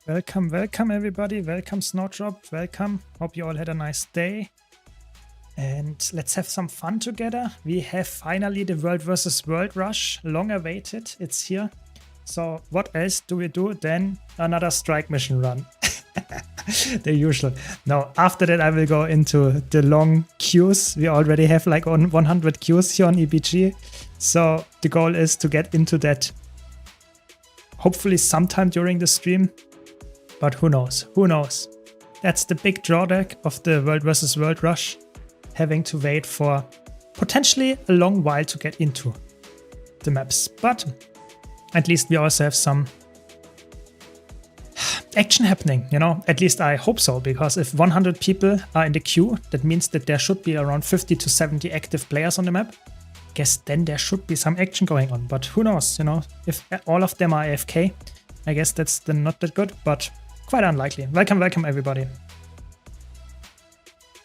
Welcome, welcome everybody. Welcome Snowdrop. Welcome. Hope you all had a nice day. And let's have some fun together. We have finally the World vs. World rush. Long awaited. It's here. So what else do we do than another strike mission run? The usual. Now, after that I will go into the long queues. We already have like 100 queues here on EBG. So the goal is to get into that hopefully sometime during the stream. But who knows? Who knows? That's the big drawback of the World vs. World rush. Having to wait for potentially a long while to get into the maps. But at least we also have some action happening, you know? At least I hope so, because if 100 people are in the queue, that means that there should be around 50 to 70 active players on the map. Guess then there should be some action going on, but who knows, you know? If all of them are AFK, I guess that's then not that good, but quite unlikely. Welcome, welcome everybody.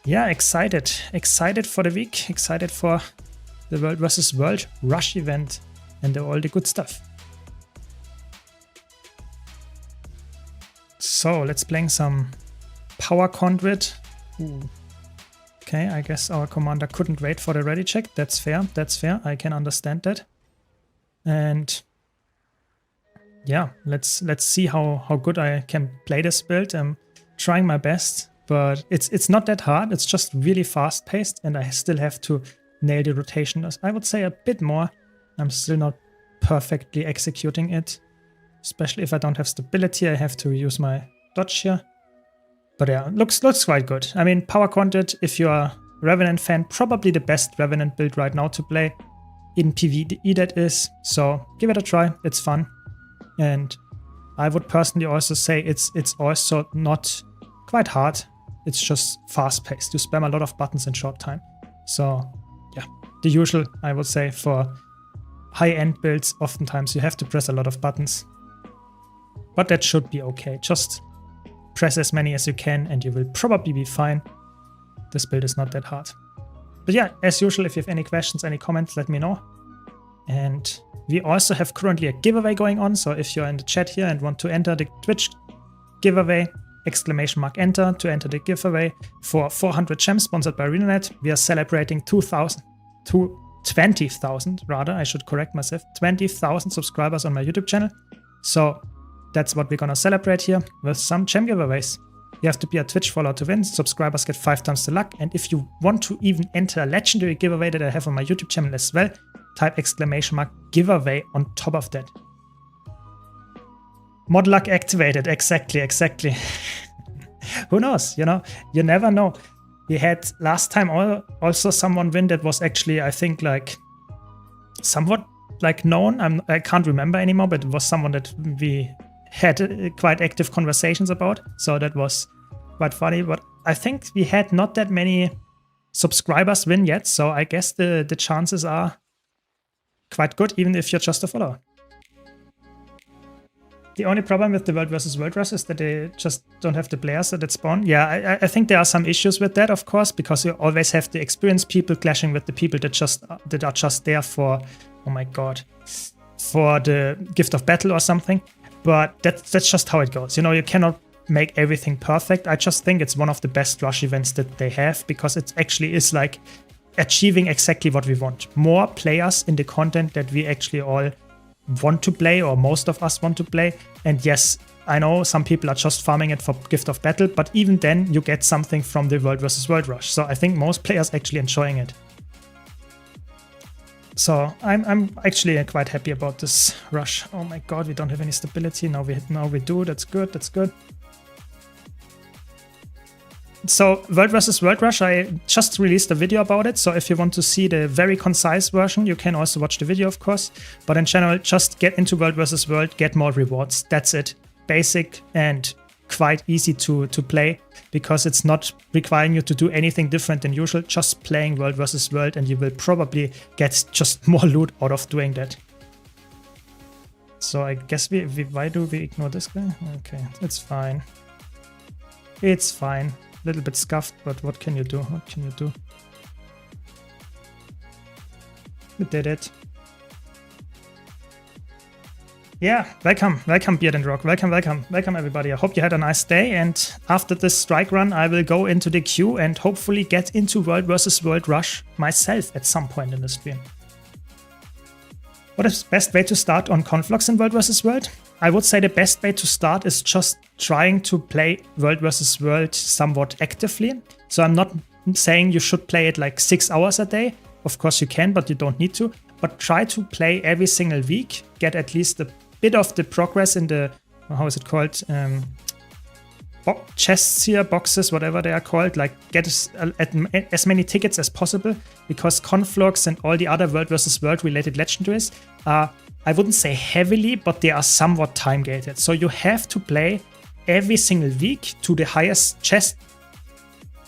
Yeah, excited. Excited for the week. Excited for the World vs. World rush event and all the good stuff. So let's play some power conduit. Ooh. Okay, I guess our commander couldn't wait for the ready check. That's fair. That's fair. I can understand that. And yeah, let's see how good I can play this build. I'm trying my best, but it's not that hard. It's just really fast paced, and I still have to nail the rotation. I would say a bit more. I'm still not perfectly executing it, especially if I don't have stability. I have to use my dodge here. But yeah, looks quite good. I mean, power conduit, if you're a Revenant fan, probably the best Revenant build right now to play. In PvE that is, so give it a try. It's fun. And I would personally also say it's also not quite hard. It's just fast-paced. You spam a lot of buttons in short time. So yeah, the usual, I would say, for high-end builds, oftentimes you have to press a lot of buttons. But that should be okay. Just press as many as you can and you will probably be fine. This build is not that hard. But yeah, as usual, if you have any questions, any comments, let me know. And we also have currently a giveaway going on. So if you're in the chat here and want to enter the Twitch giveaway, !enter to enter the giveaway for 400 gems sponsored by ArenaNet. We are celebrating 20,000 rather, I should correct myself, 20,000 subscribers on my YouTube channel. So that's what we're gonna celebrate here with some gem giveaways. You have to be a Twitch follower to win. Subscribers get 5 times the luck. And if you want to even enter a legendary giveaway that I have on my YouTube channel as well, type !giveaway on top of that. Mod luck activated. Exactly. Who knows? You know, you never know. We had last time also someone win that was actually, I think, like somewhat like known. I can't remember anymore, but it was someone that we had quite active conversations about. So that was quite funny. But I think we had not that many subscribers win yet. So I guess the chances are quite good, even if you're just a follower. The only problem with the World vs. World rush is that they just don't have the players that spawn. Yeah, I think there are some issues with that, of course, because you always have the experienced people clashing with the people that are just there for, oh my god, for the gift of battle or something. But that's just how it goes. You know, you cannot make everything perfect. I just think it's one of the best rush events that they have, because it actually is like achieving exactly what we want. More players in the content that we actually all want to play, or most of us want to play. And yes, I know some people are just farming it for gift of battle, but even then you get something from the World vs. World rush. So I think most players actually enjoying it. So I'm actually quite happy about this rush. Oh my god, we don't have any stability. Now we do. That's good. That's good. So World vs. World rush, I just released a video about it. So if you want to see the very concise version, you can also watch the video, of course. But in general, just get into World vs. World, get more rewards. That's it. Basic and quite easy to play, because it's not requiring you to do anything different than usual. Just playing World vs. World, and you will probably get just more loot out of doing that. So I guess why do we ignore this guy? Okay, it's fine. It's fine. A little bit scuffed, but what can you do? What can you do? We did it. Yeah, welcome, Beard and Rock. Welcome everybody. I hope you had a nice day. And after this strike run, I will go into the queue and hopefully get into World vs. World Rush myself at some point in the stream. What is the best way to start on Conflux in World vs. World? I would say the best way to start is just trying to play World vs. World somewhat actively. So I'm not saying you should play it like 6 hours a day. Of course you can, but you don't need to. But try to play every single week, get at least a bit of the progress in the, how is it called, chests here, boxes, whatever they are called, like get as many tickets as possible, because Conflux and all the other World vs. World related legendaries are, I wouldn't say heavily, but they are somewhat time gated. So you have to play every single week to the highest chest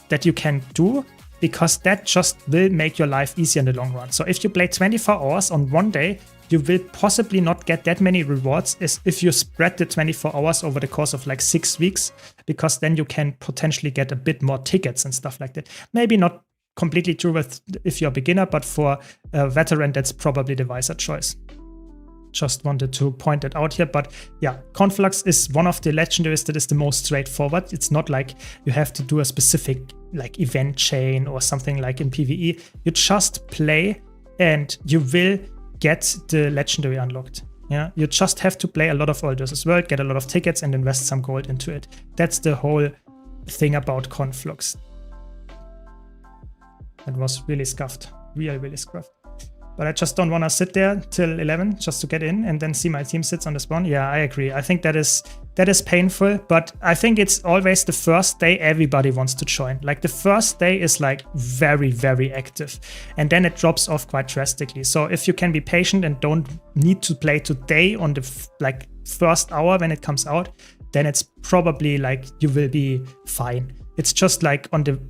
that you can do, because that just will make your life easier in the long run. So if you play 24 hours on one day, you will possibly not get that many rewards as if you spread the 24 hours over the course of like 6 weeks, because then you can potentially get a bit more tickets and stuff like that. Maybe not completely true with if you're a beginner, but for a veteran, that's probably the wiser choice. Just wanted to point it out here. But yeah, Conflux is one of the legendaries that is the most straightforward. It's not like you have to do a specific like event chain or something like in PvE. You just play and you will get the legendary unlocked. Yeah, you just have to play a lot of World vs. World, get a lot of tickets and invest some gold into it. That's the whole thing about Conflux. It was really scuffed, really scuffed. But I just don't want to sit there till 11 just to get in and then see my team sits on the spawn. Yeah, I agree. I think that is painful, but I think it's always the first day everybody wants to join. Like the first day is like very active, and then it drops off quite drastically. So if you can be patient and don't need to play today on the first hour when it comes out, then it's probably like you will be fine. It's just like on the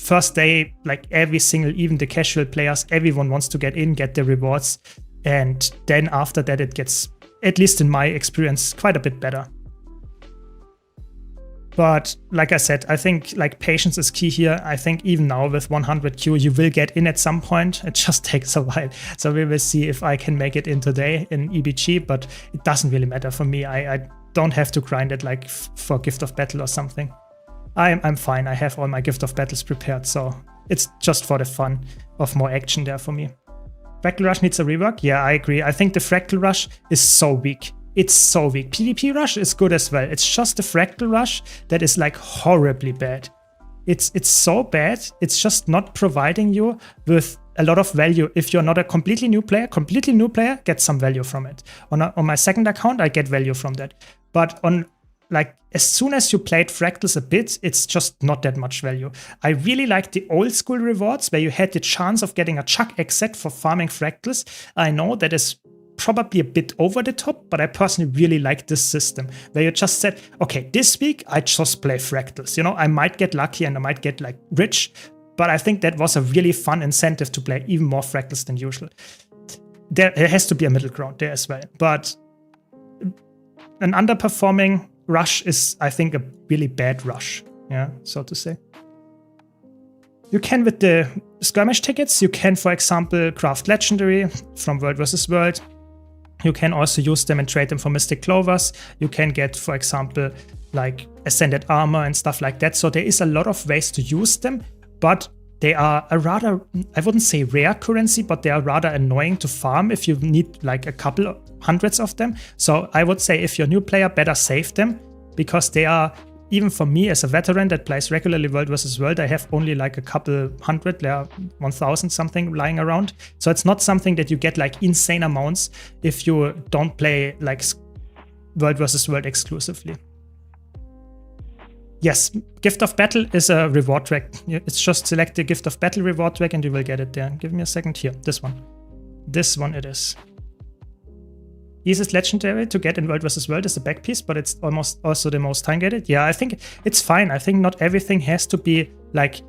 first day, like every single, even the casual players, everyone wants to get in, get the rewards. And then after that, it gets, at least in my experience, quite a bit better. But like I said, I think like patience is key here. I think even now with 100Q, you will get in at some point. It just takes a while. So we will see if I can make it in today in EBG, but it doesn't really matter for me. I don't have to grind it like for Gift of Battle or something. I'm fine. I have all my Gift of Battles prepared, so it's just for the fun of more action there for me. Fractal Rush needs a rework. Yeah, I agree. I think the Fractal Rush is so weak. It's so weak. PvP Rush is good as well. It's just the Fractal Rush that is like horribly bad. It's so bad. It's just not providing you with a lot of value. If you're not a completely new player, get some value from it. On my second account, I get value from that. But on like as soon as you played Fractals a bit, it's just not that much value. I really like the old school rewards where you had the chance of getting a Chuck egg set for farming Fractals. I know that is probably a bit over the top, but I personally really like this system where you just said, okay, this week I just play Fractals. You know, I might get lucky and I might get like rich, but I think that was a really fun incentive to play even more Fractals than usual. There has to be a middle ground there as well, but an underperforming Rush is, I think, a really bad rush, yeah, so to say. You can, with the skirmish tickets, you can, for example, craft legendary from World vs. World. You can also use them and trade them for Mystic Clovers. You can get, for example, like Ascended Armor and stuff like that. So there is a lot of ways to use them, but they are a rather, I wouldn't say rare currency, but they are rather annoying to farm if you need like a couple hundreds of them. So I would say if you're a new player, better save them, because they are, even for me as a veteran that plays regularly World vs. World, I have only like a couple hundred, there are 1,000 something lying around. So it's not something that you get like insane amounts if you don't play like World vs. World exclusively. Yes, Gift of Battle is a reward track. It's just select the Gift of Battle reward track and you will get it there. Give me a second here. This one. This one it is. Easiest legendary to get in World vs. World is the back piece, but it's almost also the most time gated. Yeah, I think it's fine. I think not everything has to be like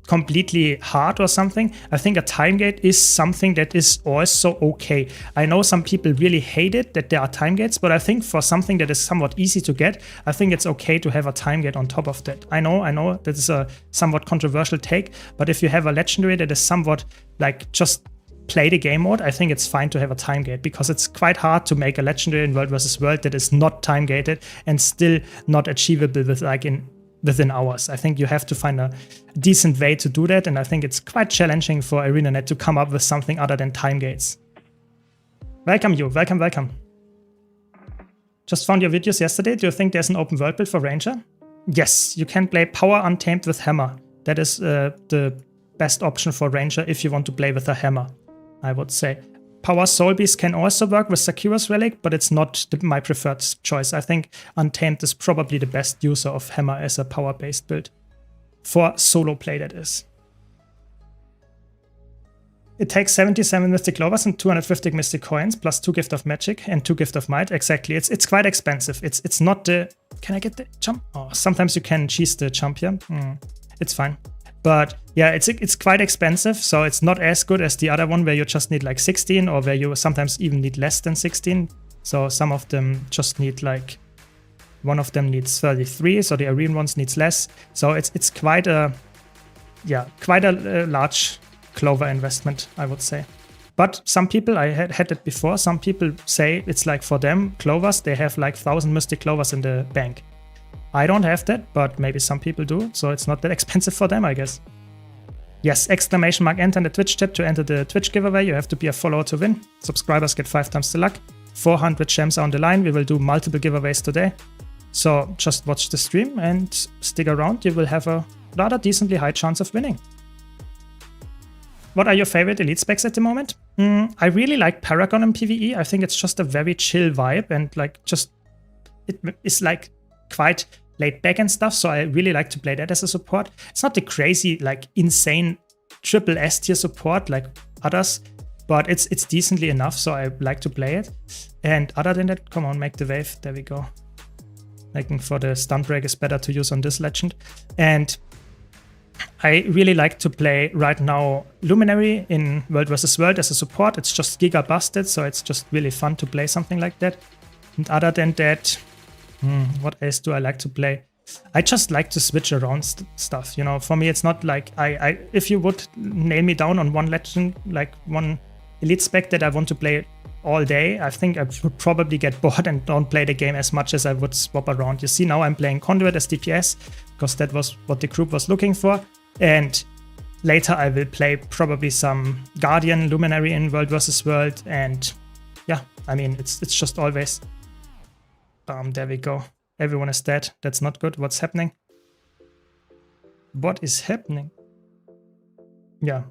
completely hard or something. I think a time gate is something that is also okay. I know some people really hate it that there are time gates, but I think for something that is somewhat easy to get, I think it's okay to have a time gate on top of that. I know that is a somewhat controversial take, but if you have a legendary that is somewhat like just play the game mode, I think it's fine to have a time gate, because it's quite hard to make a legendary in World vs. World that is not time gated and still not achievable with within hours. I think you have to find a decent way to do that, and I think it's quite challenging for ArenaNet to come up with something other than time gates. Welcome you, welcome, welcome. Just found your videos yesterday. Do you think there's an open world build for Ranger? Yes, you can play Power Untamed with Hammer. That is the best option for Ranger if you want to play with a Hammer, I would say. Power Soul Beast can also work with Sakura's Relic, but it's not my preferred choice. I think Untamed is probably the best user of Hammer as a power-based build. For solo play, that is. It takes 77 Mystic Clovers and 250 Mystic Coins, plus 2 Gift of Magic and 2 Gift of Might. Exactly, it's quite expensive. It's not the... Can I get the jump? Oh, sometimes you can cheese the jump here. It's fine. But yeah, it's quite expensive, so it's not as good as the other one where you just need like 16, or where you sometimes even need less than 16. So some of them just need like... One of them needs 33, so the arena ones needs less. So it's quite a... Yeah, quite a large Clover investment, I would say. But some people, I had it before, some people say it's like for them, Clovers, they have like 1,000 Mystic Clovers in the bank. I don't have that, but maybe some people do, so it's not that expensive for them, I guess. Yes, exclamation mark enter in the Twitch chat to enter the Twitch giveaway. You have to be a follower to win. Subscribers get 5 times the luck. 400 gems are on the line. We will do multiple giveaways today. So just watch the stream and stick around. You will have a rather decently high chance of winning. What are your favorite elite specs at the moment? I really like Paragon in PvE. I think it's just a very chill vibe, and like just it is like quite laid back and stuff. So I really like to play that as a support. It's not the crazy like insane triple S tier support like others, but it's decently enough. So I like to play it. And other than that, come on, make the wave. There we go. Like for the stun break is better to use on this legend. And I really like to play right now Luminary in World vs. World as a support. It's just giga busted, so it's just really fun to play something like that. And other than that, what else do I like to play? I just like to switch around stuff. You know, for me, it's not like if you would nail me down on one legend, like one elite spec that I want to play all day, I think I would probably get bored and don't play the game as much as I would swap around. You see, now I'm playing Conduit as DPS because that was what the group was looking for. And later I will play probably some Guardian, Luminary in World vs. World. And yeah, I mean, it's just always... there we go. Everyone is dead. That's not good. What's happening? What is happening? Yeah.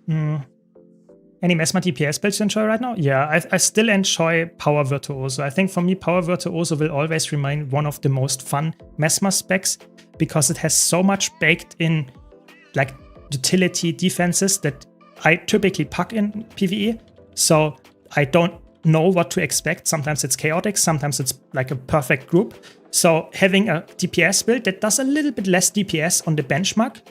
Any Mesmer DPS builds you enjoy right now? Yeah, I still enjoy Power Virtuoso. I think for me, Power Virtuoso will always remain one of the most fun Mesmer specs because it has so much baked in like utility defenses that I typically pack in PvE. So I don't know what to expect. Sometimes it's chaotic, sometimes it's like a perfect group. So having a DPS build that does a little bit less DPS on the benchmark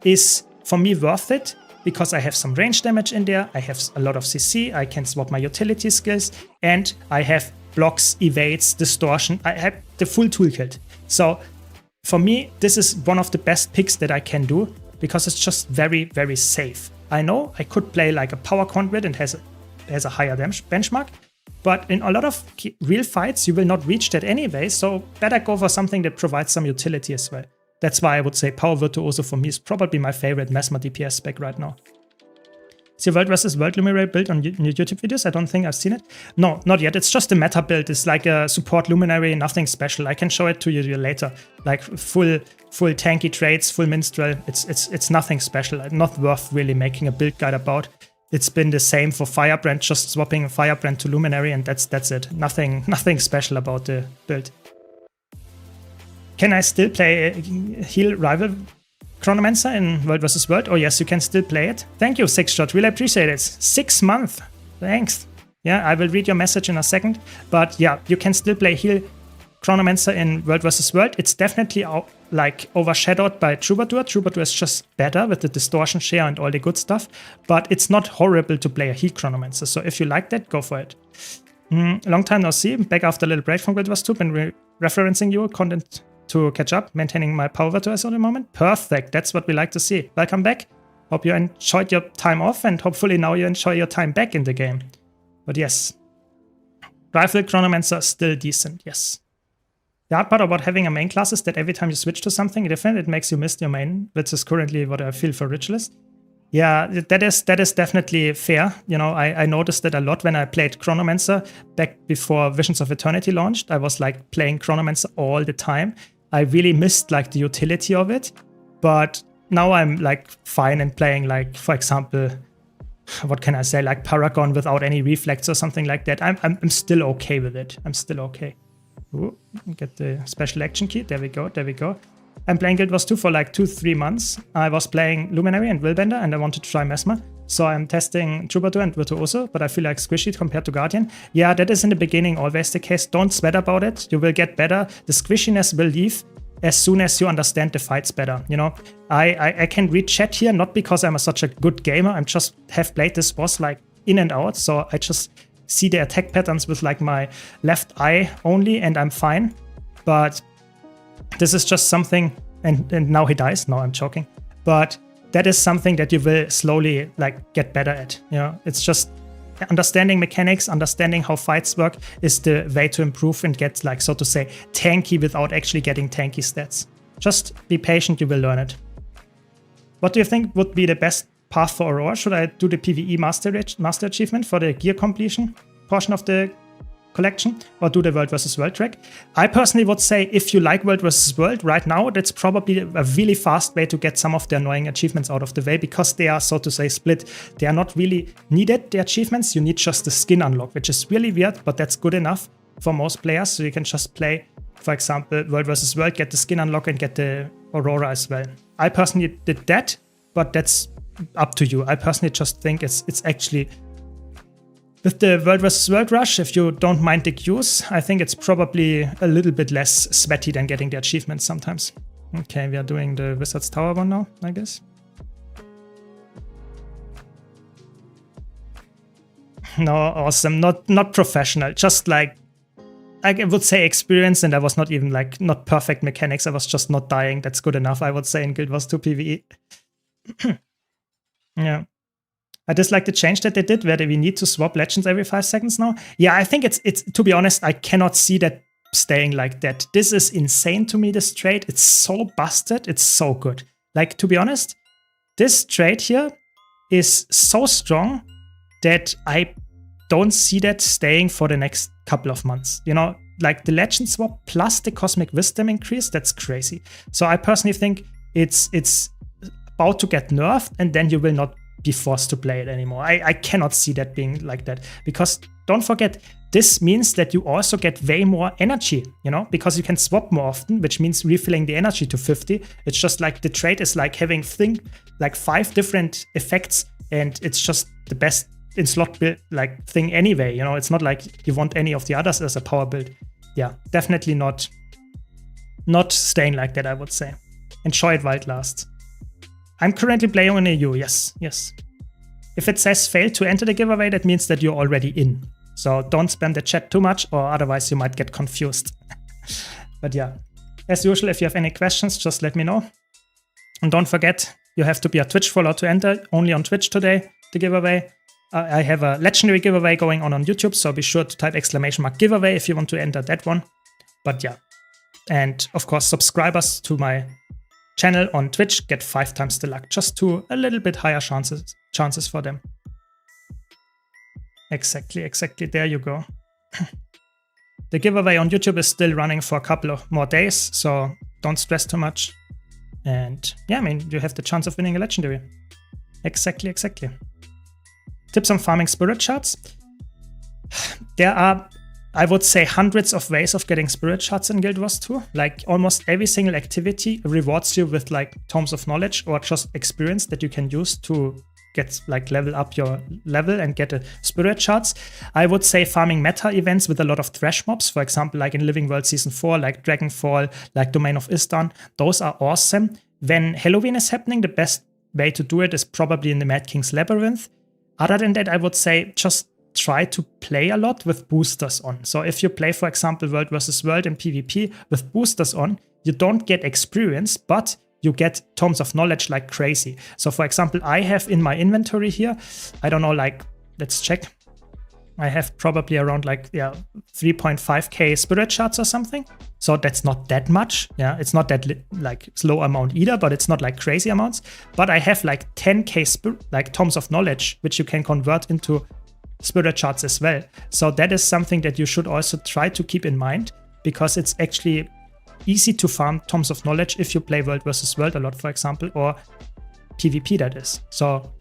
is for me worth it, because I have some range damage in there, I have a lot of CC, I can swap my utility skills, and I have blocks, evades, distortion. I have the full toolkit. So for me, this is one of the best picks that I can do because it's just very, very safe. I know I could play like a Power Conduit and has a higher benchmark, but in a lot of real fights, you will not reach that anyway, so better go for something that provides some utility as well. That's why I would say Power Virtuoso for me is probably my favorite Mesmer DPS spec right now. Is your World vs. World Luminary build on your YouTube videos? I don't think I've seen it. No, not yet. It's just a meta build. It's like a support Luminary, nothing special. I can show it to you later. Like full tanky trades, full minstrel. It's nothing special. Not worth really making a build guide about. It's been the same for Firebrand, just swapping Firebrand to Luminary, and that's it. Nothing special about the build. Can I still play Heal Rival Chronomancer in World vs. World? Oh yes, you can still play it. Thank you, Sixshot. Really appreciate it. 6 months. Thanks. Yeah, I will read your message in a second. But yeah, you can still play Heal Chronomancer in World vs. World. It's definitely like overshadowed by Troubadour. Troubadour is just better with the distortion share and all the good stuff. But it's not horrible to play a Heal Chronomancer. So if you like that, go for it. Long time no see. Back after a little break from Guild Wars 2. Been referencing your content to catch up, maintaining my Power Virtuoso at the moment. Perfect, that's what we like to see. Welcome back. Hope you enjoyed your time off, and hopefully now you enjoy your time back in the game. But yes, Rifle Chronomancer still decent, yes. The hard part about having a main class is that every time you switch to something different, it makes you miss your main, which is currently what I feel for Ritualist. Yeah, that is definitely fair. You know, I noticed that a lot when I played Chronomancer back before Visions of Eternity launched. I was like playing Chronomancer all the time. I really missed like the utility of it, but now I'm like fine and playing like, for example, what can I say, like Paragon without any reflex or something like that. I'm still okay with it. I'm still okay. Ooh, get the special action key. There we go. There we go. I'm playing Guild Wars 2 for like 2-3 months. I was playing Luminary and Willbender, and I wanted to try Mesmer. So I'm testing Troubadour and Virtuoso, but I feel like squishy compared to Guardian. Yeah, that is in the beginning always the case. Don't sweat about it. You will get better. The squishiness will leave as soon as you understand the fights better. You know, I can read chat here, not because I'm such a good gamer. I'm just have played this boss like in and out. So I just see the attack patterns with like my left eye only, and I'm fine. But this is just something, and now he dies. No, I'm joking. But that is something that you will slowly like get better at. You know, it's just understanding mechanics, understanding how fights work is the way to improve and get like, so to say, tanky without actually getting tanky stats. Just be patient, you will learn it. What do you think would be the best path for Aurora? Should I do the PvE master achievement for the gear completion portion of the collection, or do the World vs. World track? I personally would say if you like World vs. World right now, that's probably a really fast way to get some of the annoying achievements out of the way, because they are, so to say, split. They are not really needed, the achievements. You need just the skin unlock, which is really weird, but that's good enough for most players. So you can just play, for example, World vs. World, get the skin unlock and get the Aurora as well. I personally did that, but that's up to you. I personally just think it's actually, with the World vs. World rush, if you don't mind the queues, I think it's probably a little bit less sweaty than getting the achievements sometimes. Okay, we are doing the Wizard's Tower one now, I guess. No, awesome. Not professional. Just like, I would say experience, and I was not even like, not perfect mechanics. I was just not dying. That's good enough, I would say, in Guild Wars 2 PvE. Yeah. I dislike the change that they did, where we need to swap legends every 5 seconds now. Yeah, I think it's to be honest, I cannot see that staying like that. This is insane to me, this trait. It's so busted. It's so good. Like, to be honest, this trait here is so strong that I don't see that staying for the next couple of months. You know, like the legend swap plus the cosmic wisdom increase, that's crazy. So I personally think it's about to get nerfed, and then you will not be forced to play it anymore. I cannot see that being like that, because don't forget, this means that you also get way more energy, you know, because you can swap more often, which means refilling the energy to 50. It's just like the trait is like having like 5 different effects, and it's just the best in slot build like thing anyway. You know, it's not like you want any of the others as a power build. Yeah, definitely not staying like that, I would say. Enjoy it while it lasts. I'm currently playing on EU, yes. If it says failed to enter the giveaway, that means that you're already in. So don't spam the chat too much, or otherwise you might get confused. But yeah, as usual, if you have any questions, just let me know. And don't forget, you have to be a Twitch follower to enter. Only on Twitch today, the giveaway. I have a legendary giveaway going on YouTube, so be sure to type !giveaway if you want to enter that one. But yeah, and of course, subscribers to my channel on Twitch get 5 times the luck, just to a little bit higher chances for them. Exactly. There you go. The giveaway on YouTube is still running for a couple of more days, so don't stress too much. And yeah, I mean, you have the chance of winning a legendary. Exactly. Tips on farming spirit shards. There are, I would say, hundreds of ways of getting spirit shards in Guild Wars 2. Like almost every single activity rewards you with like tomes of knowledge or just experience that you can use to get like level up your level and get a spirit shards. I would say farming meta events with a lot of thresh mobs, for example, like in Living World Season 4, like Dragonfall, like Domain of Istan. Those are awesome. When Halloween is happening, the best way to do it is probably in the Mad King's Labyrinth. Other than that, I would say just try to play a lot with boosters on. So if you play, for example, World vs. World in PvP with boosters on, you don't get experience, but you get tomes of knowledge like crazy. So for example, I have in my inventory here, I don't know, like, let's check. I have probably around like 3.5k spirit shards or something. So that's not that much. Yeah, it's not that like slow amount either, but it's not like crazy amounts. But I have like 10k like tomes of knowledge, which you can convert into spirit shards as well. So that is something that you should also try to keep in mind, because it's actually easy to farm tomes of knowledge if you play world versus world a lot, for example, or PvP, that is. So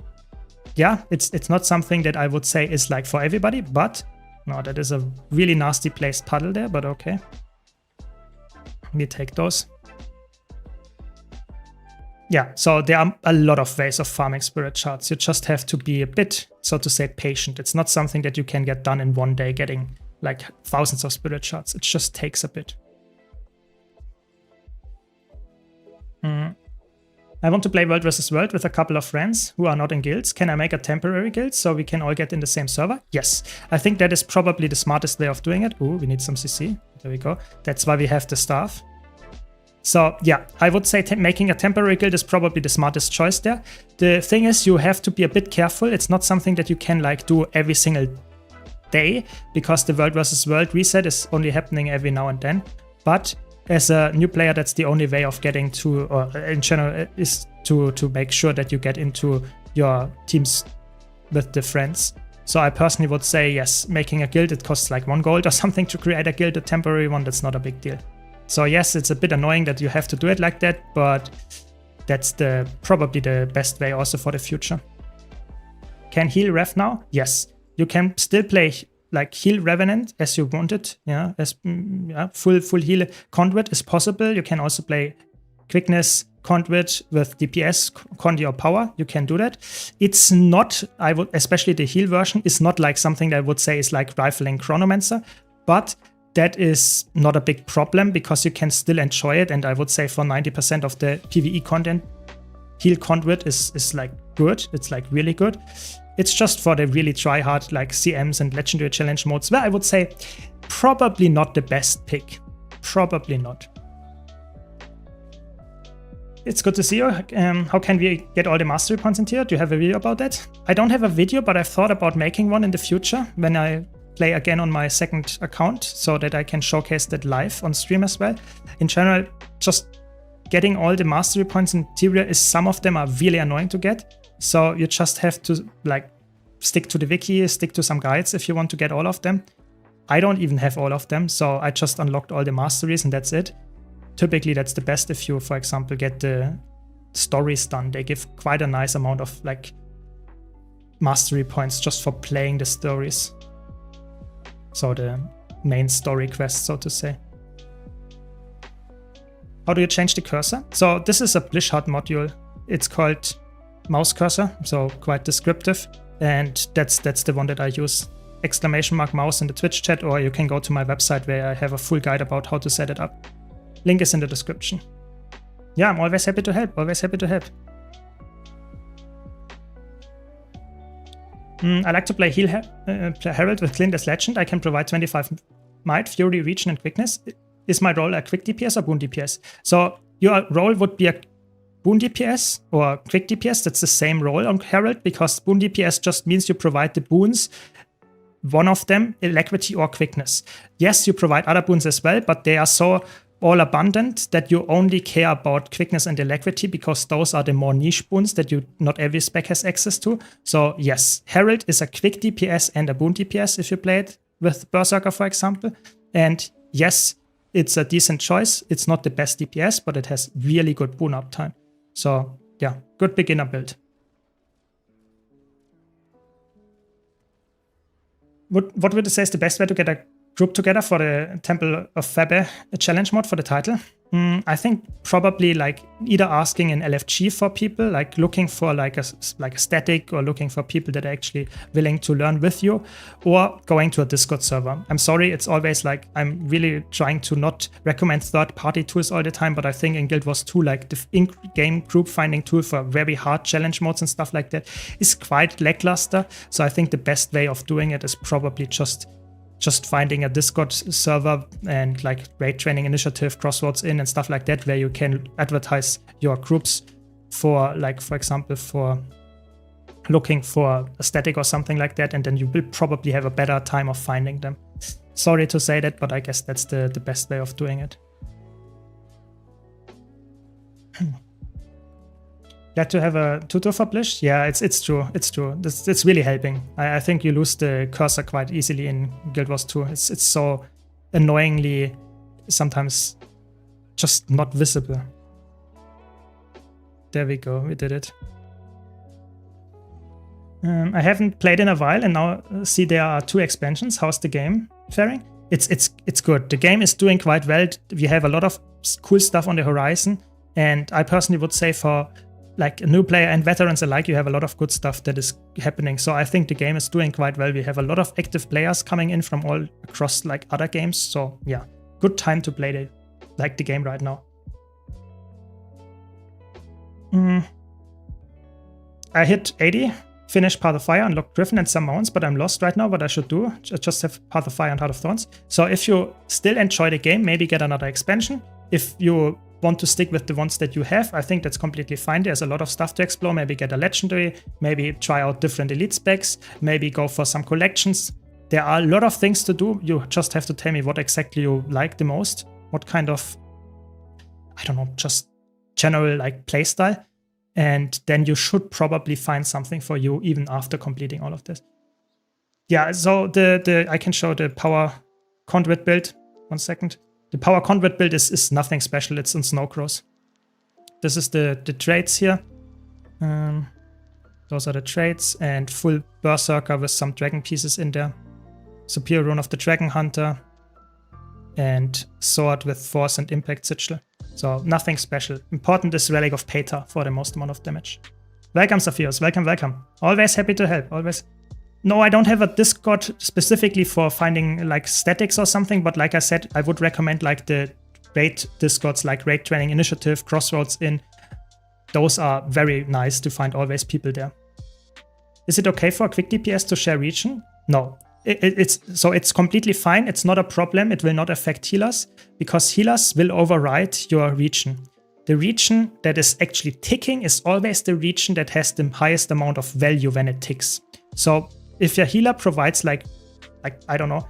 yeah, it's not something that I would say is like for everybody, but no, that is a really nasty placed puddle there, but okay. We take those. Yeah, so there are a lot of ways of farming spirit shards. You just have to be a bit, so to say, patient. It's not something that you can get done in one day, getting like thousands of spirit shards. It just takes a bit. I want to play world versus world with a couple of friends who are not in guilds. Can I make a temporary guild so we can all get in the same server? Yes. I think that is probably the smartest way of doing it. Ooh, we need some CC. There we go. That's why we have the staff. So yeah, I would say making a temporary guild is probably the smartest choice there. The thing is, you have to be a bit careful. It's not something that you can like do every single day, because the world versus world reset is only happening every now and then. But as a new player, that's the only way of getting to, or in general, is to make sure that you get into your teams with the friends. So I personally would say, yes, making a guild, it costs like 1 gold or something to create a guild, a temporary one, that's not a big deal. So yes, it's a bit annoying that you have to do it like that, but that's probably the best way also for the future. Can heal Rev now? Yes. You can still play like heal Revenant as you want it. Yeah, full heal Conduit is possible. You can also play Quickness Conduit with DPS, Condi or Power. You can do that. It's not, especially the heal version, is not like something that I would say is like rifling Chronomancer, but that is not a big problem because you can still enjoy it. And I would say for 90% of the PvE content, heal Conduit is like good. It's like really good. It's just for the really try-hard like CMs and Legendary Challenge modes, where I would say probably not the best pick. Probably not. It's good to see you. How can we get all the mastery points in here? Do you have a video about that? I don't have a video, but I've thought about making one in the future when I play again on my second account, so that I can showcase that live on stream as well. In general, just getting all the mastery points in Tyria is, some of them are really annoying to get. So you just have to like stick to the wiki, stick to some guides if you want to get all of them. I don't even have all of them, so I just unlocked all the masteries and that's it. Typically that's the best if you, for example, get the stories done. They give quite a nice amount of like mastery points just for playing the stories. So the main story quest, so to say. How do you change the cursor? So this is a Blishard module. It's called mouse cursor, so quite descriptive, and that's the one that I use. !mouse in the Twitch chat, or you can go to my website where I have a full guide about how to set it up. Link is in the description. Yeah, I'm always happy to help, always happy to help. I like to play heal Herald with Clint as Legend. I can provide 25 might, fury, region, and quickness. Is my role a quick DPS or boon DPS? So your role would be a boon DPS or quick DPS. That's the same role on Herald, because boon DPS just means you provide the boons, one of them alacrity or quickness. Yes, you provide other boons as well, but they are so all abundant that you only care about quickness and alacrity, because those are the more niche boons that not every spec has access to. So yes, Herald is a quick DPS and a boon DPS if you play it with Berserker, for example. And yes, it's a decent choice. It's not the best DPS, but it has really good boon uptime. So yeah, good beginner build. What would you say is the best way to get a group together for the Temple of Febe challenge mode for the title? I think probably like either asking in LFG for people, like looking for like a static, or looking for people that are actually willing to learn with you, or going to a Discord server. I'm sorry, it's always like, I'm really trying to not recommend third-party tools all the time, but I think in Guild Wars 2, like the in-game group finding tool for very hard challenge modes and stuff like that is quite lackluster. So I think the best way of doing it is probably just just finding a Discord server and like raid training initiative, crossroads in and stuff like that, where you can advertise your groups for, like, for example, for looking for a static or something like that, and then you will probably have a better time of finding them. Sorry to say that, but I guess that's the best way of doing it. Glad to have a tutor published. Yeah, it's true. It's true. It's really helping. I think you lose the cursor quite easily in Guild Wars 2. It's so annoyingly sometimes just not visible. There we go. We did it. I haven't played in a while, and now see there are 2 expansions. How's the game faring? It's good. The game is doing quite well. We have a lot of cool stuff on the horizon, and I personally would say for like a new player and veterans alike, you have a lot of good stuff that is happening. So I think the game is doing quite well. We have a lot of active players coming in from all across like other games. So yeah, good time to play the game right now. I hit 80, finished Path of Fire, unlocked Griffin and some mounts, but I'm lost right now. What I should do, just have Path of Fire and Heart of Thorns. So if you still enjoy the game, maybe get another expansion. If you want to stick with the ones that you have, I think that's completely fine. There's a lot of stuff to explore. Maybe get a legendary, maybe try out different elite specs, maybe go for some collections. There are a lot of things to do. You just have to tell me what exactly you like the most, what kind of, I don't know, just general like playstyle, and then you should probably find something for you even after completing all of this. Yeah, so I can show the power conduit build. 1 second. The power conduit build is nothing special. It's on Snowcrows. This is the traits here. Those are the traits, and full berserker with some dragon pieces in there. Superior rune of the dragon hunter, and sword with force and impact sigil. So nothing special. Important is relic of Peter for the most amount of damage. Welcome, Sapphirus. Welcome, welcome. Always happy to help. Always. No, I don't have a Discord specifically for finding like statics or something, but like I said, I would recommend like the raid Discords, like Raid Training Initiative, Crossroads in. Those are very nice to find always people there. Is it okay for a quick DPS to share region? No. It's completely fine. It's not a problem. It will not affect healers, because healers will override your region. The region that is actually ticking is always the region that has the highest amount of value when it ticks. So if your healer provides like I don't know,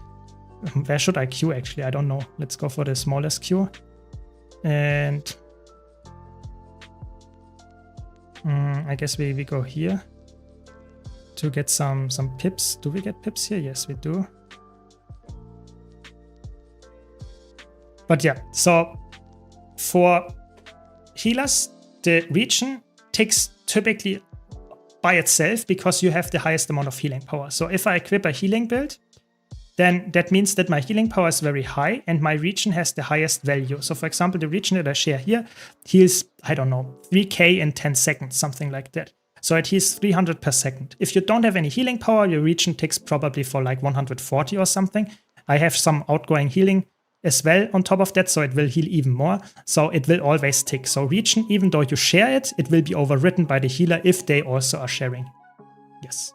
where should I queue actually? I don't know. Let's go for the smallest queue. And I guess we go here to get some pips. Do we get pips here? Yes, we do. But yeah, so for healers, the region ticks typically by itself because you have the highest amount of healing power. So if I equip a healing build, then that means that my healing power is very high and my region has the highest value. So for example, the region that I share here heals, I don't know, 3k in 10 seconds, something like that. So it heals 300 per second. If you don't have any healing power, your region ticks probably for like 140 or something. I have some outgoing healing as well on top of that, so it will heal even more. So it will always tick. So region, even though you share it, it will be overridden by the healer if they also are sharing. Yes.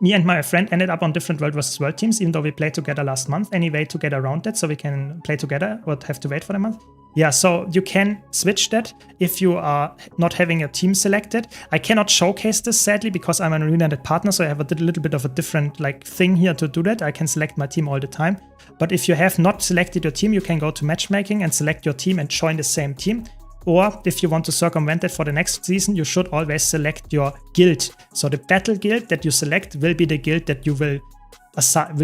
Me and my friend ended up on different World vs. World teams, even though we played together last month. Any way to get around that so we can play together or have to wait for the month? Yeah, so you can switch that if you are not having a team selected. I cannot showcase this, sadly, because I'm an Reunited partner, so I have a little bit of a different thing here to do that. I can select my team all the time. But if you have not selected your team, you can go to matchmaking and select your team and join the same team. Or if you want to circumvent that for the next season, you should always select your guild. So the battle guild that you select will be the guild that you will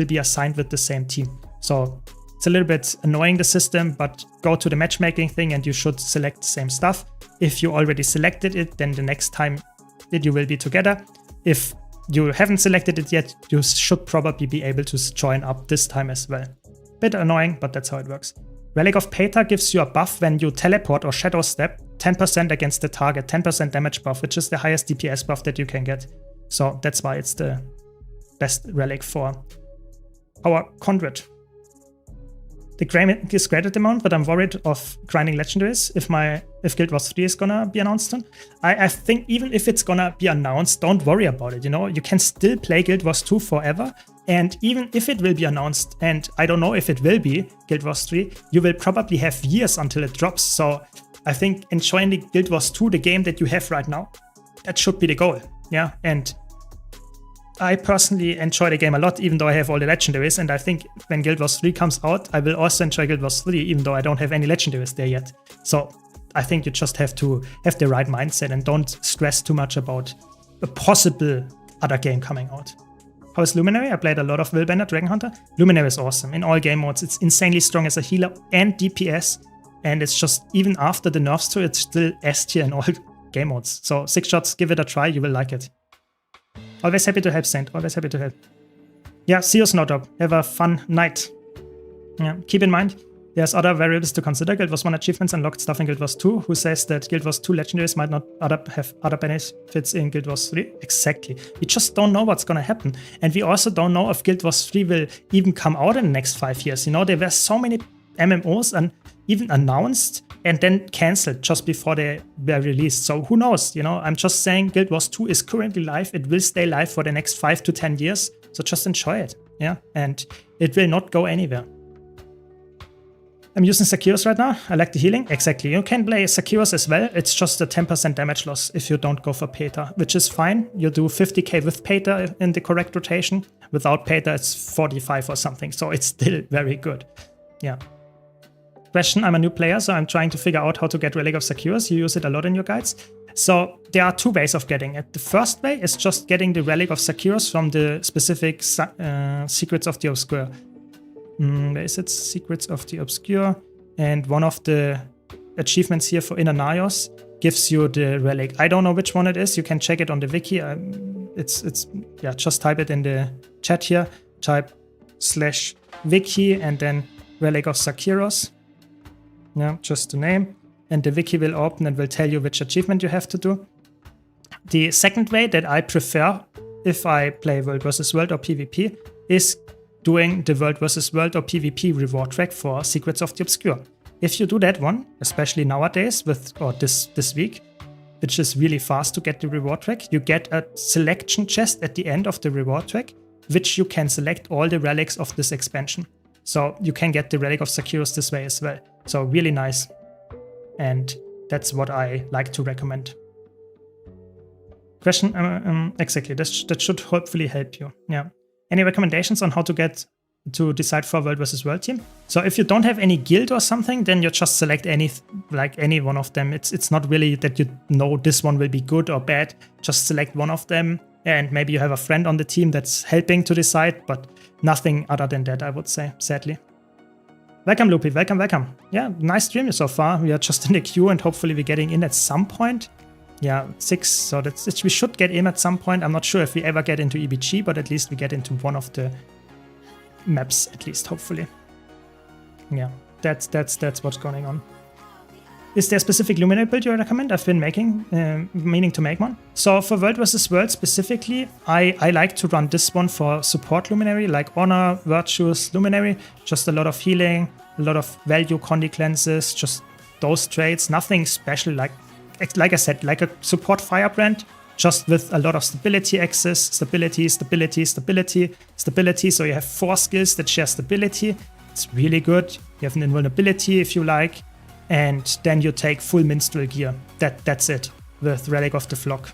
be assigned with the same team. So it's a little bit annoying, the system, but go to the matchmaking thing and you should select the same stuff. If you already selected it, then the next time that you will be together. If you haven't selected it yet, you should probably be able to join up this time as well. Bit annoying, but that's how it works. Relic of Peter gives you a buff when you teleport or shadow step, 10% against the target, 10% damage buff, which is the highest DPS buff that you can get. So that's why it's the best relic for our conduit. The grind is great at the moment, but I'm worried of grinding legendaries if Guild Wars 3 is gonna be announced soon. I think even if it's gonna be announced, don't worry about it, you know? You can still play Guild Wars 2 forever, and even if it will be announced, and I don't know if it will be Guild Wars 3, you will probably have years until it drops, so I think enjoying the Guild Wars 2, the game that you have right now, that should be the goal, yeah? And I personally enjoy the game a lot, even though I have all the legendaries, and I think when Guild Wars 3 comes out, I will also enjoy Guild Wars 3, even though I don't have any legendaries there yet. So I think you just have to have the right mindset and don't stress too much about a possible other game coming out. How is Luminary? I played a lot of Willbender, Dragon Hunter. Luminary is awesome. In all game modes, it's insanely strong as a healer and DPS, and it's just, even after the nerfs to it, it's still S tier in all game modes. So 6 shots, give it a try, you will like it. Always happy to help, Saint. Always happy to help. Yeah, see you, Snowdrop. Have a fun night. Yeah, keep in mind, there's other variables to consider. Guild Wars 1 achievements unlocked stuff in Guild Wars 2. Who says that Guild Wars 2 legendaries might not have other benefits in Guild Wars 3? Exactly. We just don't know what's gonna happen. And we also don't know if Guild Wars 3 will even come out in the next 5 years. You know, there were so many MMOs and even announced and then cancelled just before they were released. So who knows, you know? I'm just saying Guild Wars 2 is currently live. It will stay live for the next 5 to 10 years. So just enjoy it, yeah? And it will not go anywhere. I'm using Sakiros right now. I like the healing. Exactly. You can play Sakiros as well. It's just a 10% damage loss if you don't go for Pater, which is fine. You do 50k with Pater in the correct rotation. Without Pater, it's 45 or something. So it's still very good. Yeah. Question, I'm a new player, so I'm trying to figure out how to get Relic of Sakiros. You use it a lot in your guides. So there are 2 ways of getting it. The first way is just getting the Relic of Sakiros from the specific Secrets of the Obscure. Where is it? Secrets of the Obscure. And one of the achievements here for Inner Naios gives you the relic. I don't know which one it is. You can check it on the wiki. Yeah, just type it in the chat here. Type /wiki and then Relic of Sakiros. Yeah, just the name. And the wiki will open and will tell you which achievement you have to do. The second way that I prefer if I play World vs. World or PvP is doing the World vs. World or PvP reward track for Secrets of the Obscure. If you do that one, especially nowadays or this week, which is really fast to get the reward track, you get a selection chest at the end of the reward track, which you can select all the relics of this expansion. So you can get the Relic of Sakiros this way as well. So really nice. And that's what I like to recommend. Question, exactly, that should hopefully help you. Yeah. Any recommendations on how to decide for a World vs. World team? So if you don't have any guild or something, then you just select any one of them. It's not really that you know this one will be good or bad. Just select one of them, and maybe you have a friend on the team that's helping to decide, but nothing other than that, I would say, sadly. Welcome, Loopy. Welcome, welcome. Yeah, nice stream so far. We are just in the queue and hopefully we're getting in at some point. Yeah, 6, so we should get in at some point. I'm not sure if we ever get into EBG, but at least we get into one of the maps, at least, hopefully. Yeah, that's what's going on. Is there a specific Luminary build you recommend? I've been meaning to make one. So for World vs. World specifically, I like to run this one for support Luminary, like Honor, Virtuous, Luminary. Just a lot of healing, a lot of value Condi cleanses, just those traits, nothing special, like I said, like a support Firebrand, just with a lot of stability access, stability, stability, stability, stability. So you have 4 skills that share stability. It's really good. You have an invulnerability if you like. And then you take full minstrel gear. That's it, with Relic of the Flock.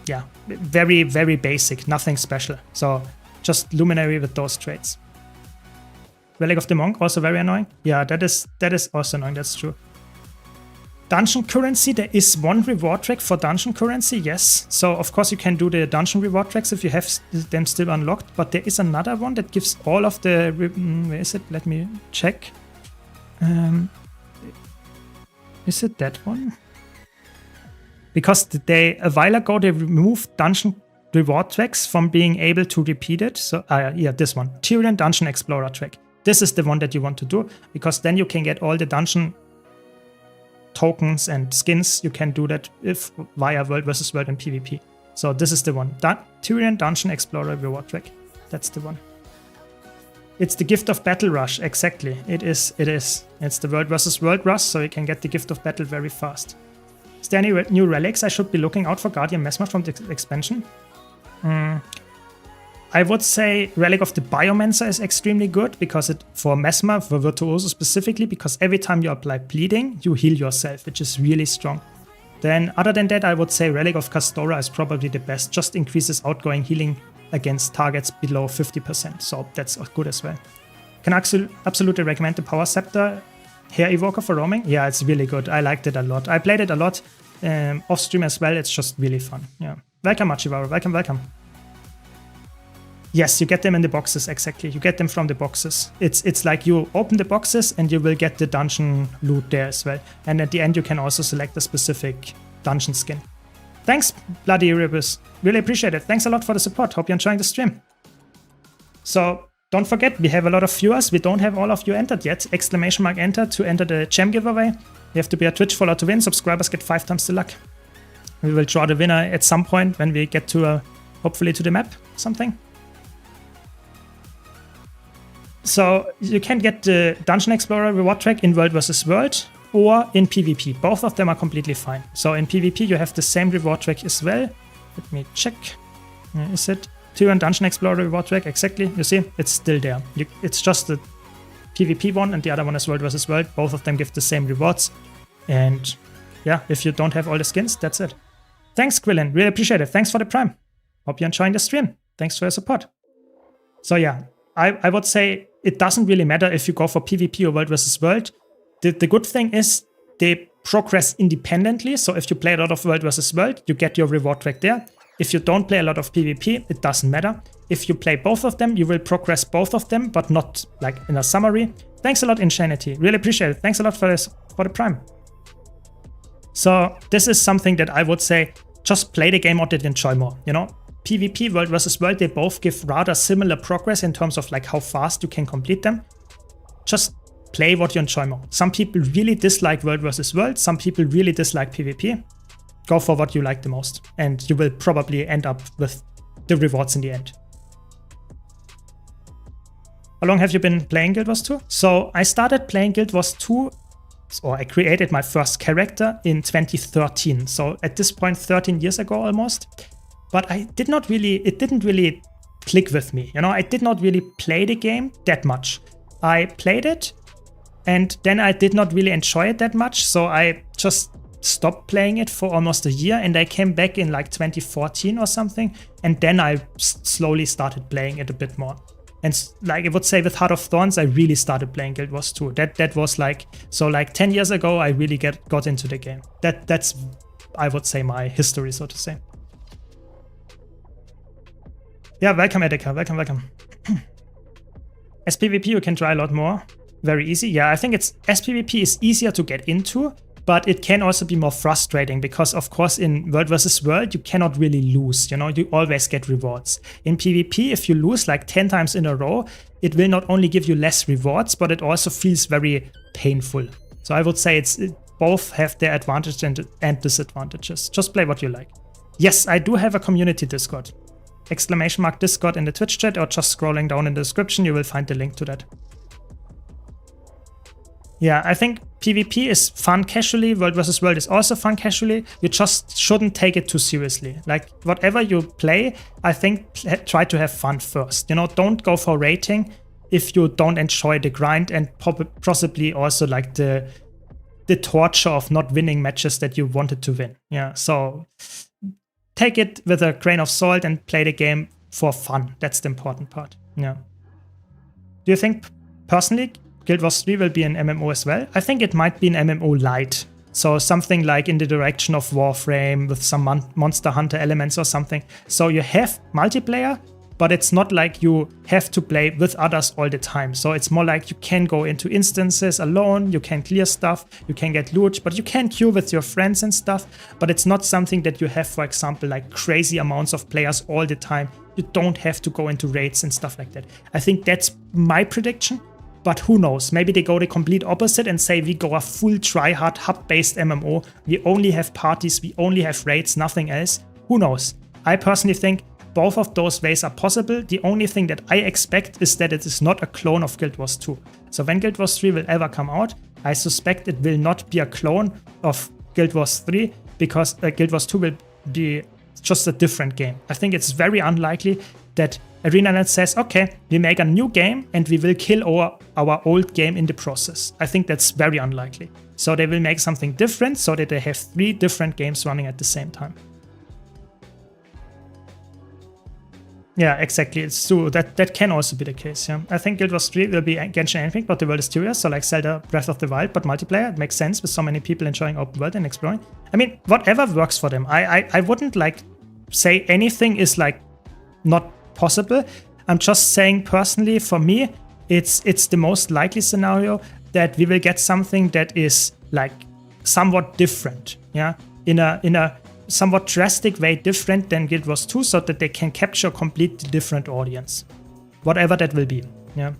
Yeah, very, very basic, nothing special. So just Luminary with those traits. Relic of the Monk, also very annoying. Yeah, that is also annoying, that's true. Dungeon currency, there is one reward track for dungeon currency, yes. So of course you can do the dungeon reward tracks if you have them still unlocked, but there is another one that gives all of the, where is it? Let me check. Is it that one? Because a while ago they removed dungeon reward tracks from being able to repeat it. So yeah, this one, Tyrian Dungeon Explorer track. This is the one that you want to do, because then you can get all the dungeon tokens and skins. You can do that via World vs. World and PvP. So this is the one. Tyrian Dungeon Explorer reward track. That's the one. It's the gift of battle rush, exactly. It is. It's the world versus world rush, so you can get the gift of battle very fast. Is there any new relics I should be looking out for Guardian Mesmer from the expansion? I would say Relic of the Biomancer is extremely good because it, for Mesmer, for Virtuoso specifically, because every time you apply bleeding, you heal yourself, which is really strong. Then other than that, I would say Relic of Castora is probably the best, just increases outgoing healing against targets below 50%, so that's good as well. Can absolutely recommend the Power Scepter Hair Evoker for roaming. Yeah, it's really good. I liked it a lot. I played it a lot off stream as well. It's just really fun. Yeah. Welcome, Machivaru. Welcome. Yes, you get them in the boxes, exactly. You get them from the boxes. It's like you open the boxes and you will get the dungeon loot there as well. And at the end you can also select a specific dungeon skin. Thanks, Bloody Erebus. Really appreciate it. Thanks a lot for the support. Hope you're enjoying the stream. So don't forget, we have a lot of viewers. We don't have all of you entered yet. !enter to enter the gem giveaway. You have to be a Twitch follower to win. Subscribers get 5 times the luck. We will draw the winner at some point when we get to hopefully to the map something. So you can get the Dungeon Explorer reward track in World vs. World or in PvP. Both of them are completely fine. So in PvP you have the same reward track as well. Let me check. Is it Tyrion Dungeon Explorer reward track? Exactly. You see, it's still there. It's just the PvP one and the other one is World vs. World. Both of them give the same rewards. And yeah, if you don't have all the skins, that's it. Thanks, Quillen. Really appreciate it. Thanks for the Prime. Hope you're enjoying the stream. Thanks for your support. So yeah, I would say it doesn't really matter if you go for PvP or World vs. World. The good thing is they progress independently. So if you play a lot of World vs. World, you get your reward track there. If you don't play a lot of PvP, it doesn't matter. If you play both of them, you will progress both of them, but not like in a summary. Thanks a lot, Insanity. Really appreciate it. Thanks a lot for this, for the Prime. So this is something that I would say, just play the game out and enjoy more, you know? PvP, World vs. World, they both give rather similar progress in terms of like how fast you can complete them. Just play what you enjoy more. Some people really dislike World vs. World, some people really dislike PvP. Go for what you like the most, and you will probably end up with the rewards in the end. How long have you been playing Guild Wars 2? So I started playing Guild Wars 2, or I created my first character in 2013. So at this point, 13 years ago almost. But it didn't really click with me. You know, I did not really play the game that much. I played it and then I did not really enjoy it that much. So I just stopped playing it for almost a year and I came back in like 2014 or something. And then I slowly started playing it a bit more. And like I would say with Heart of Thorns, I really started playing Guild Wars 2. That was like, so like 10 years ago, I really got into the game. That's, I would say, my history, so to say. Yeah, welcome, Edeka. Welcome. As PvP, you can try a lot more. Very easy. Yeah, I think as PvP is easier to get into, but it can also be more frustrating because, of course, in World vs. World, you cannot really lose. You know, you always get rewards. In PvP, if you lose like 10 times in a row, it will not only give you less rewards, but it also feels very painful. So I would say both have their advantages and disadvantages. Just play what you like. Yes, I do have a community Discord. !Discord in the Twitch chat, or just scrolling down in the description, you will find the link to that. Yeah, I think PvP is fun casually, World vs. World is also fun casually. You just shouldn't take it too seriously. Like, whatever you play, I think try to have fun first. You know, don't go for rating if you don't enjoy the grind and possibly also like the torture of not winning matches that you wanted to win. Yeah, so take it with a grain of salt and play the game for fun. That's the important part. Yeah. Do you think, personally, Guild Wars 3 will be an MMO as well? I think it might be an MMO light. So something like in the direction of Warframe with some Monster Hunter elements or something. So you have multiplayer, but it's not like you have to play with others all the time. So it's more like you can go into instances alone, you can clear stuff, you can get loot, but you can queue with your friends and stuff. But it's not something that you have, for example, like crazy amounts of players all the time. You don't have to go into raids and stuff like that. I think that's my prediction, but who knows? Maybe they go the complete opposite and say we go a full try-hard hub-based MMO. We only have parties, we only have raids, nothing else. Who knows? I personally think both of those ways are possible. The only thing that I expect is that it is not a clone of Guild Wars 2. So when Guild Wars 3 will ever come out, I suspect it will not be a clone of Guild Wars 3 because Guild Wars 2 will be just a different game. I think it's very unlikely that ArenaNet says, okay, we make a new game and we will kill our old game in the process. I think that's very unlikely. So they will make something different so that they have 3 different games running at the same time. Yeah, exactly. It's true. That can also be the case. Yeah, I think Guild Wars 3 will be Genshin anything, but the world is curious. So like Zelda Breath of the Wild, but multiplayer. It makes sense with so many people enjoying open world and exploring. I mean, whatever works for them. I wouldn't like say anything is like not possible. I'm just saying personally, for me, it's the most likely scenario that we will get something that is like somewhat different. Yeah, in a somewhat drastic way different than Guild Wars 2 so that they can capture a completely different audience. Whatever that will be. Yeah.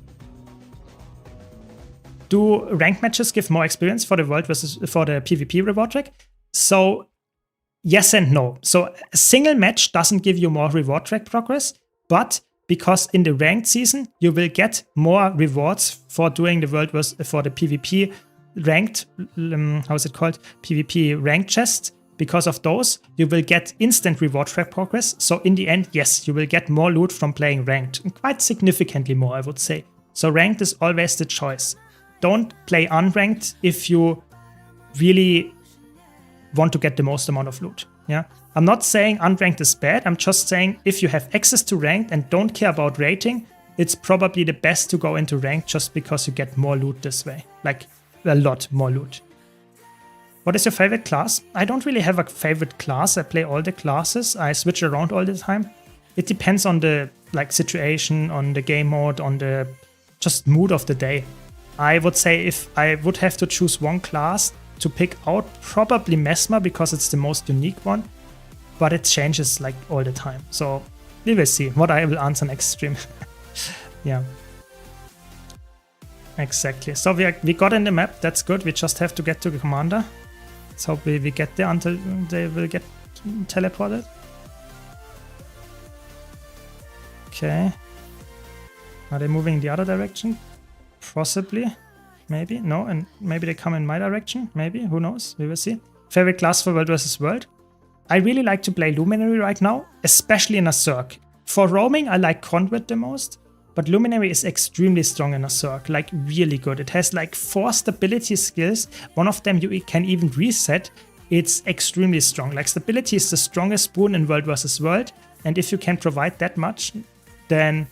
Do ranked matches give more experience for the world versus for the PvP reward track? So yes and no. So a single match doesn't give you more reward track progress, but because in the ranked season you will get more rewards for doing the world versus for the PvP ranked how is it called? PvP ranked chests. Because of those, you will get instant reward track progress. So in the end, yes, you will get more loot from playing ranked. And quite significantly more, I would say. So ranked is always the choice. Don't play unranked if you really want to get the most amount of loot. Yeah, I'm not saying unranked is bad. I'm just saying if you have access to ranked and don't care about rating, it's probably the best to go into ranked just because you get more loot this way. Like a lot more loot. What is your favorite class? I don't really have a favorite class. I play all the classes. I switch around all the time. It depends on the like situation, on the game mode, on the just mood of the day. I would say if I would have to choose one class to pick out, probably Mesmer because it's the most unique one. But it changes like all the time. So we will see what I will answer next stream. Yeah. Exactly. So we got in the map. That's good. We just have to get to the commander. So we get there until they will get teleported. Okay. Are they moving in the other direction? Possibly. Maybe. No, and maybe they come in my direction. Maybe. Who knows? We will see. Favorite class for World vs. World? I really like to play Luminary right now, especially in a Zerg. For roaming, I like Conduit the most. But Luminary is extremely strong in a Zerg, like really good. It has like 4 stability skills. One of them you can even reset. It's extremely strong. Like stability is the strongest boon in World vs. World. And if you can provide that much, then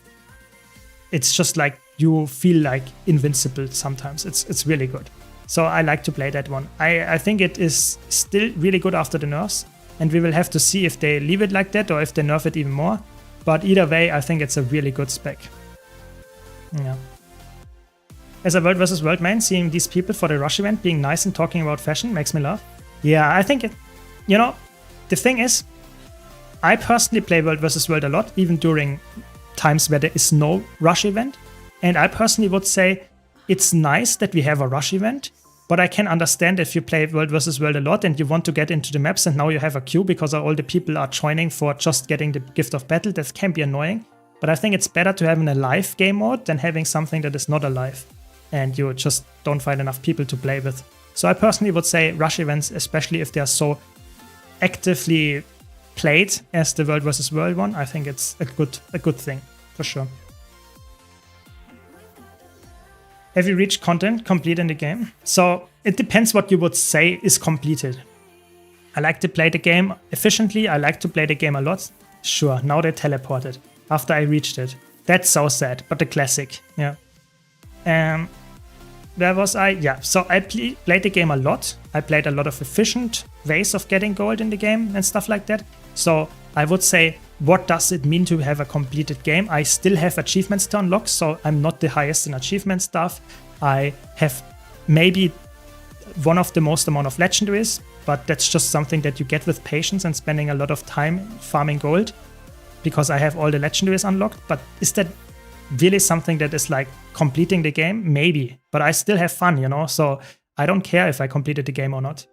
it's just like you feel like invincible sometimes. It's really good. So I like to play that one. I think it is still really good after the nerfs. And we will have to see if they leave it like that or if they nerf it even more. But either way, I think it's a really good spec. Yeah. As a World vs. World main, seeing these people for the Rush event being nice and talking about fashion makes me laugh. Yeah, I think it, you know, the thing is, I personally play World vs. World a lot, even during times where there is no Rush event. And I personally would say it's nice that we have a Rush event, but I can understand if you play World vs. World a lot and you want to get into the maps and now you have a queue because all the people are joining for just getting the gift of battle. That can be annoying. But I think it's better to have a live game mode than having something that is not alive and you just don't find enough people to play with. So I personally would say Rush events, especially if they are so actively played as the World vs. World one, I think it's a good thing, for sure. Have you reached content complete in the game? So it depends what you would say is completed. I like to play the game efficiently. I like to play the game a lot. Sure, now they teleported after I reached it. That's so sad, but the classic, yeah. Where was I? Yeah, so I played the game a lot. I played a lot of efficient ways of getting gold in the game and stuff like that. So I would say, what does it mean to have a completed game? I still have achievements to unlock, so I'm not the highest in achievement stuff. I have maybe one of the most amount of legendaries, but that's just something that you get with patience and spending a lot of time farming gold because I have all the legendaries unlocked. But is that really something that is like completing the game? Maybe, but I still have fun, you know, so I don't care if I completed the game or not.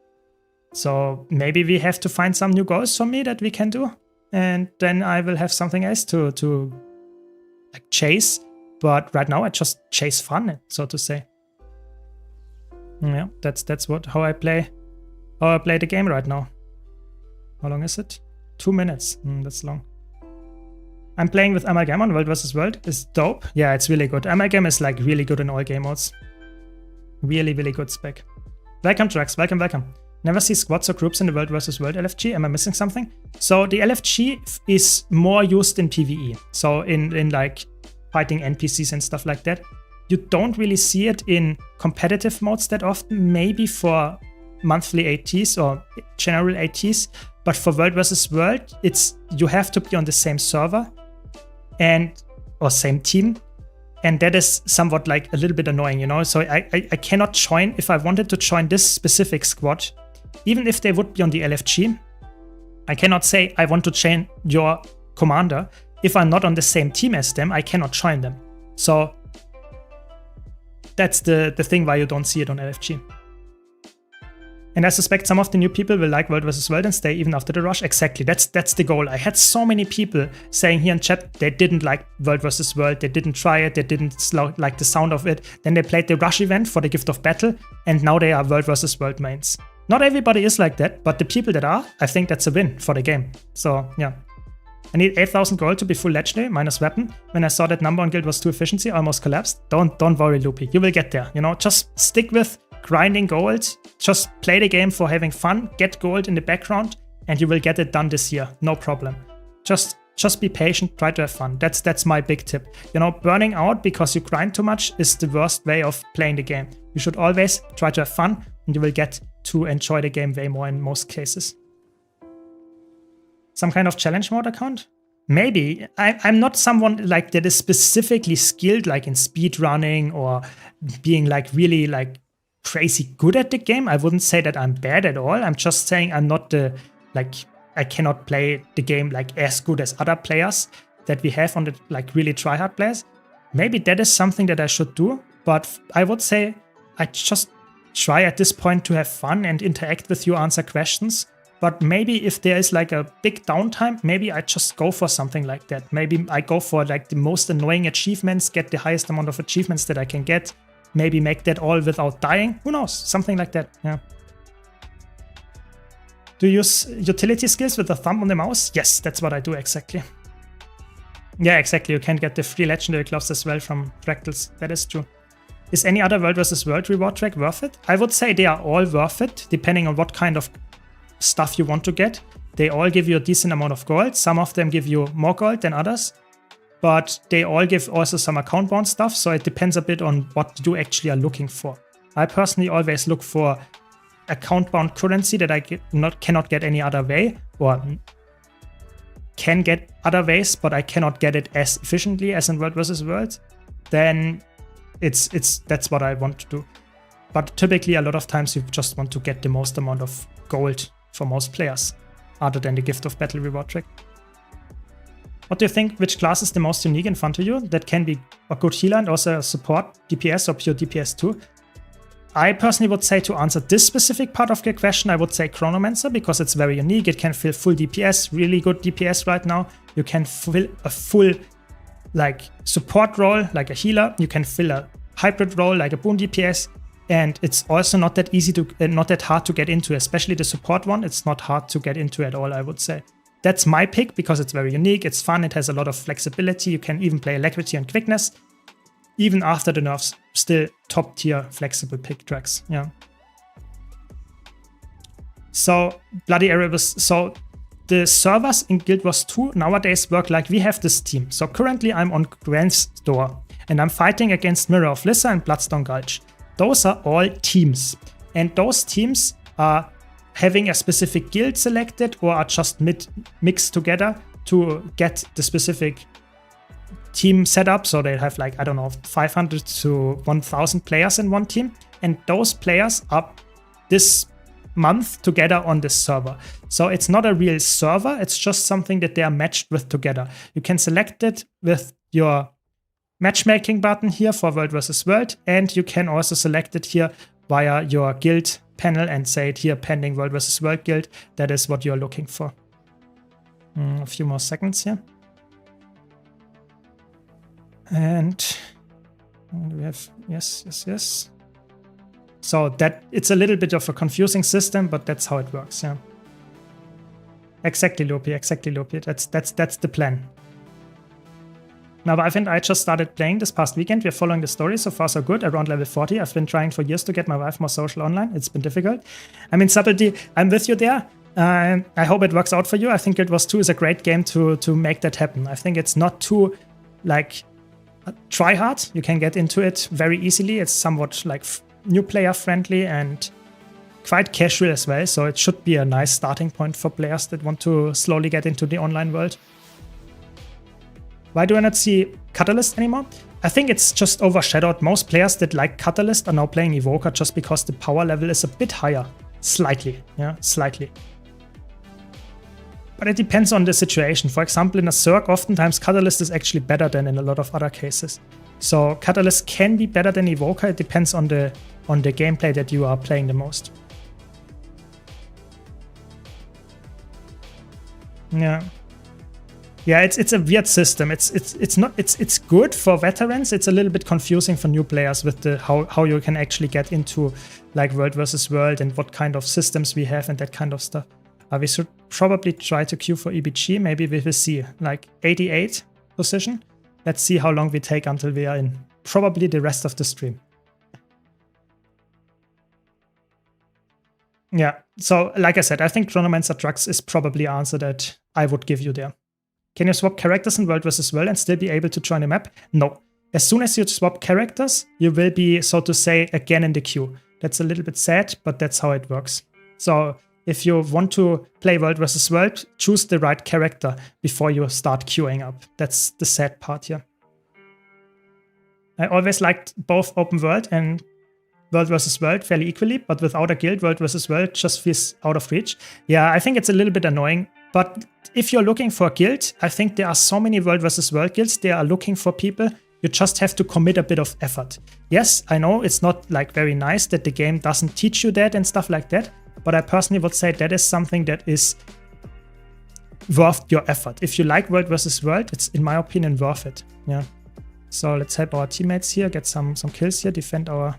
So maybe we have to find some new goals for me that we can do. and then I will have something else to like chase. But right now I just chase fun, so to say. Yeah, that's how I play the game right now. How long is it? 2 minutes. That's long. I'm playing with Amalgam on World vs. World. It's dope. Yeah, it's really good. Amalgam is like really good in all game modes. Really, really good spec. Welcome, Drax. Welcome, welcome. Never see squads or groups in the World vs. World LFG. Am I missing something? So the LFG is more used in PvE. So in like fighting NPCs and stuff like that. You don't really see it in competitive modes that often, maybe for monthly ATs or general ATs. But for World vs. World, you have to be on the same server or same team. And that is somewhat like a little bit annoying, you know? So I cannot join, if I wanted to join this specific squad, even if they would be on the LFG, I cannot say I want to join your commander. If I'm not on the same team as them, I cannot join them. So that's the thing why you don't see it on LFG. And I suspect some of the new people will like World vs. World and stay even after the rush. Exactly, that's the goal. I had so many people saying here in chat they didn't like World vs. World, they didn't try it, they didn't like the sound of it. Then they played the rush event for the Gift of Battle, and now they are World vs. World mains. Not everybody is like that, but the people that are, I think that's a win for the game. So yeah. I need 8,000 gold to be full legendary, minus weapon. When I saw that number on guild was 2 efficiency, I almost collapsed. Don't worry, Loopy. You will get there. You know, just stick with grinding gold. Just play the game for having fun. Get gold in the background, and you will get it done this year. No problem. Just be patient. Try to have fun. That's my big tip. You know, burning out because you grind too much is the worst way of playing the game. You should always try to have fun, and you will get to enjoy the game way more in most cases. Some kind of challenge mode account? Maybe. I'm not someone like that is specifically skilled like in speed running or being like really like crazy good at the game. I wouldn't say that I'm bad at all. I'm just saying I'm not I cannot play the game like as good as other players that we have on the like really tryhard players. Maybe that is something that I should do, but I would say I just try at this point to have fun and interact with you, answer questions. But maybe if there is like a big downtime, maybe I just go for something like that. Maybe I go for like the most annoying achievements, get the highest amount of achievements that I can get. Maybe make that all without dying. Who knows? Something like that, yeah. Do you use utility skills with the thumb on the mouse? Yes, that's what I do exactly. Yeah, exactly. You can get the free legendary gloves as well from Fractals. That is true. Is any other World vs. World reward track worth it? I would say they are all worth it, depending on what kind of stuff you want to get. They all give you a decent amount of gold. Some of them give you more gold than others, but they all give also some account bound stuff. So it depends a bit on what you actually are looking for. I personally always look for account bound currency that I cannot get any other way, or can get other ways, but I cannot get it as efficiently as in World vs. World. Then that's what I want to do. But typically a lot of times you just want to get the most amount of gold for most players, other than the Gift of Battle reward track. What do you think, which class is the most unique and fun to you? That can be a good healer and also a support, DPS or pure DPS too. I personally would say, to answer this specific part of your question, I would say Chronomancer, because it's very unique. It can fill full DPS, really good DPS right now. You can fill a full like support role like a healer. You can fill a hybrid role like a boon DPS. And it's also not that easy to, not that hard to get into, especially the support one. It's not hard to get into at all, I would say. That's my pick because it's very unique, it's fun, it has a lot of flexibility. You can even play alacrity and quickness. Even after the nerfs, still top tier flexible pick tracks, yeah. So, Bloody Erebus, so the servers in Guild Wars 2 nowadays work like we have this team. So currently I'm on Grand's Door and I'm fighting against Mirror of Lissa and Bloodstone Gulch. Those are all teams, and those teams are having a specific guild selected or are just mixed together to get the specific team set up. So they have like, I don't know, 500 to 1,000 players in one team, and those players are this month together on this server. So it's not a real server, it's just something that they are matched with together. You can select it with your matchmaking button here for World vs. World, and you can also select it here via your guild panel and say it here pending World vs. World guild. That is what you're looking for. A few more seconds here. And we have, yes. So that it's a little bit of a confusing system, but that's how it works, yeah. Exactly, Lopi, exactly, Lopi. That's the plan. Now, I just started playing this past weekend. We're following the story. So far, so good. Around level 40. I've been trying for years to get my wife more social online. It's been difficult. I mean, Subtlety, I'm with you there. I hope it works out for you. I think Guild Wars 2 is a great game to make that happen. I think it's not too, like, try hard. You can get into it very easily. It's somewhat, like, new player friendly and quite casual as well. So it should be a nice starting point for players that want to slowly get into the online world. Why do I not see Catalyst anymore? I think it's just overshadowed. Most players that like Catalyst are now playing Evoker just because the power level is a bit higher. Slightly, yeah, slightly. But it depends on the situation. For example, in a Zerg, oftentimes Catalyst is actually better than in a lot of other cases. So Catalyst can be better than Evoker. It depends on the gameplay that you are playing the most. Yeah. Yeah, it's a weird system. It's good for veterans. It's a little bit confusing for new players with the how you can actually get into like world versus world and what kind of systems we have and that kind of stuff. We should probably try to queue for EBG. Maybe we will see like 88 position. Let's see how long we take until we are in. Probably the rest of the stream. Yeah. So like I said, I think Chronomancer Drugs is probably the answer that I would give you there. Can you swap characters in World vs. World and still be able to join the map? No. As soon as you swap characters, you will be, so to say, again in the queue. That's a little bit sad, but that's how it works. So if you want to play World vs. World, choose the right character before you start queuing up. That's the sad part here. I always liked both open world and World vs. World fairly equally, but without a guild, World vs. World just feels out of reach. Yeah, I think it's a little bit annoying. But if you're looking for a guild, I think there are so many World vs. World guilds. They are looking for people. You just have to commit a bit of effort. Yes, I know it's not like very nice that the game doesn't teach you that and stuff like that. But I personally would say that is something that is worth your effort. If you like World vs. World, it's in my opinion worth it. Yeah. So let's help our teammates here, get some kills here, defend our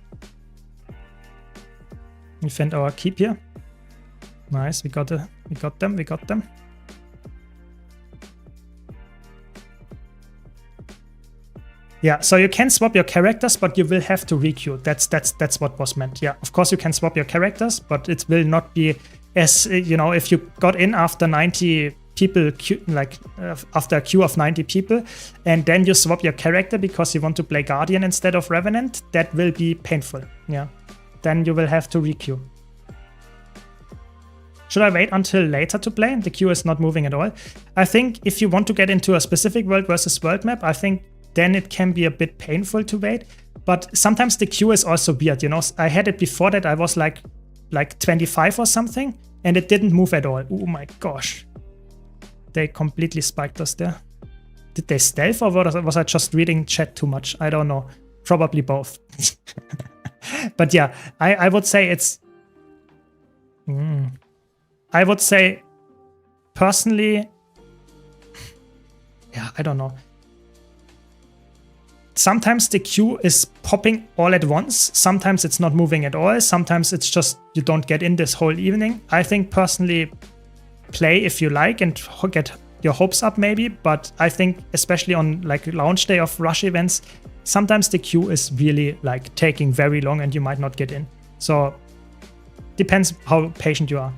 keep here. Nice, we got them. Yeah, so you can swap your characters, but you will have to requeue. That's what was meant. Yeah, of course you can swap your characters, but it will not be as, you know, if you got in after 90 people, after a queue of 90 people, and then you swap your character because you want to play Guardian instead of Revenant, that will be painful. Yeah, then you will have to requeue. Should I wait until later to play? The queue is not moving at all. I think if you want to get into a specific World vs. World map, I think then it can be a bit painful to wait. But sometimes the queue is also weird, you know. I had it before that I was like 25 or something, and it didn't move at all. Oh my gosh. They completely spiked us there. Did they stealth or was I just reading chat too much? I don't know. Probably both. But yeah, I would say it's... I would say, personally... Yeah, I don't know. Sometimes the queue is popping all at once. Sometimes it's not moving at all. Sometimes it's just you don't get in this whole evening. I think personally, play if you like and get your hopes up maybe. But I think especially on like launch day of rush events, sometimes the queue is really like taking very long and you might not get in. So depends how patient you are.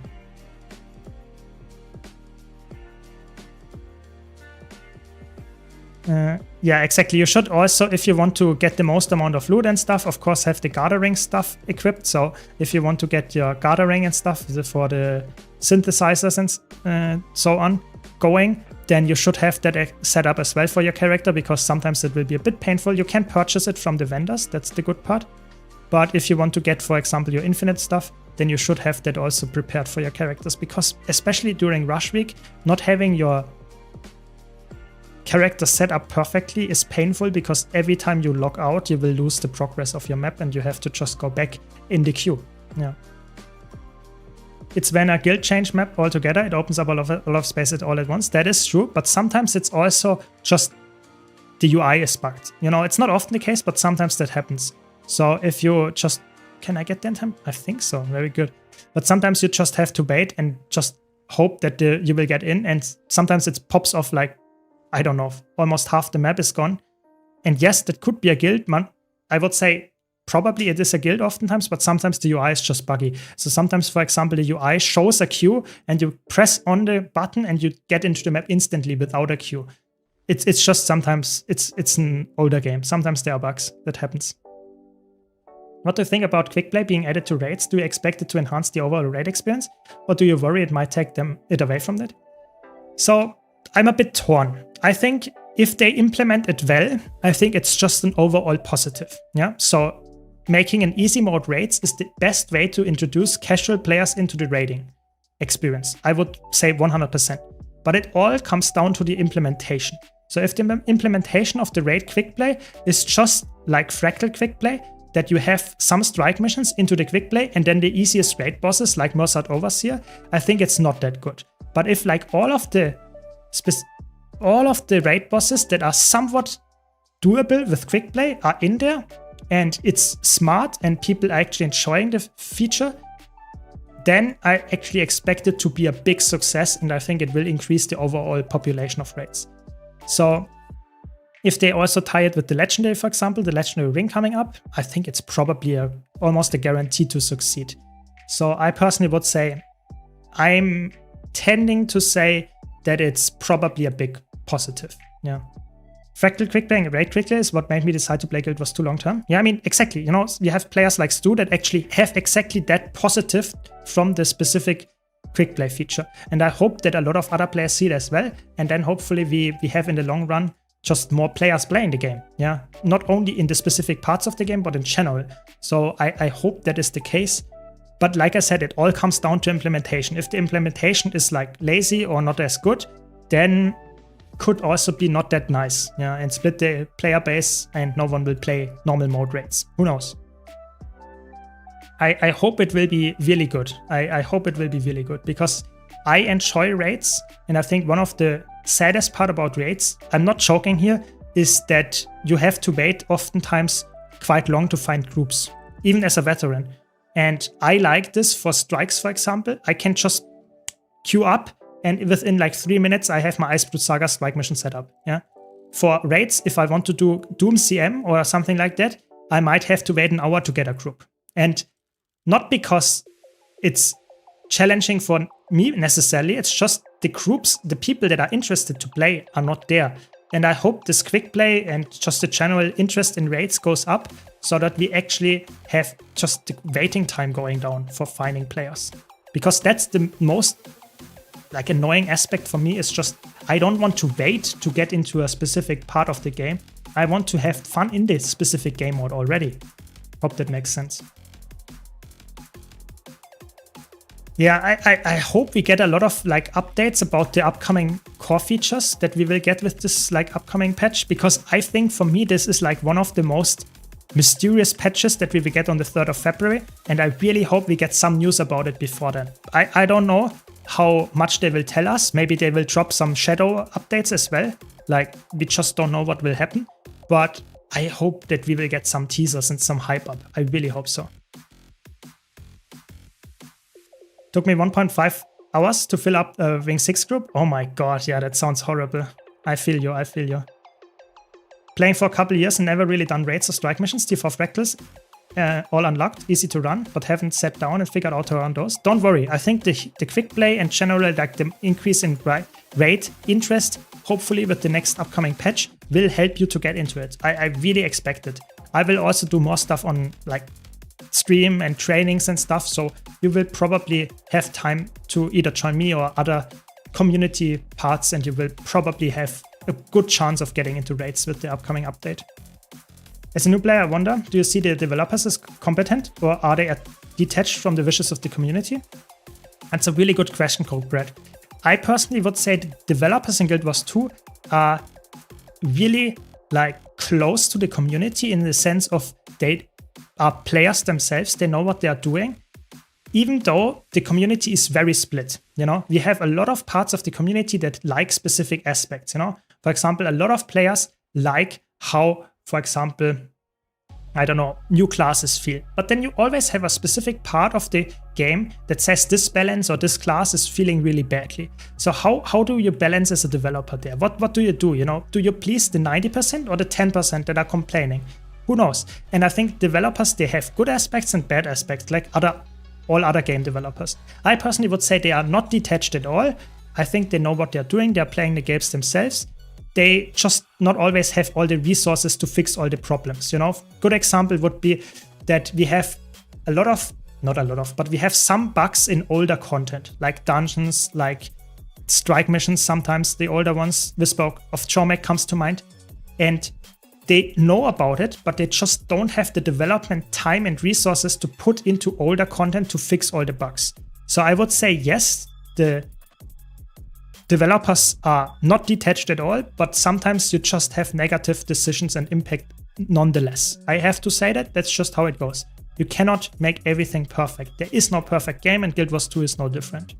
Yeah, exactly. You should also, if you want to get the most amount of loot and stuff, of course, have the gathering stuff equipped. So if you want to get your gathering and stuff for the synthesizers and so on going, then you should have that set up as well for your character, because sometimes it will be a bit painful. You can purchase it from the vendors. That's the good part. But if you want to get, for example, your infinite stuff, then you should have that also prepared for your characters, because especially during rush week, not having your character set up perfectly is painful, because every time you log out, you will lose the progress of your map and you have to just go back in the queue. Yeah. it's when a guild change map altogether, it opens up a lot of spaces all at once. That is true, but sometimes it's also just the UI is bugged. You know, it's not often the case, but sometimes that happens. So if you just, can I get the time? I think so, very good. But sometimes you just have to wait and just hope that you will get in, and sometimes it pops off like, I don't know, almost half the map is gone. And yes, that could be a guild, man. I would say probably it is a guild oftentimes, but sometimes the UI is just buggy. So sometimes, for example, the UI shows a queue and you press on the button and you get into the map instantly without a queue. It's just sometimes, it's an older game. Sometimes there are bugs. That happens. What do you think about quick play being added to raids? Do you expect it to enhance the overall raid experience? Or do you worry it might take it away from that? So I'm a bit torn. I think if they implement it well, I think it's just an overall positive. Yeah. So making an easy mode raids is the best way to introduce casual players into the raiding experience. I would say 100%. But it all comes down to the implementation. So if the implementation of the raid quick play is just like Fractal quick play, that you have some strike missions into the quick play and then the easiest raid bosses like Mossad Overseer, I think it's not that good. But if like all of the raid bosses that are somewhat doable with quick play are in there, and it's smart and people are actually enjoying the feature, then I actually expect it to be a big success, and I think it will increase the overall population of raids. So if they also tie it with the legendary, for example, the legendary ring coming up, I think it's probably almost a guarantee to succeed. So I personally would say, I'm tending to say that it's probably a big positive. Yeah. Fractal quick play and raid quickly is what made me decide to play Guild Wars 2 long term. Yeah, I mean, exactly. You know, you have players like Stu that actually have exactly that positive from the specific quick play feature. And I hope that a lot of other players see it as well. And then hopefully we have in the long run just more players playing the game. Yeah, not only in the specific parts of the game, but in general. So I hope that is the case. But like I said, it all comes down to implementation. If the implementation is like lazy or not as good, then could also be not that nice. Yeah, and split the player base and no one will play normal mode raids. Who knows? I hope it will be really good. I hope it will be really good because I enjoy raids, and I think one of the saddest part about raids, I'm not joking here, is that you have to wait oftentimes quite long to find groups, even as a veteran. And I like this for strikes, for example. I can just queue up and within like 3 minutes, I have my Icebrood Saga strike mission set up. Yeah. For raids, if I want to do Doom CM or something like that, I might have to wait an hour to get a group. And not because it's challenging for me necessarily, it's just the groups, the people that are interested to play are not there. And I hope this quick play and just the general interest in raids goes up so that we actually have just the waiting time going down for finding players. Because that's the most like annoying aspect for me, is just I don't want to wait to get into a specific part of the game. I want to have fun in this specific game mode already. Hope that makes sense. Yeah, I hope we get a lot of like updates about the upcoming core features that we will get with this like upcoming patch, because I think for me this is like one of the most mysterious patches that we will get on the 3rd of February, and I really hope we get some news about it before then. I don't know how much they will tell us. Maybe they will drop some shadow updates as well. Like, we just don't know what will happen, but I hope that we will get some teasers and some hype up. I really hope so. Took me 1.5 hours to fill up a Wing 6 group. Oh my god, yeah, that sounds horrible. I feel you, I feel you. Playing for a couple years and never really done raids or strike missions. T4 fractals, all unlocked, easy to run, but haven't sat down and figured out how to run those. Don't worry, I think the quick play and general like the increase in raid interest, hopefully with the next upcoming patch, will help you to get into it. I really expect it. I will also do more stuff on like stream and trainings and stuff, so you will probably have time to either join me or other community parts, and you will probably have a good chance of getting into raids with the upcoming update. As a new player, I wonder, do you see the developers as competent, or are they detached from the wishes of the community? That's a really good question, Brad. I personally would say the developers in Guild Wars 2 are really like close to the community in the sense of they are players themselves, they know what they are doing. even though the community is very split, you know, we have a lot of parts of the community that like specific aspects, you know. For example, a lot of players like how, for example, I don't know, new classes feel. But then you always have a specific part of the game that says this balance or this class is feeling really badly. So how do you balance as a developer there? What do? You know, do you please the 90% or the 10% that are complaining? Who knows? And I think developers, they have good aspects and bad aspects, like all other game developers. I personally would say they are not detached at all. I think they know what they're doing. They're playing the games themselves. They just not always have all the resources to fix all the problems, you know. Good example would be that we have but we have some bugs in older content, like dungeons, like strike missions, sometimes the older ones. Whisper of Chomek comes to mind. And they know about it, but they just don't have the development time and resources to put into older content to fix all the bugs. So I would say yes, the developers are not detached at all, but sometimes you just have negative decisions and impact nonetheless. I have to say that's just how it goes. You cannot make everything perfect. There is no perfect game, and Guild Wars 2 is no different.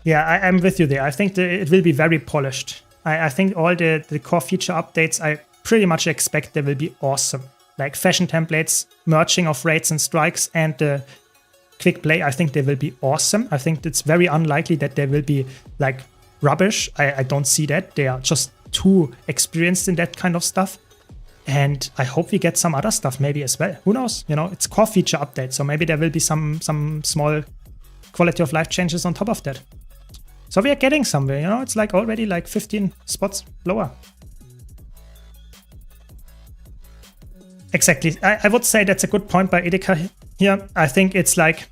Yeah, I'm with you there. I think it will be very polished. I think all the core feature updates, I pretty much expect they will be awesome. Like fashion templates, merging of raids and strikes, and the quick play, I think they will be awesome. I think it's very unlikely that they will be like rubbish. I don't see that. They are just too experienced in that kind of stuff. And I hope we get some other stuff maybe as well. Who knows? You know, it's core feature update, so maybe there will be some small quality of life changes on top of that. So we are getting somewhere, you know, it's like already like 15 spots lower. Exactly. I would say that's a good point by Edeka here. I think it's like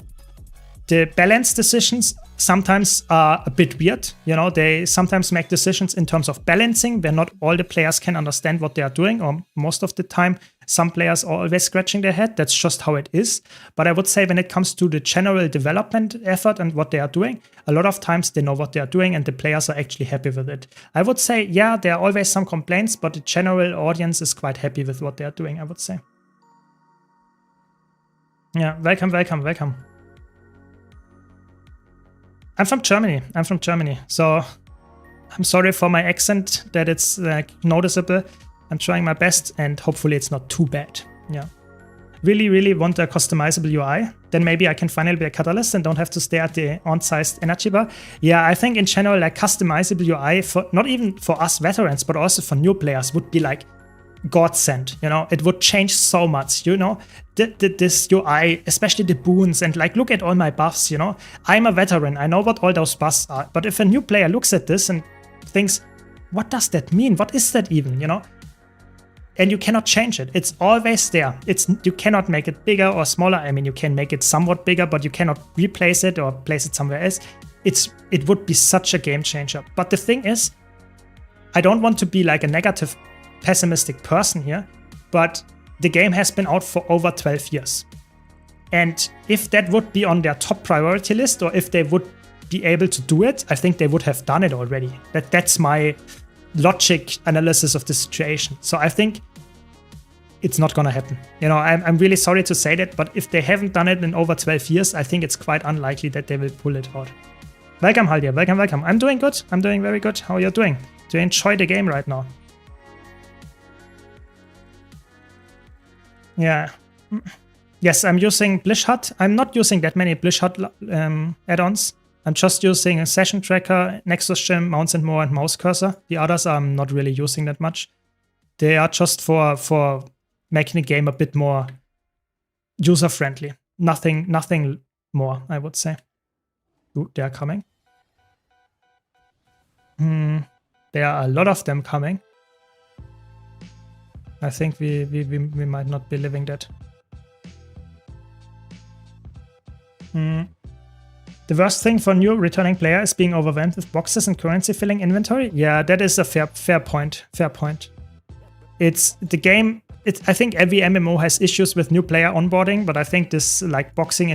the balance decisions sometimes are a bit weird. You know, they sometimes make decisions in terms of balancing where not all the players can understand what they are doing, or most of the time some players are always scratching their head. That's just how it is. But I would say when it comes to the general development effort and what they are doing, a lot of times they know what they are doing and the players are actually happy with it. I would say, yeah, there are always some complaints, but the general audience is quite happy with what they are doing, I would say. Yeah, welcome, welcome, welcome. I'm from Germany, so I'm sorry for my accent that it's like noticeable. I'm trying my best and hopefully it's not too bad. Yeah. Really want a customizable UI. Then maybe I can finally be a catalyst and don't have to stare at the on-sized energy bar. Yeah, I think in general, like customizable UI for not even for us veterans, but also for new players would be like godsend. You know, it would change so much. You know, this UI, especially the boons, and like look at all my buffs. You know, I'm a veteran. I know what all those buffs are. But if a new player looks at this and thinks, what does that mean? What is that even? You know. And you cannot change it. It's always there. You cannot make it bigger or smaller. I mean, you can make it somewhat bigger, but you cannot replace it or place it somewhere else. It would be such a game changer. But the thing is, I don't want to be like a negative, pessimistic person here, but the game has been out for over 12 years. And if that would be on their top priority list, or if they would be able to do it, I think they would have done it already. That's my logic analysis of the situation. So I think it's not gonna happen. You know, I'm really sorry to say that, but if they haven't done it in over 12 years, I think it's quite unlikely that they will pull it out. Welcome, Haldir. Welcome, welcome. I'm doing good. I'm doing very good. How are you doing? Do you enjoy the game right now? Yeah. Yes, I'm using Blish Hut. I'm not using that many Blish Hut add-ons. I'm just using a session tracker, Nexus Gem, Mounts and More, and Mouse Cursor. The others I'm not really using that much. They are just for making the game a bit more user-friendly. Nothing more, I would say. Ooh, they are coming. There are a lot of them coming. I think we might not be living that. The worst thing for new returning player is being overwhelmed with boxes and currency filling inventory. Yeah, that is a fair point. Fair point. It's the game. I think every MMO has issues with new player onboarding, but I think this like boxing,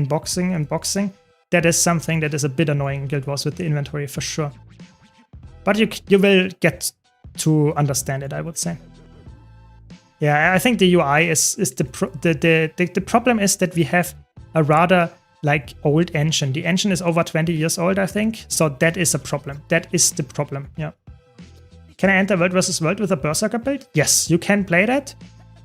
that is something that is a bit annoying in Guild Wars with the inventory for sure. But you will get to understand it, I would say. Yeah, I think the UI is the problem is that we have a rather like old engine. The engine is over 20 years old, I think. So that is a problem. That is the problem. Yeah. Can I enter World vs. World with a Berserker build? Yes, you can play that.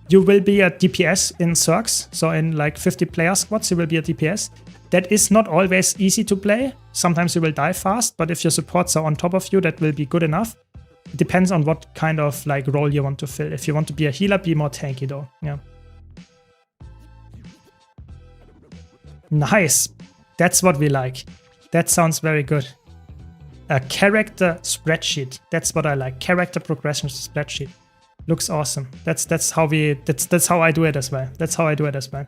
You will be a DPS in Zergs. So in like 50 player squads, you will be a DPS. That is not always easy to play. Sometimes you will die fast, but if your supports are on top of you, that will be good enough. It depends on what kind of like role you want to fill. If you want to be a healer, be more tanky though. Yeah. Nice. That's what we like. That sounds very good. A character spreadsheet. That's what I like. Character progression spreadsheet. Looks awesome. That's how I do it as well. That's how I do it as well.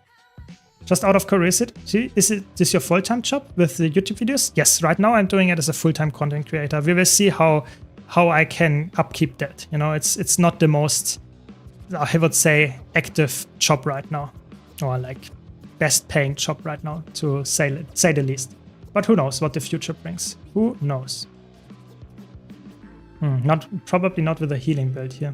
Just out of curiosity, is this your full-time job with the YouTube videos? Yes, right now I'm doing it as a full-time content creator. We will see how I can upkeep that. You know, it's not the most, I would say, active job right now, or like best paying job right now, to say the least. But who knows what the future brings? Who knows? Probably not with a healing build here.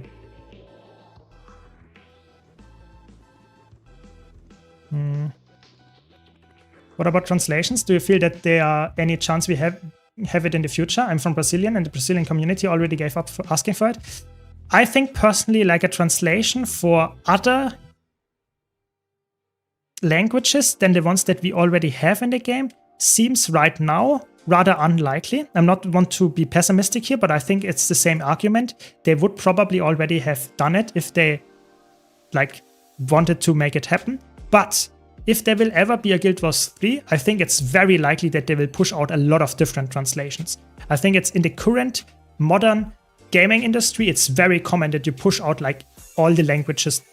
What about translations? Do you feel that there are any chance we have it in the future? I'm from Brazilian, and the Brazilian community already gave up for asking for it. I think personally, like a translation for other languages than the ones that we already have in the game seems right now rather unlikely. I'm not want to be pessimistic here, but I think it's the same argument. They would probably already have done it if they like wanted to make it happen. But if there will ever be a Guild Wars 3, I think it's very likely that they will push out a lot of different translations. I think it's in the current modern gaming industry, it's very common that you push out like all the languages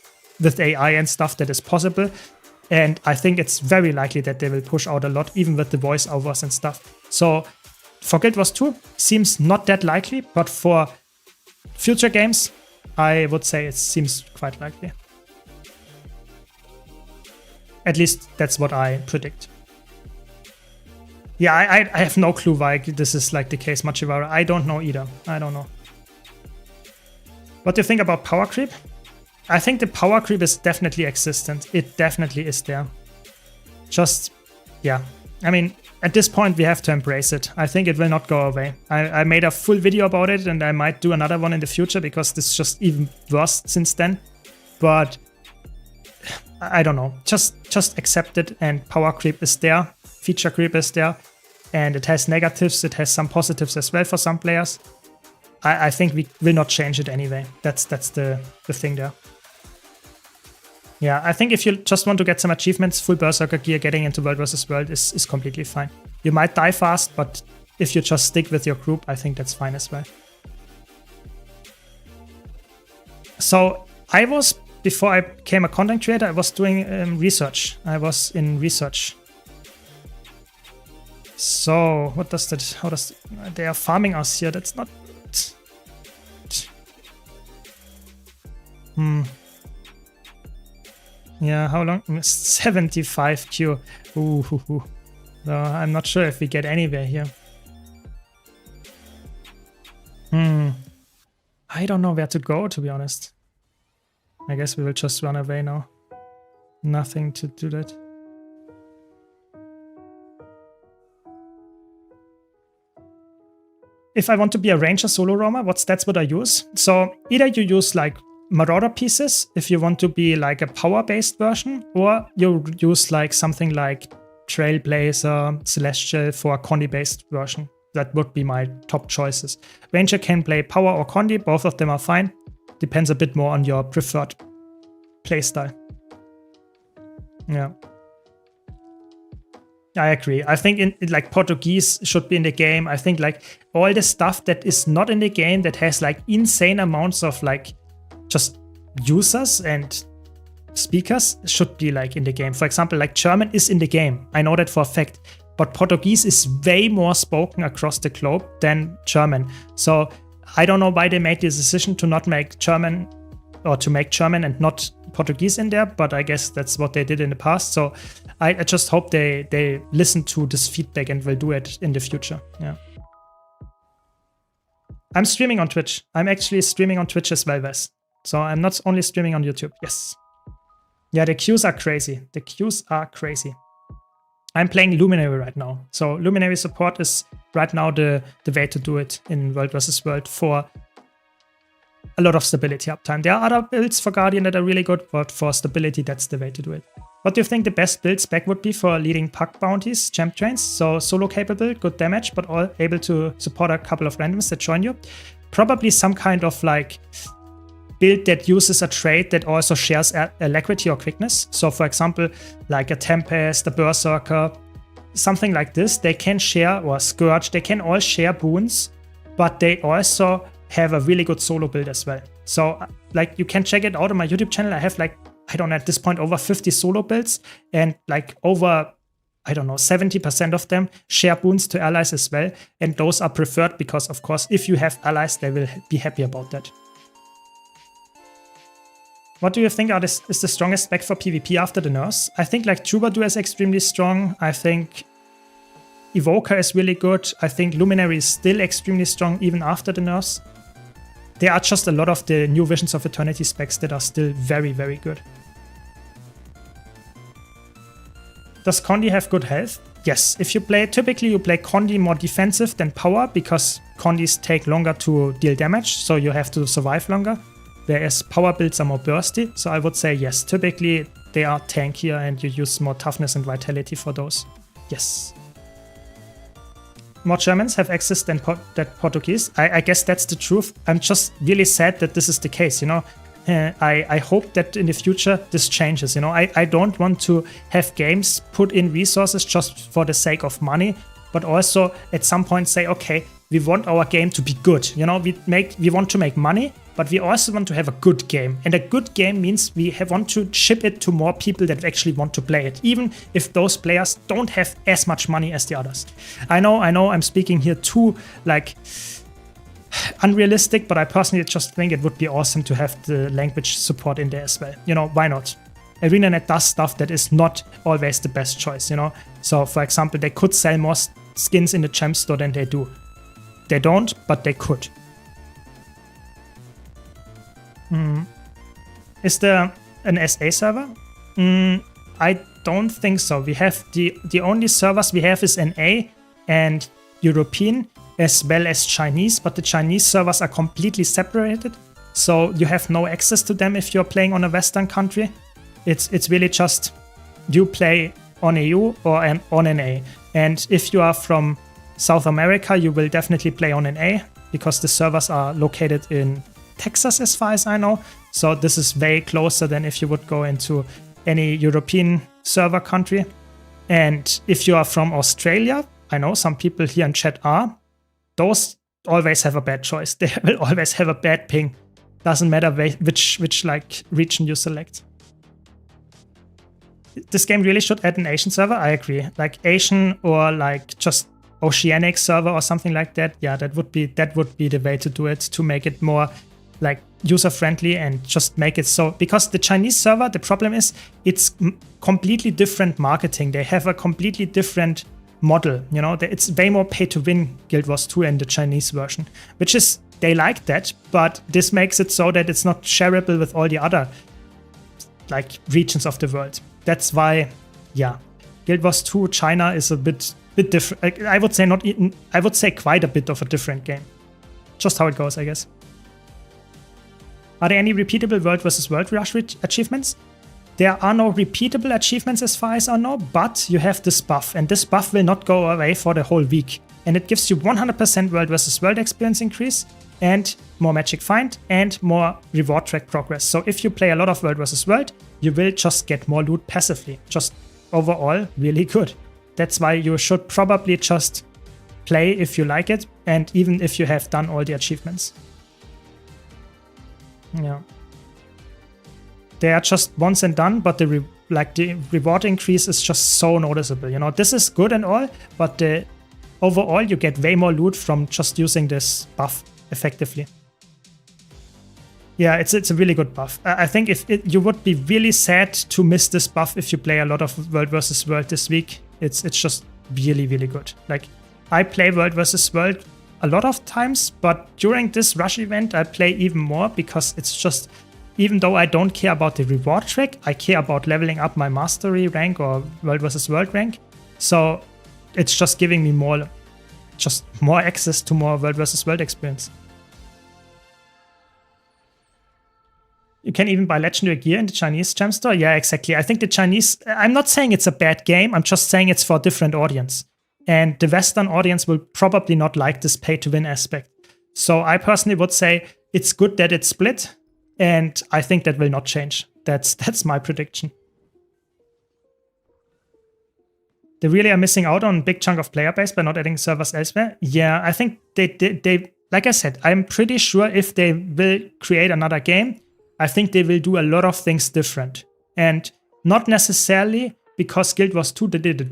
with AI and stuff that is possible. And I think it's very likely that they will push out a lot, even with the voiceovers and stuff. So for Guild Wars 2, seems not that likely, but for future games, I would say it seems quite likely. At least that's what I predict. Yeah, I have no clue why this is like the case, Machiwara. I don't know either. I don't know. What do you think about power creep? I think the power creep is definitely existent. It definitely is there. Just, yeah. I mean, at this point, we have to embrace it. I think it will not go away. I made a full video about it, and I might do another one in the future because this is just even worse since then. But I don't know. Just accept it, and power creep is there. Feature creep is there. And it has negatives. It has some positives as well for some players. I think we will not change it anyway. That's the thing there. Yeah, I think if you just want to get some achievements, full Berserker gear, getting into World vs. World is completely fine. You might die fast, but if you just stick with your group, I think that's fine as well. So I was, before I became a content creator, I was doing research. I was in research. So what does that, how does, they are farming us here. That's not, yeah, how long? 75 Q. Ooh. So I'm not sure if we get anywhere here. I don't know where to go, to be honest. I guess we will just run away now. Nothing to do that. If I want to be a ranger solo roamer, what stats would I use? So either you use like Marauder pieces if you want to be like a power-based version, or you use like something like Trailblazer, Celestial for a Condi-based version. That would be my top choices. Ranger can play power or Condi, both of them are fine. Depends a bit more on your preferred playstyle. Yeah. I agree. I think like Portuguese should be in the game. I think like all the stuff that is not in the game that has like insane amounts of like just users and speakers should be like in the game. For example, like German is in the game. I know that for a fact. But Portuguese is way more spoken across the globe than German. So I don't know why they made the decision to not make German, or to make German and not Portuguese in there, but I guess that's what they did in the past. So I just hope they listen to this feedback and will do it in the future. Yeah. I'm streaming on Twitch. I'm actually streaming on Twitch as well, Wes. So I'm not only streaming on YouTube. Yes. Yeah, the queues are crazy. The queues are crazy. I'm playing Luminary right now. So Luminary support is right now the way to do it in World vs. World for a lot of stability uptime. There are other builds for Guardian that are really good, but for stability, that's the way to do it. What do you think the best build spec would be for leading puck bounties, champ trains? So solo capable, good damage, but all able to support a couple of randoms that join you. Probably some kind of like build that uses a trait that also shares alacrity or quickness. So for example, like a Tempest, a Berserker, something like this. They can share, or Scourge, they can all share boons, but they also have a really good solo build as well. So like you can check it out on my YouTube channel. I have like, I don't know, at this point over 50 solo builds, and like over, I don't know, 70% of them share boons to allies as well. And those are preferred because, of course, if you have allies, they will be happy about that. What do you think is the strongest spec for PvP after the nerfs? I think like Troubadour is extremely strong. I think Evoker is really good. I think Luminary is still extremely strong even after the nerfs. There are just a lot of the new Visions of Eternity specs that are still very, very good. Does Condi have good health? Yes. If you play, typically you play Condi more defensive than power because Condis take longer to deal damage, so you have to survive longer. Whereas power builds are more bursty, so I would say yes. Typically they are tankier and you use more toughness and vitality for those. Yes. More Germans have access than Portuguese. I guess that's the truth. I'm just really sad that this is the case, you know. I hope that in the future this changes, you know. I don't want to have games put in resources just for the sake of money, but also at some point say, okay, we want our game to be good, you know. We want to make money, but we also want to have a good game. And a good game means we want to ship it to more people that actually want to play it, even if those players don't have as much money as the others. I know I'm speaking here too like unrealistic, but I personally just think it would be awesome to have the language support in there as well. You know, why not? ArenaNet does stuff that is not always the best choice, you know. So for example, they could sell more skins in the champ store than they do. They don't, but they could. Is there an SA server? I don't think so. We have the only servers we have is NA and European as well as Chinese, but the Chinese servers are completely separated, so you have no access to them if you're playing on a Western country. It's really just you play on EU or on NA, and if you are from South America, you will definitely play on NA because the servers are located in Texas as far as I know. So this is way closer than if you would go into any European server country. And if you are from Australia, I know some people here in chat are, those always have a bad choice. They will always have a bad ping. Doesn't matter which like region you select. This game really should add an Asian server. I agree. Like Asian or like just Oceanic server or something like that. Yeah, that would be the way to do it, to make it more like user friendly and just make it so, because the Chinese server, the problem is it's completely different marketing. They have a completely different model, you know. It's way more pay to win Guild Wars 2 in the Chinese version, which is, they like that, but this makes it so that it's not shareable with all the other like regions of the world. That's why, yeah, Guild Wars 2 China is a bit different. I would say I would say quite a bit of a different game. Just how it goes, I guess. Are there any repeatable World vs. World Rush achievements? There are no repeatable achievements as far as I know, but you have this buff, and this buff will not go away for the whole week. And it gives you 100% World vs. World experience increase, and more magic find, and more reward track progress. So if you play a lot of World vs. World, you will just get more loot passively. Just overall, really good. That's why you should probably just play if you like it, and even if you have done all the achievements. Yeah. They are just once and done, but the reward increase is just so noticeable. You know, this is good and all, but overall you get way more loot from just using this buff effectively. Yeah, it's a really good buff. I think you would be really sad to miss this buff if you play a lot of World vs. World this week. It's just really, really good. Like, I play World vs. World a lot of times, but during this Rush event I play even more because it's just even though I don't care about the reward track, I care about leveling up my mastery rank or world versus world rank. So it's just giving me more access to more world versus world experience. You can even buy legendary gear in the Chinese gem store. Yeah, exactly. I think the Chinese, I'm not saying it's a bad game. I'm just saying it's for a different audience. And the Western audience will probably not like this pay to win aspect. So I personally would say it's good that it's split. And I think that will not change. That's my prediction. They really are missing out on a big chunk of player base by not adding servers elsewhere. Yeah, I think they like I said, I'm pretty sure if they will create another game, I think they will do a lot of things different. And not necessarily because Guild Wars 2 they did it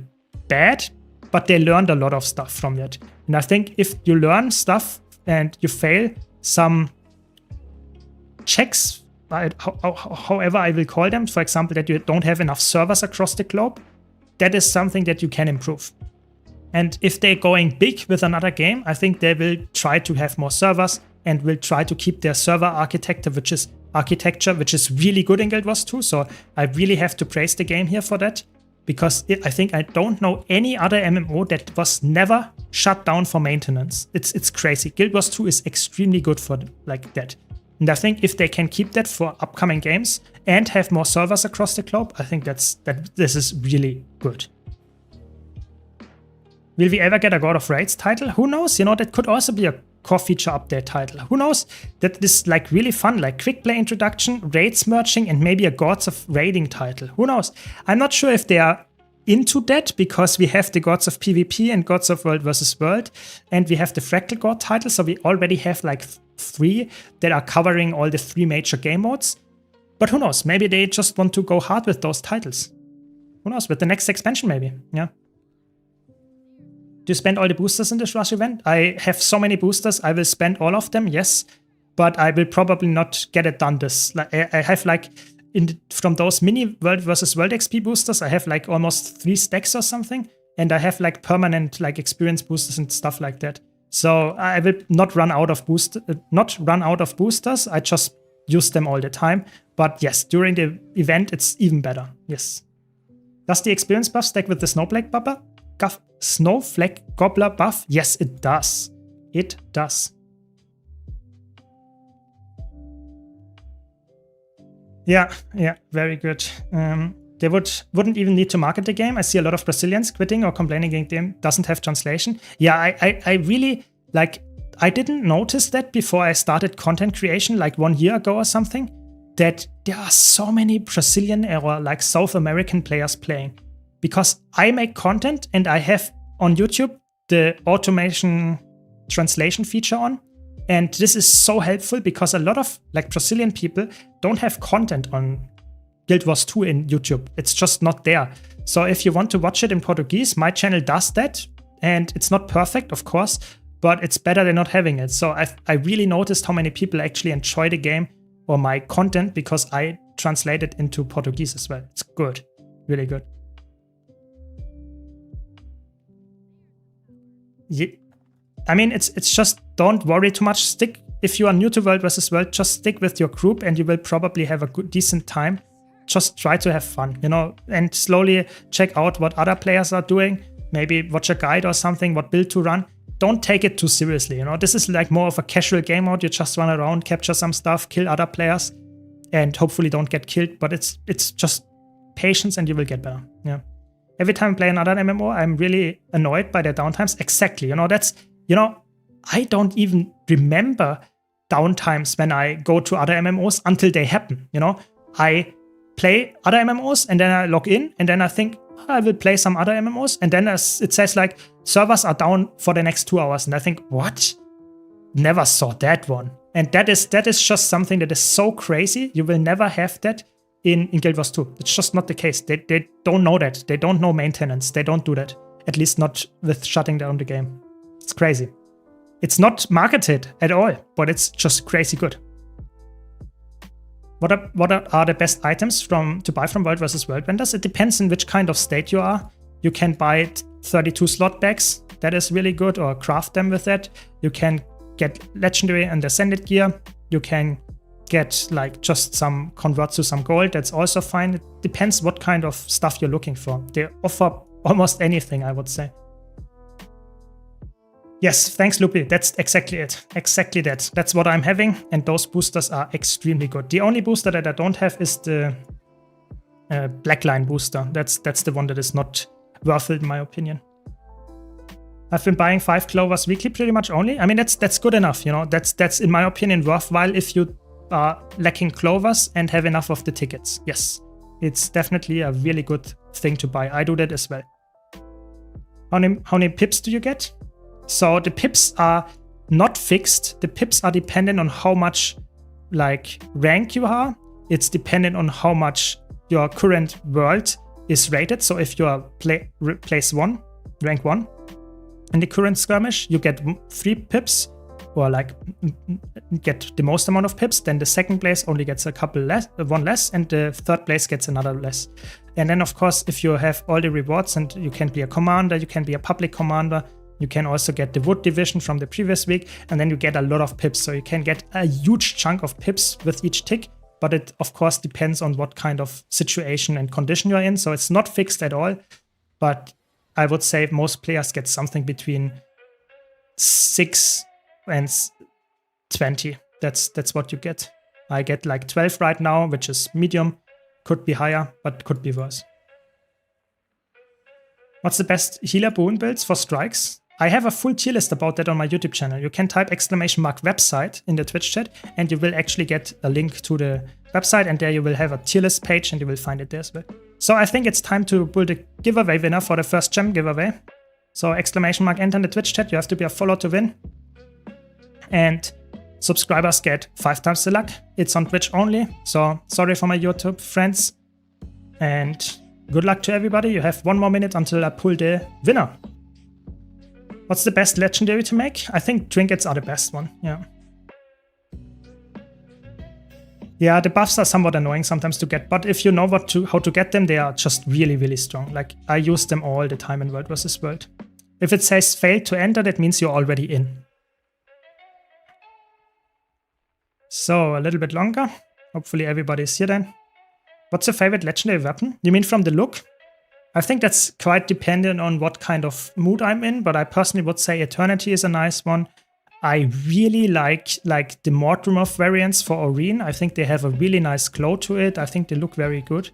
bad, but they learned a lot of stuff from it. And I think if you learn stuff and you fail some checks, however I will call them, for example, that you don't have enough servers across the globe, that is something that you can improve. And if they're going big with another game, I think they will try to have more servers and will try to keep their server architecture, which is really good in Guild Wars 2. So I really have to praise the game here for that, because I think I don't know any other MMO that was never shut down for maintenance. It's crazy. Guild Wars 2 is extremely good for like that. And I think if they can keep that for upcoming games and have more servers across the globe, I think this is really good. Will we ever get a God of Raids title? Who knows? You know, that could also be a core feature update title. Who knows? That is like really fun, like quick play introduction, raids merging, and maybe a Gods of Raiding title. Who knows? I'm not sure if they are into that, because we have the Gods of PvP and Gods of World versus World, and we have the Fractal God title, so we already have like 3 that are covering all the 3 major game modes. But who knows? Maybe they just want to go hard with those titles. Who knows? With the next expansion, maybe. Yeah. Do you spend all the boosters in this Rush event? I have so many boosters. I will spend all of them, yes. But I will probably not get it done this. I have like, from those mini World versus World XP boosters, I have like almost 3 stacks or something. And I have like permanent like experience boosters and stuff like that. So I will not run out of boosters. I just use them all the time. But yes, during the event, it's even better. Yes. Does the experience buff stack with the Snowflake Gobbler buff? Yes, it does. It does. Yeah, very good. They wouldn't even need to market the game. I see a lot of Brazilians quitting or complaining the game doesn't have translation. Yeah, I really, like, I didn't notice that before I started content creation like 1 year ago or something, that there are so many Brazilian or like South American players playing. Because I make content and I have on YouTube the automation translation feature on. And this is so helpful because a lot of like Brazilian people don't have content on Guild Wars 2 in YouTube. It's just not there. So if you want to watch it in Portuguese, my channel does that. And it's not perfect, of course, but it's better than not having it. So I really noticed how many people actually enjoy the game or my content because I translate it into Portuguese as well. It's good. Really good. Yeah. I mean, it's just don't worry too much. If you are new to World vs. World, just stick with your group and you will probably have a good, decent time. Just try to have fun, you know, and slowly check out what other players are doing. Maybe watch a guide or something, what build to run. Don't take it too seriously, you know. This is like more of a casual game mode. You just run around, capture some stuff, kill other players, and hopefully don't get killed. But it's just patience and you will get better, yeah. Every time I play another MMO, I'm really annoyed by their downtimes. Exactly, you know, I don't even remember downtimes when I go to other MMOs until they happen, you know. I play other MMOs and then I log in and then I think, I will play some other MMOs, and then it says like, servers are down for the next 2 hours. And I think, what? Never saw that one. And that is just something that is so crazy. You will never have that in Guild Wars 2. It's just not the case. They don't know that. They don't know maintenance. They don't do that. At least not with shutting down the game. It's crazy. It's not marketed at all, but it's just crazy good. What are the best items to buy from World vs. World vendors? It depends on which kind of state you are. You can buy 32 slot bags. That is really good, or craft them with that. You can get legendary and ascended gear. You can get like just some convert to some gold, that's also fine. It depends what kind of stuff you're looking for. They offer almost anything, I would say. Yes, thanks Loopy, that's exactly it. Exactly that. That's what I'm having, and those boosters are extremely good. The only booster that I don't have is the Blackline booster. That's the one that is not worth it in my opinion. I've been buying 5 clovers weekly pretty much only. I mean, that's good enough, you know. That's in my opinion worthwhile if you are lacking clovers and have enough of the tickets. Yes, it's definitely a really good thing to buy. I do that as well. How many pips do you get? So the pips are not fixed. The pips are dependent on how much like rank you are. It's dependent on how much your current world is rated. So if you are place 1, rank 1 in the current skirmish, you get 3 pips, or like get the most amount of pips. Then the second place only gets a couple less, 1 less, and the third place gets another less. And then of course, if you have all the rewards and you can be a commander, you can be a public commander, you can also get the wood division from the previous week, and then you get a lot of pips. So you can get a huge chunk of pips with each tick, but it of course depends on what kind of situation and condition you're in. So it's not fixed at all, but I would say most players get something between 6 and 20. That's what you get. I get like 12 right now, which is medium. Could be higher, but could be worse. What's the best healer boon builds for strikes? I have a full tier list about that on my YouTube channel. You can type !website in the Twitch chat and you will actually get a link to the website, and there you will have a tier list page and you will find it there as well. So I think it's time to build a giveaway winner for the first gem giveaway. So !enter in the Twitch chat. You have to be a follower to win. And subscribers get 5 times the luck. It's on Twitch only. So sorry for my YouTube friends. And good luck to everybody. You have 1 more minute until I pull the winner. What's the best legendary to make? I think trinkets are the best one, yeah. Yeah, the buffs are somewhat annoying sometimes to get, but if you know how to get them, they are just really, really strong. Like, I use them all the time in World vs. World. If it says failed to enter, that means you're already in. So, a little bit longer. Hopefully everybody's here then. What's your favorite legendary weapon? You mean from the look? I think that's quite dependent on what kind of mood I'm in, but I personally would say Eternity is a nice one. I really like the Mordrumov variants for Oreen. I think they have a really nice glow to it. I think they look very good.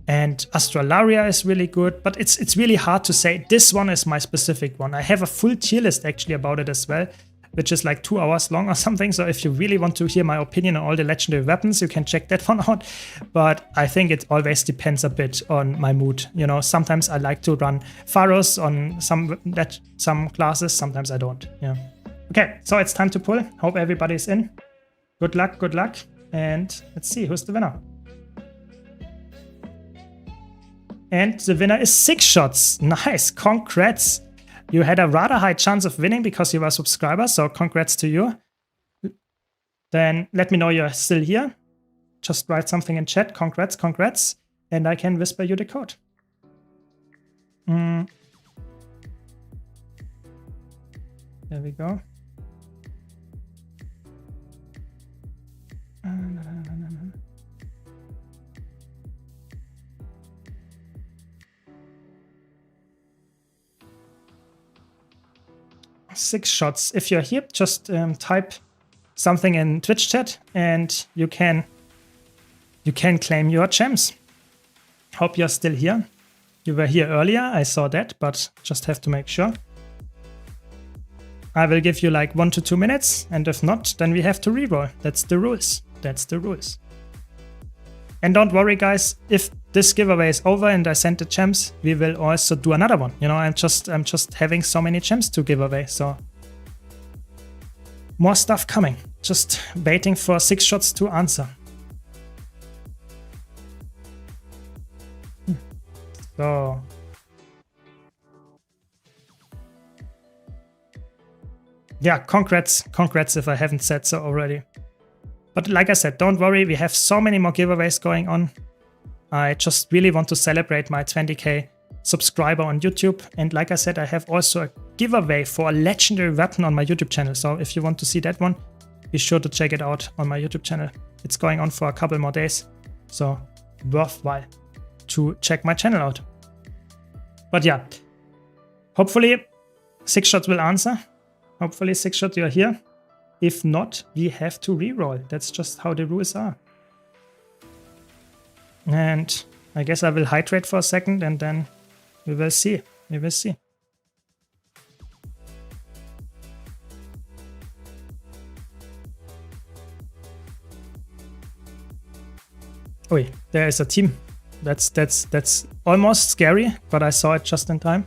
And Astralaria is really good, but it's really hard to say this one is my specific one. I have a full tier list actually about it as well, which is like 2 hours long or something. So if you really want to hear my opinion on all the legendary weapons, you can check that one out. But I think it always depends a bit on my mood. You know, sometimes I like to run Pharos on some classes, sometimes I don't. Yeah. Okay, so it's time to pull. Hope everybody's in. Good luck, and let's see who's the winner. And the winner is 6 shots. Nice, congrats. You had a rather high chance of winning because you were a subscriber, so congrats to you. Then let me know you're still here. Just write something in chat. Congrats, and I can whisper you the code. There we go. Six shots. If you're here, just type something in Twitch chat and you can claim your gems. Hope you're still here. You were here earlier, I saw that, but just have to make sure. I will give you like 1 to 2 minutes, and if not, then we have to reroll. That's the rules. That's the rules. And don't worry, guys, if this giveaway is over and I send the gems, we will also do another one. You know, I'm just having so many gems to give away, so more stuff coming. Just waiting for 6 shots to answer. So yeah, congrats if I haven't said so already. But like I said, don't worry, we have so many more giveaways going on. I just really want to celebrate my 20k subscriber on YouTube. And like I said, I have also a giveaway for a legendary weapon on my YouTube channel. So if you want to see that one, be sure to check it out on my YouTube channel. It's going on for a couple more days. So worthwhile to check my channel out. But yeah, hopefully 6 shots will answer. Hopefully 6 shots you're here. If not, we have to reroll. That's just how the rules are. And I guess I will hydrate for a second and then we will see. We will see. Oh, there is a team. That's almost scary, but I saw it just in time.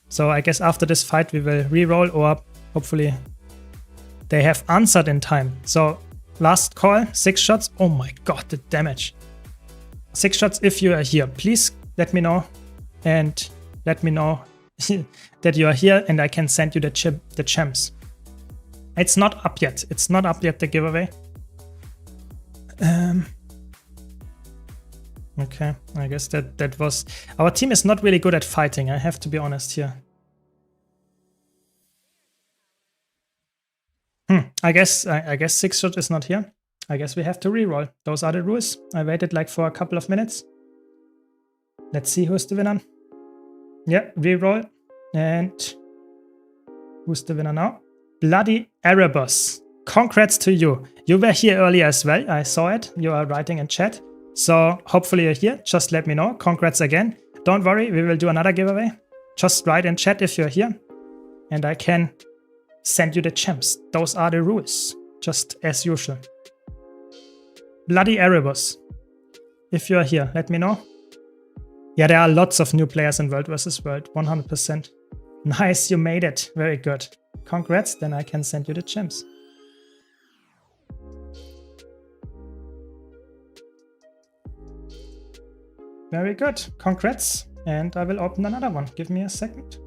So I guess after this fight we will reroll, or hopefully they have answered in time. So last call, 6 shots. Oh my god, the damage. 6 shots if you are here. Please let me know and let me know that you are here and I can send you the gems. It's not up yet. It's not up yet, the giveaway. Okay, I guess that was... Our team is not really good at fighting, I have to be honest here. I guess 6 shot is not here. I guess we have to reroll. Those are the rules. I waited like for a couple of minutes. Let's see who's the winner. Yeah, reroll. And who's the winner now? Bloody Erebus. Congrats to you. You were here earlier as well. I saw it. You are writing in chat. So hopefully you're here. Just let me know. Congrats again. Don't worry, we will do another giveaway. Just write in chat if you're here. And I can send you the gems. Those are the rules. Just as usual. Bloody Erebus. If you're here, let me know. Yeah, there are lots of new players in World vs. World. 100%. Nice, you made it. Very good. Congrats, then I can send you the gems. Very good. Congrats. And I will open another one. Give me a second.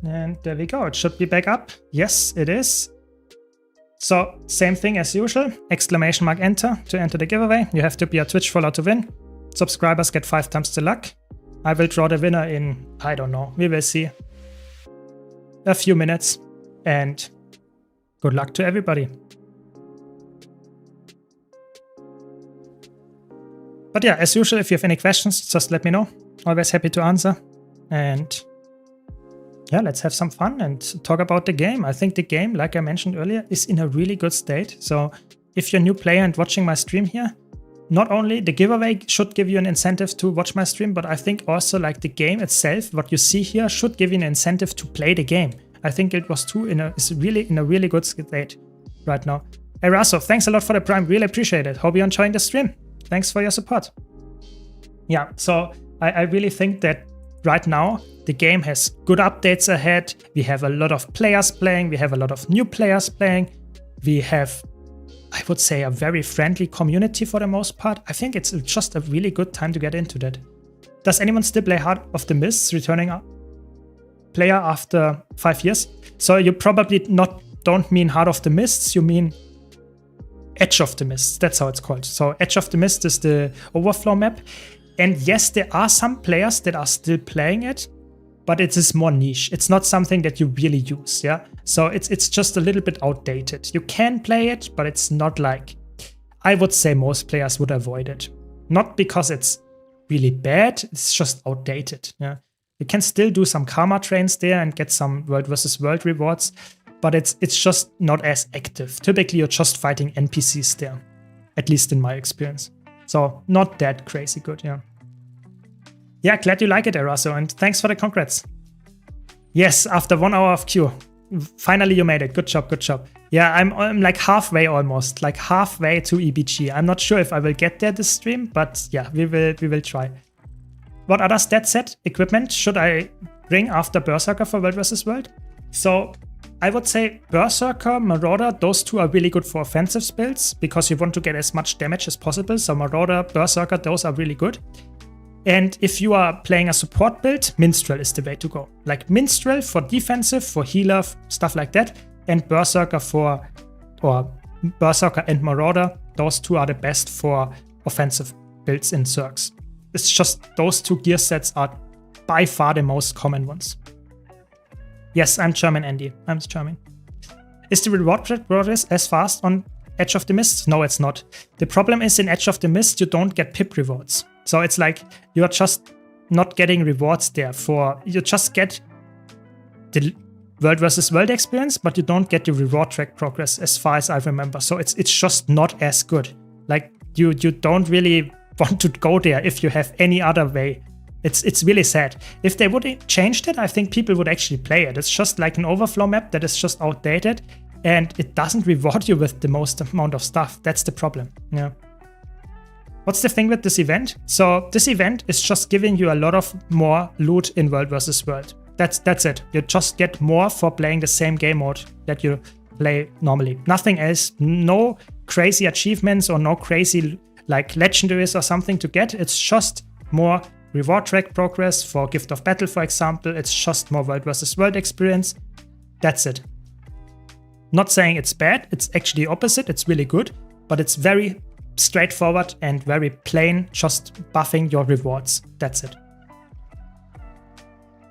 And there we go. It should be back up. Yes, it is. So, same thing as usual. Exclamation mark enter to enter the giveaway. You have to be a Twitch follower to win. Subscribers get 5 times the luck. I will draw the winner in, I don't know. We will see. A few minutes. And good luck to everybody. But yeah, as usual, if you have any questions, just let me know. Always happy to answer. And yeah, let's have some fun and talk about the game. I think the game, like I mentioned earlier, is in a really good state. So if you're a new player and watching my stream here, not only the giveaway should give you an incentive to watch my stream, but I think also like the game itself, what you see here, should give you an incentive to play the game. I think it was too is really in a really good state right now. Eraso, thanks a lot for the prime. Really appreciate it. Hope you're enjoying the stream. Thanks for your support. Yeah, so I really think that right now the game has good updates ahead. We have a lot of players playing. We have a lot of new players playing. We have, I would say, a very friendly community for the most part. I think it's just a really good time to get into that. Does anyone still play Heart of the Mists, returning player after 5 years? So you probably don't mean Heart of the Mists, you mean Edge of the Mists. That's how it's called. So Edge of the Mist is the overflow map. And yes, there are some players that are still playing it, but it is more niche. It's not something that you really use, yeah? So it's just a little bit outdated. You can play it, but it's not like... I would say most players would avoid it. Not because it's really bad, it's just outdated, yeah? You can still do some karma trains there and get some World vs. World rewards, but it's just not as active. Typically, you're just fighting NPCs there, at least in my experience. So not that crazy good, yeah. Yeah, glad you like it, Eraso, and thanks for the congrats. Yes, after 1 hour of queue. Finally you made it. Good job, good job. Yeah, I'm like halfway almost, like halfway to EBG. I'm not sure if I will get there this stream, but yeah, we will try. What other stat set equipment should I bring after Berserker for World vs. World? So I would say Berserker, Marauder, those two are really good for offensive builds because you want to get as much damage as possible. So Marauder, Berserker, those are really good. And if you are playing a support build, Minstrel is the way to go. Like Minstrel for defensive, for healer, stuff like that. And Berserker Berserker and Marauder, those two are the best for offensive builds in Zergs. It's just those two gear sets are by far the most common ones. Yes, I'm German, Andy. I'm German. Is the reward progress as fast on Edge of the Mist? No, it's not. The problem is in Edge of the Mist, you don't get pip rewards. So it's like you're just not getting rewards there for, you just get the World versus World experience, but you don't get the reward track progress as far as I remember. So it's just not as good. Like you don't really want to go there if you have any other way. It's really sad. If they would have changed it, I think people would actually play it. It's just like an overflow map that is just outdated and it doesn't reward you with the most amount of stuff. That's the problem. Yeah. What's the thing with this event? So this event is just giving you a lot of more loot in World versus World. That's it. You just get more for playing the same game mode that you play normally. Nothing else. No crazy achievements or no crazy like legendaries or something to get. It's just more reward track progress for Gift of Battle, for example. It's just more World versus World experience. That's it. Not saying it's bad. It's actually the opposite. It's really good, but it's very straightforward and very plain, just buffing your rewards. That's it.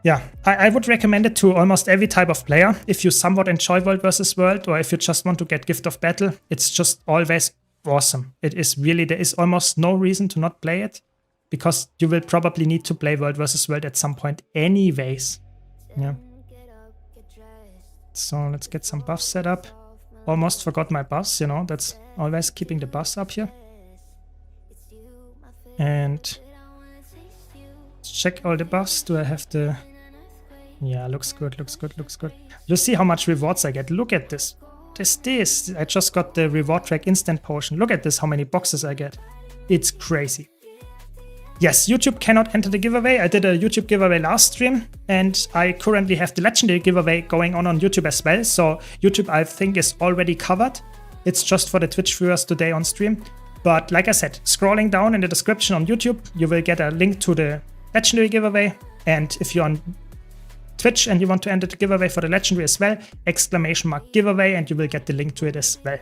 Yeah, I would recommend it to almost every type of player. If you somewhat enjoy World versus World or if you just want to get Gift of Battle, it's just always awesome. It is really, there is almost no reason to not play it because you will probably need to play World versus World at some point anyways. Yeah. So let's get some buffs set up. Almost forgot my buffs, you know, that's always keeping the buffs up here. And check all the buffs. Do I have the... Yeah, looks good, looks good, looks good. You see how much rewards I get. Look at this. This. I just got the reward track instant potion. Look at this, how many boxes I get. It's crazy. Yes, YouTube cannot enter the giveaway. I did a YouTube giveaway last stream and I currently have the legendary giveaway going on YouTube as well. So YouTube, I think, is already covered. It's just for the Twitch viewers today on stream. But like I said, scrolling down in the description on YouTube, you will get a link to the legendary giveaway. And if you're on Twitch and you want to enter the giveaway for the legendary as well, ! giveaway, and you will get the link to it as well.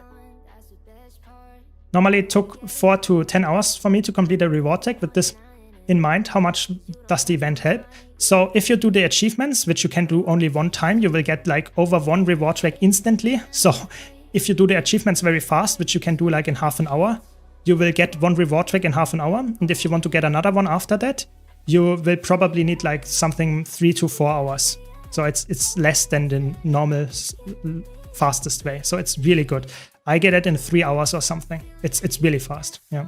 Normally it took 4 to 10 hours for me to complete a reward tag. With this in mind, how much does the event help? So if you do the achievements, which you can do only one time, you will get like over 1 reward track instantly. So if you do the achievements very fast, which you can do like in half an hour, you will get 1 reward track in half an hour. And if you want to get another one after that, you will probably need like something 3 to 4 hours. So it's less than the normal fastest way. So it's really good. I get it in 3 hours or something. It's really fast. Yeah.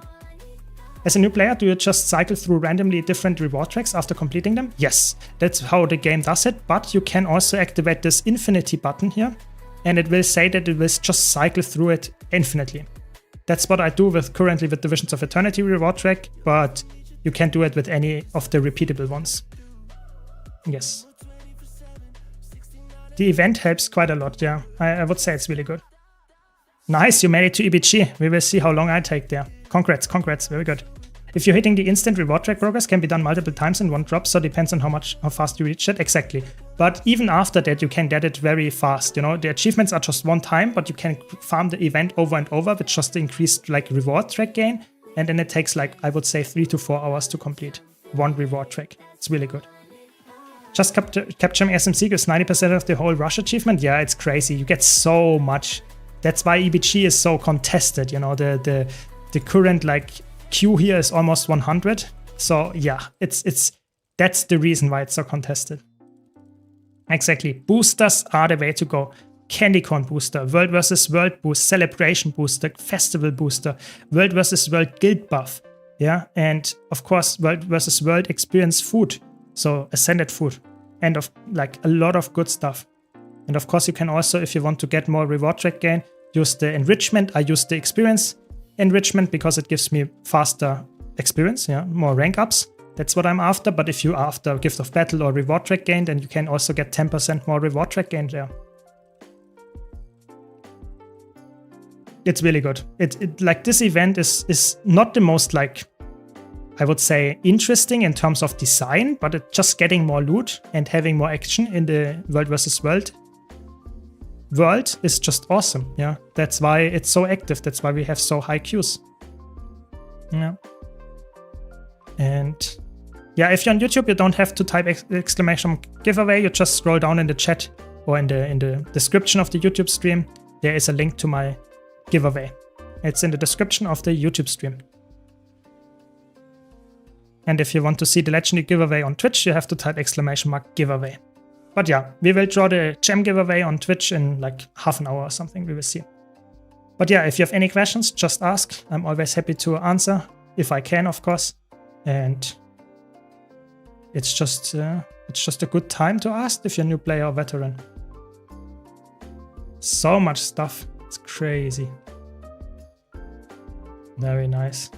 As a new player, do you just cycle through randomly different reward tracks after completing them? Yes, that's how the game does it. But you can also activate this infinity button here, and it will say that it will just cycle through it infinitely. That's what I do currently with the Visions of Eternity reward track, but you can do it with any of the repeatable ones. Yes. The event helps quite a lot, yeah. I would say it's really good. Nice, you made it to EBG. We will see how long I take there. Congrats, very good. If you're hitting the instant reward track progress, can be done multiple times in one drop, so it depends on how fast you reach it. Exactly. But even after that, you can get it very fast. You know, the achievements are just one time, but you can farm the event over and over with just the increased like reward track gain. And then it takes like, I would say 3 to 4 hours to complete 1 reward track. It's really good. Just capturing SMC gives 90% of the whole rush achievement. Yeah, it's crazy. You get so much. That's why EBG is so contested. You know, the current like queue here is almost 100. So yeah, that's the reason why it's so contested. Exactly. Boosters are the way to go. Candy Corn booster, World vs. World boost, Celebration booster, Festival booster, World vs. World guild buff. Yeah, and of course World vs. World experience food. So ascended food. And of like a lot of good stuff. And of course you can also, if you want to get more reward track gain, use the enrichment. I use the experience enrichment because it gives me faster experience, yeah, more rank ups. That's what I'm after. But if you're after Gift of Battle or reward track gain, then you can also get 10% more reward track gain there. It's really good. It like this event is not the most like, I would say, interesting in terms of design, but it's just getting more loot and having more action in the World vs. World is just awesome. Yeah, that's why it's so active. That's why we have so high queues. Yeah. And yeah, if you're on YouTube, you don't have to type exclamation giveaway. You just scroll down in the chat or in the description of the YouTube stream. there is a link to my giveaway. It's in the description of the YouTube stream. And if you want to see the legendary giveaway on Twitch, you have to type !giveaway. But yeah, we will draw the gem giveaway on Twitch in like half an hour or something, we will see. But yeah, if you have any questions, just ask. I'm always happy to answer, if I can, of course. And it's just a good time to ask if you're a new player or veteran. So much stuff, it's crazy. Very nice.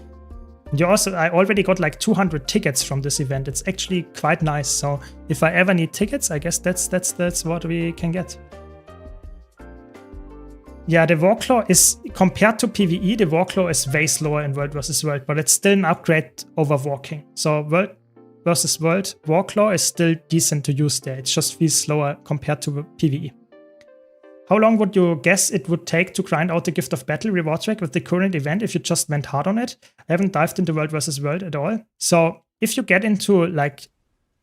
I already got like 200 tickets from this event. It's actually quite nice. So if I ever need tickets, I guess that's what we can get. Yeah, the Warclaw is, compared to PvE, the Warclaw is way slower in World vs. World, but it's still an upgrade over Walking. So World vs. World, Warclaw is still decent to use there. It just feels slower compared to PvE. How long would you guess it would take to grind out the Gift of Battle reward track with the current event if you just went hard on it? I haven't dived into World vs. World at all. So if you get into like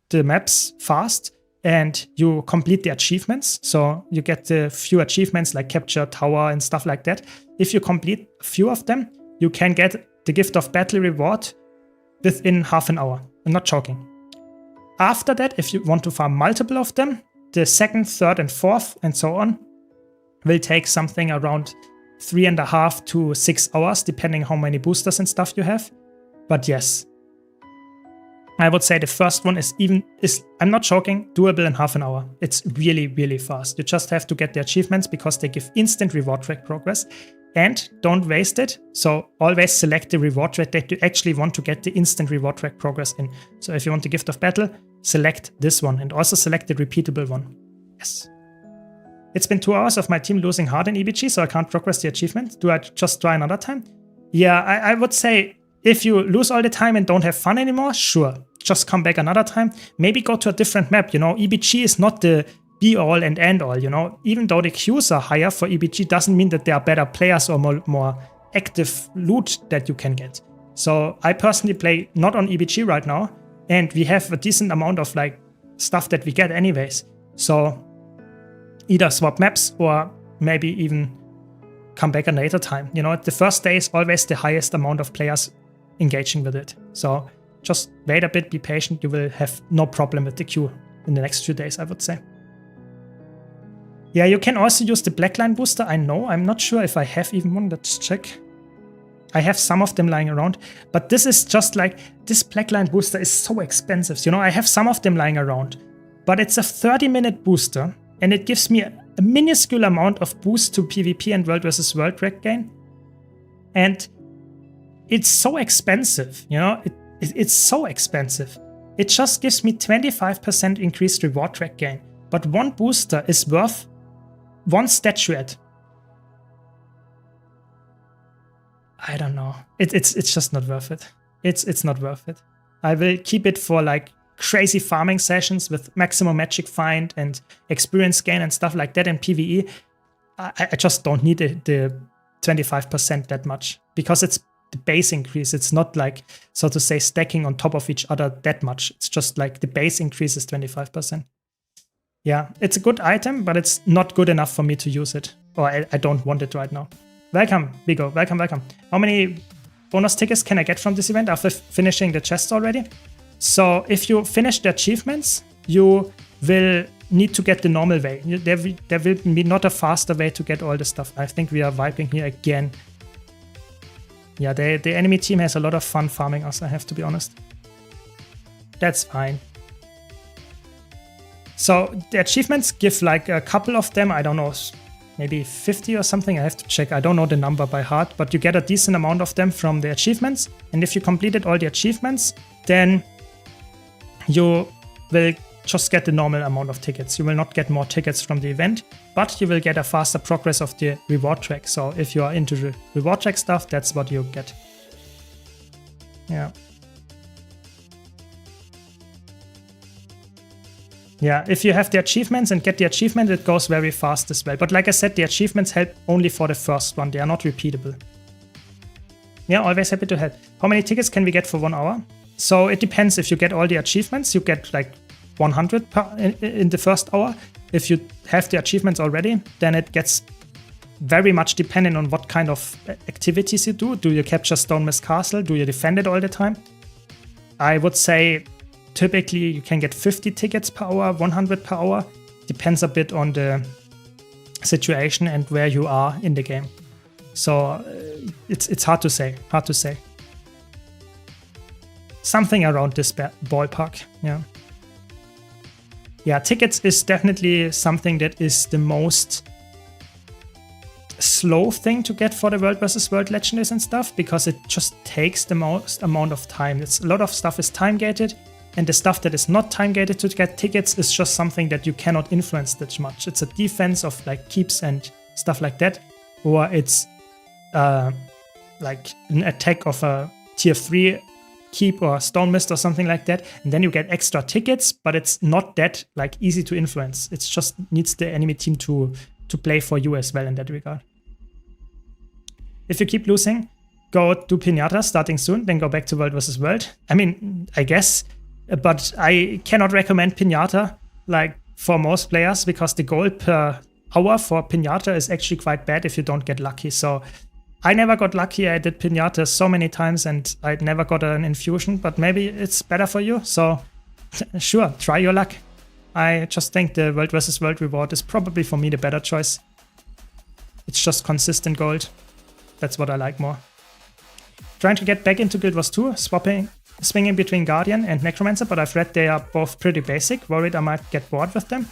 the maps fast and you complete the achievements, so you get the few achievements like Capture Tower and stuff like that. If you complete a few of them, you can get the Gift of Battle reward within half an hour. I'm not joking. After that, if you want to farm multiple of them, the second, third, and fourth, and so on, will take something around 3.5 to 6 hours, depending how many boosters and stuff you have. But yes, I would say the first one is I'm not joking, doable in half an hour. It's really, really fast. You just have to get the achievements because they give instant reward track progress. And don't waste it. So always select the reward track that you actually want to get the instant reward track progress in. So if you want the Gift of Battle, select this one and also select the repeatable one. Yes. It's been 2 hours of my team losing hard in EBG, so I can't progress the achievement. Do I just try another time? Yeah, I would say if you lose all the time and don't have fun anymore, sure. Just come back another time. Maybe go to a different map, you know. EBG is not the be-all and end-all, you know. Even though the queues are higher for EBG, doesn't mean that there are better players or more active loot that you can get. So I personally play not on EBG right now, and we have a decent amount of like stuff that we get anyways. So either swap maps or maybe even come back a later time. You know, the first day is always the highest amount of players engaging with it. So just wait a bit, be patient. You will have no problem with the queue in the next few days, I would say. Yeah, you can also use the Blackline booster. I know, I'm not sure if I have even one. Let's check. I have some of them lying around, but this is just like, this Blackline booster is so expensive. You know, I have some of them lying around, but it's a 30-minute booster. And it gives me a minuscule amount of boost to PvP and World vs. World rec gain. And it's so expensive, you know, it's so expensive. It just gives me 25% increased reward rec gain. But one booster is worth one statuette. I don't know. It's just not worth it. It's not worth it. I will keep it for like crazy farming sessions with maximum magic find and experience gain and stuff like that in PvE. I just don't need the 25% that much because it's the base increase. It's not like, so to say, stacking on top of each other that much. It's just like the base increase is 25%. Yeah, it's a good item, but it's not good enough for me to use it. Or I don't want it right now. Welcome, Bigo. Welcome, welcome. How many bonus tickets can I get from this event after finishing the chest already? So if you finish the achievements, you will need to get the normal way. There will be not a faster way to get all the stuff. I think we are vibing here again. Yeah, the enemy team has a lot of fun farming us, I have to be honest. That's fine. So the achievements give like a couple of them, I don't know, maybe 50 or something. I have to check. I don't know the number by heart, but you get a decent amount of them from the achievements. And if you completed all the achievements, then you will just get the normal amount of tickets. You will not get more tickets from the event, but you will get a faster progress of the reward track. So if you are into the reward track stuff, that's what you get. Yeah. Yeah, if you have the achievements and get the achievement, it goes very fast as well. But like I said, the achievements help only for the first one. They are not repeatable. Yeah, always happy to help. How many tickets can we get for 1 hour? So it depends. If you get all the achievements, you get like 100 in the first hour. If you have the achievements already, then it gets very much dependent on what kind of activities you do. Do you capture Stone Mist Castle? Do you defend it all the time? I would say typically you can get 50 tickets per hour, 100 per hour. Depends a bit on the situation and where you are in the game. So it's hard to say, Something around this ballpark, yeah. Yeah, tickets is definitely something that is the most slow thing to get for the World vs. World legendaries and stuff, because it just takes the most amount of time. A lot of stuff is time gated, and the stuff that is not time gated to get tickets is just something that you cannot influence that much. It's a defense of like keeps and stuff like that, or it's like an attack of a tier 3 keep or Stone Mist or something like that, and then you get extra tickets, but it's not that like easy to influence. It just needs the enemy team to play for you as well in that regard. If you keep losing, go do Pinata starting soon, then go back to World vs. World. I mean, I guess, but I cannot recommend Pinata like for most players, because the gold per hour for Pinata is actually quite bad if you don't get lucky. So I never got lucky. I did Pinata so many times and I never got an infusion, but maybe it's better for you. So sure, try your luck. I just think the World vs. World reward is probably for me the better choice. It's just consistent gold. That's what I like more. Trying to get back into Guild Wars 2, swinging between Guardian and Necromancer, but I've read they are both pretty basic. Worried I might get bored with them.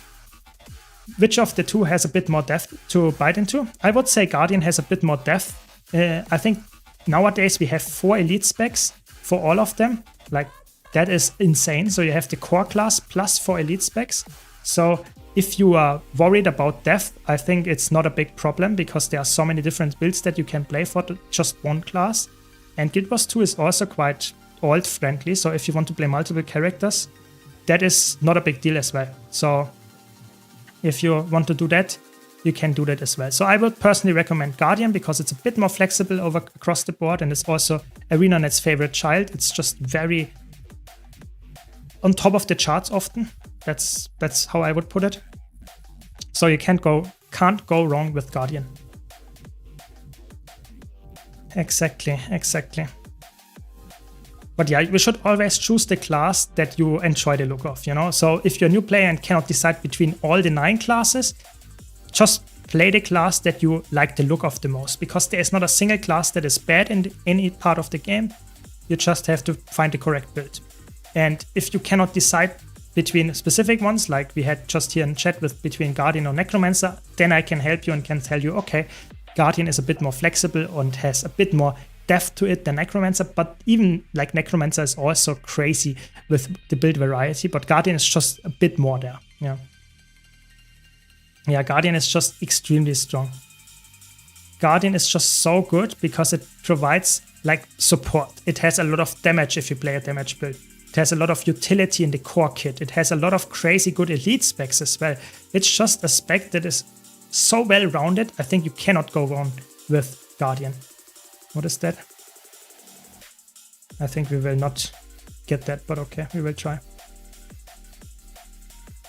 Which of the two has a bit more depth to bite into? I would say Guardian has a bit more depth. I think nowadays we have 4 elite specs for all of them. Like, that is insane. So you have the core class plus 4 elite specs. So if you are worried about depth, I think it's not a big problem, because there are so many different builds that you can play for just one class. And Guild Wars 2 is also quite alt friendly. So if you want to play multiple characters, that is not a big deal as well. So if you want to do that, you can do that as well. So I would personally recommend Guardian, because it's a bit more flexible across the board, and it's also ArenaNet's favorite child. It's just very on top of the charts often. That's how I would put it. So you can't go wrong with Guardian. Exactly. But yeah, you should always choose the class that you enjoy the look of, you know? So if you're a new player and cannot decide between all the 9 classes, just play the class that you like the look of the most, because there is not a single class that is bad in any part of the game. You just have to find the correct build. And if you cannot decide between specific ones, like we had just here in chat with between Guardian or Necromancer, then I can help you and can tell you, okay, Guardian is a bit more flexible and has a bit more depth to it than Necromancer, but even like Necromancer is also crazy with the build variety, but Guardian is just a bit more there. Yeah, Guardian is just extremely strong. Guardian is just so good because it provides like support. It has a lot of damage if you play a damage build. It has a lot of utility in the core kit. It has a lot of crazy good elite specs as well. It's just a spec that is so well rounded. I think you cannot go wrong with Guardian. What is that? I think we will not get that, but okay, we will try.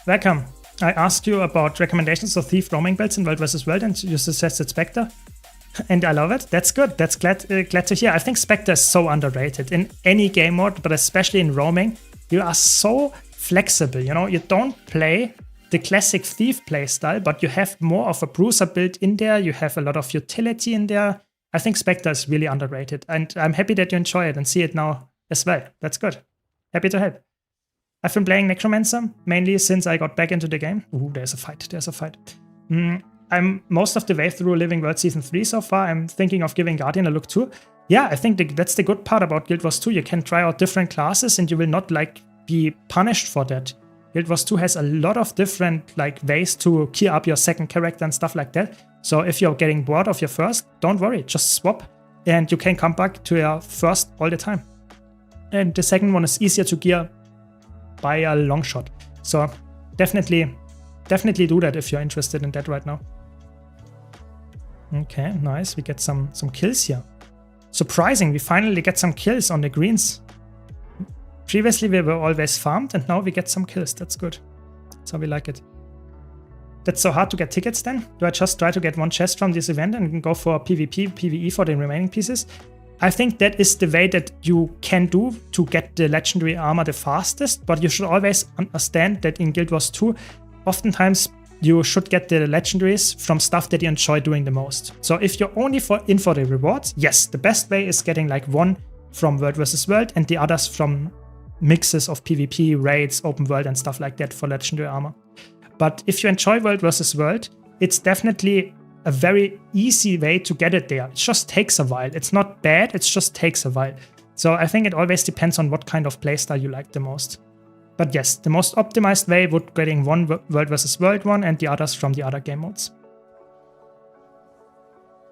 Welcome. I asked you about recommendations of Thief roaming builds in World vs. World, and you suggested Spectre. And I love it. That's good. That's glad to hear. I think Spectre is so underrated in any game mode, but especially in roaming. You are so flexible, you know? You don't play the classic Thief playstyle, but you have more of a bruiser build in there. You have a lot of utility in there. I think Spectre is really underrated, and I'm happy that you enjoy it and see it now as well. That's good. Happy to help. I've been playing Necromancer mainly since I got back into the game. Ooh, there's a fight. I'm most of the way through Living World Season 3 so far. I'm thinking of giving Guardian a look too. Yeah, I think that's the good part about Guild Wars 2. You can try out different classes and you will not like be punished for that. Guild Wars 2 has a lot of different like ways to gear up your second character and stuff like that. So if you're getting bored of your first, don't worry, just swap and you can come back to your first all the time. And the second one is easier to gear by a long shot. So definitely do that if you're interested in that right now. Okay, nice. We get some kills here. Surprising, we finally get some kills on the greens. Previously we were always farmed and now we get some kills. That's good. That's how we like it. that's so hard to get tickets then? Do I just try to get one chest from this event and go for PvP, PvE for the remaining pieces? I think that is the way that you can do to get the legendary armor the fastest, but you should always understand that in Guild Wars 2, oftentimes you should get the legendaries from stuff that you enjoy doing the most. So if you're only in for the rewards, yes, the best way is getting like one from World vs. World and the others from mixes of PvP, raids, open world and stuff like that for legendary armor. But if you enjoy World vs. World, it's definitely a very easy way to get it there. It just takes a while. It's not bad, it just takes a while. So I think it always depends on what kind of playstyle you like the most. But yes, the most optimized way would getting one World vs. World one and the others from the other game modes.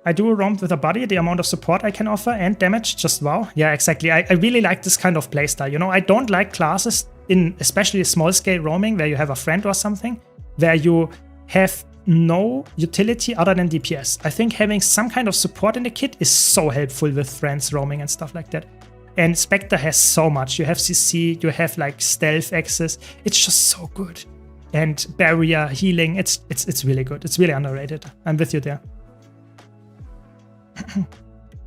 I do roam with a buddy, the amount of support I can offer and damage, just wow. Yeah, exactly. I really like this kind of playstyle. You know, I don't like classes in especially small scale roaming where you have a friend or something, where you have no utility other than DPS. I think having some kind of support in the kit is so helpful with friends roaming and stuff like that. And Spectre has so much. You have CC, you have like stealth access. It's just so good. And barrier, healing, it's really good. It's really underrated. I'm with you there.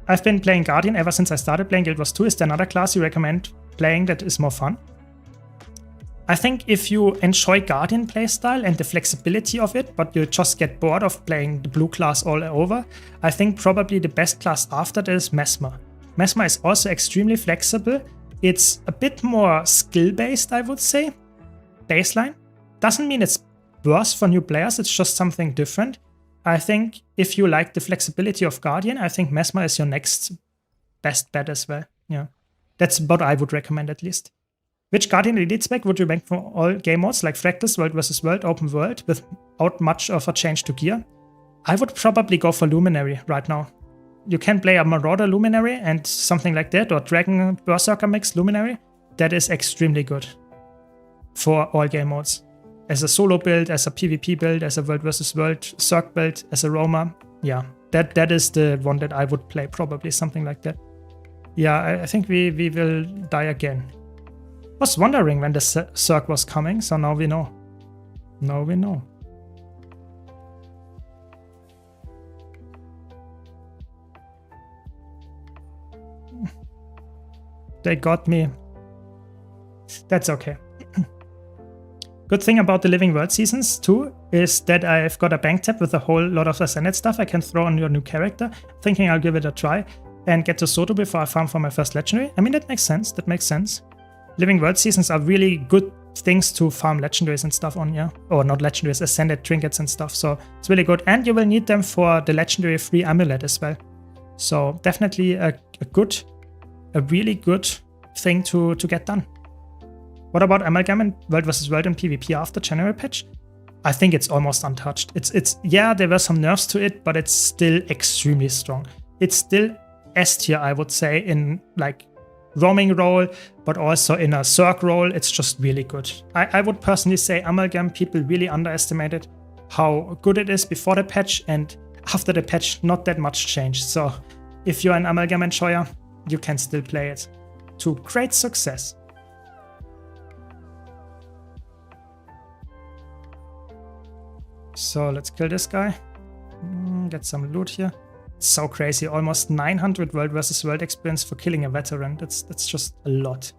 I've been playing Guardian ever since I started playing Guild Wars 2. Is there another class you recommend playing that is more fun? I think if you enjoy Guardian playstyle and the flexibility of it, but you just get bored of playing the blue class all over, I think probably the best class after that is Mesmer. Mesmer is also extremely flexible. It's a bit more skill-based, I would say. Baseline. Doesn't mean it's worse for new players, it's just something different. I think if you like the flexibility of Guardian, I think Mesmer is your next best bet as well. Yeah, that's what I would recommend at least. Which Guardian Elite spec would you rank for all game modes like Fractus, World vs. World, Open World without much of a change to gear? I would probably go for Luminary right now. You can play a Marauder Luminary and something like that, or Dragon Berserker mix Luminary. That is extremely good for all game modes. As a solo build, as a PvP build, as a World vs. World Circ build, as a roamer. Yeah, that is the one that I would play, probably something like that. Yeah, I think we will die again. Was wondering when the Circ was coming, so now we know. Now we know. They got me. That's okay. Good thing about the Living World seasons too is that I've got a bank tab with a whole lot of Ascended stuff I can throw on your new character. Thinking I'll give it a try and get to Soto before I farm for my first legendary. I mean, that makes sense. That makes sense. Living World seasons are really good things to farm legendaries and stuff on, yeah. Or not legendaries, Ascended trinkets and stuff. So it's really good. And you will need them for the legendary free amulet as well. So definitely a really good thing to get done. What about Amalgam and World vs. World and PvP after January patch? I think it's almost untouched. Yeah, there were some nerfs to it, but it's still extremely strong. It's still S tier, I would say, in like roaming role, but also in a Circ role. It's just really good. I would personally say Amalgam, people really underestimated how good it is before the patch, and after the patch, not that much changed. So if you're an Amalgam enjoyer, you can still play it to great success. So let's kill this guy. Get some loot here. It's so crazy. Almost 900 World vs. World experience for killing a veteran. That's just a lot.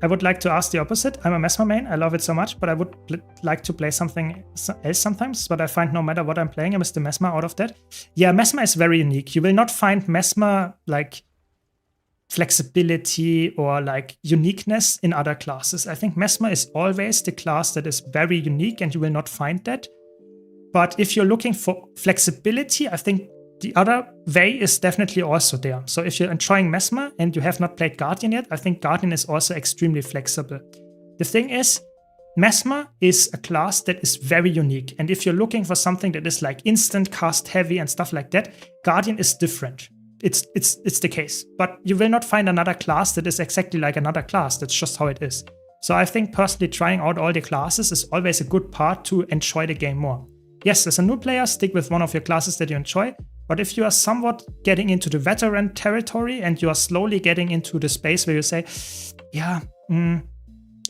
I would like to ask the opposite. I'm a Mesmer main. I love it so much, but I would like to play something else sometimes. But I find no matter what I'm playing, I miss the Mesmer out of that. Yeah, Mesmer is very unique. You will not find Mesmer like flexibility or like uniqueness in other classes. I think Mesmer is always the class that is very unique, and you will not find that. But if you're looking for flexibility, I think the other way is definitely also there. So if you're enjoying Mesmer and you have not played Guardian yet, I think Guardian is also extremely flexible. The thing is, Mesmer is a class that is very unique. And if you're looking for something that is like instant cast heavy and stuff like that, Guardian is different. It's the case. But you will not find another class that is exactly like another class. That's just how it is. So I think personally trying out all the classes is always a good part to enjoy the game more. Yes, as a new player, stick with one of your classes that you enjoy. But if you are somewhat getting into the veteran territory and you are slowly getting into the space where you say, yeah, I'm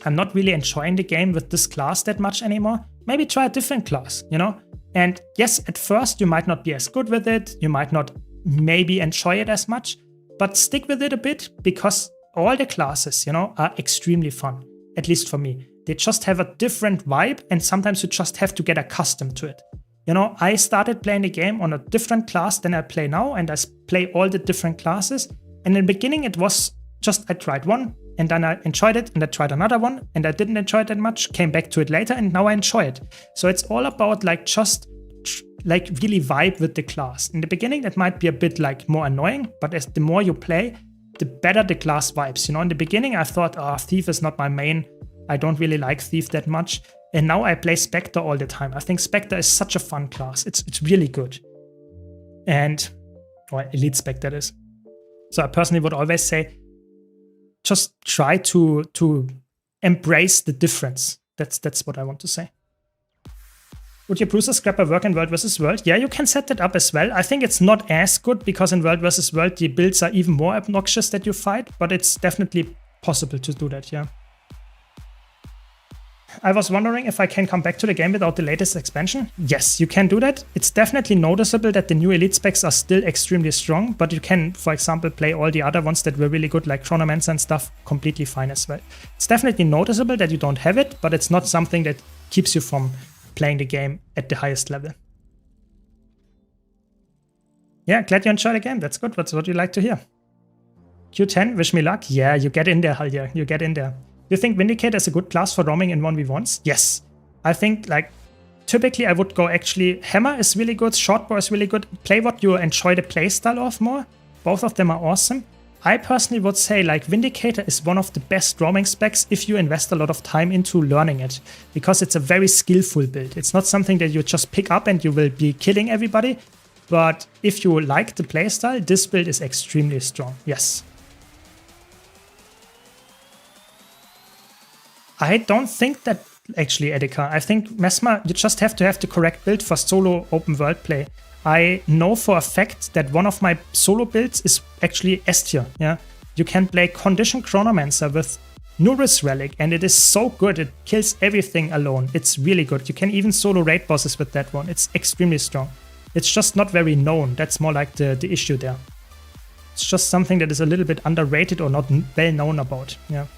not really enjoying the game with this class that much anymore, maybe try a different class, you know? And yes, at first you might not be as good with it, you might not maybe enjoy it as much, but stick with it a bit because all the classes, you know, are extremely fun, at least for me. They just have a different vibe and sometimes you just have to get accustomed to it. You know, I started playing the game on a different class than I play now and I play all the different classes. And in the beginning it was just I tried one and then I enjoyed it and I tried another one and I didn't enjoy it that much, came back to it later and now I enjoy it. So it's all about like just like really vibe with the class. In the beginning that might be a bit like more annoying, but as the more you play, the better the class vibes. You know, in the beginning I thought, oh, Thief is not my main. I don't really like Thief that much. And now I play Spectre all the time. I think Spectre is such a fun class. It's really good. And, or Elite Spectre is. So I personally would always say, just try to embrace the difference. That's what I want to say. Would your Bruiser Scrapper work in World vs. World? Yeah, you can set that up as well. I think it's not as good because in World vs. World the builds are even more obnoxious that you fight, but it's definitely possible to do that, yeah. I was wondering if I can come back to the game without the latest expansion. Yes, you can do that. It's definitely noticeable that the new elite specs are still extremely strong, but you can, for example, play all the other ones that were really good, like Chronomancer and stuff, completely fine as well. It's definitely noticeable that you don't have it, but it's not something that keeps you from playing the game at the highest level. Yeah, glad you enjoy the game. That's good. That's what you like to hear. Q10, wish me luck. Yeah, you get in there, Haldir. You get in there. Do you think Vindicator is a good class for roaming in 1v1s? Yes. I think, like, typically I would go actually, Hammer is really good, Shortbow is really good. Play what you enjoy the playstyle of more. Both of them are awesome. I personally would say, like, Vindicator is one of the best roaming specs if you invest a lot of time into learning it. Because it's a very skillful build. It's not something that you just pick up and you will be killing everybody. But if you like the playstyle, this build is extremely strong. Yes. I don't think that actually, Edeka. I think Mesmer, you just have to have the correct build for solo open world play. I know for a fact that one of my solo builds is actually S tier. Yeah, you can play Condition Chronomancer with Nuris Relic, and it is so good. It kills everything alone. It's really good. You can even solo raid bosses with that one. It's extremely strong. It's just not very known. That's more like the issue there. It's just something that is a little bit underrated or not well known about. Yeah.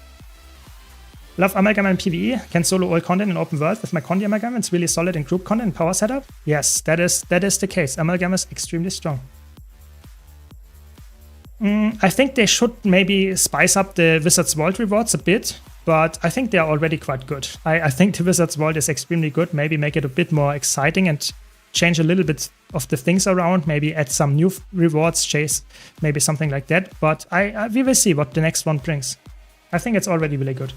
Love Amalgam and PvE. Can solo all content in open world with my Condi Amalgam. It's really solid in group content and power setup. Yes, that is the case. Amalgam is extremely strong. I think they should maybe spice up the Wizard's Vault rewards a bit, but I think they are already quite good. I think the Wizard's Vault is extremely good. Maybe make it a bit more exciting and change a little bit of the things around. Maybe add some new rewards, chase, maybe something like that. But we will see what the next one brings. I think it's already really good.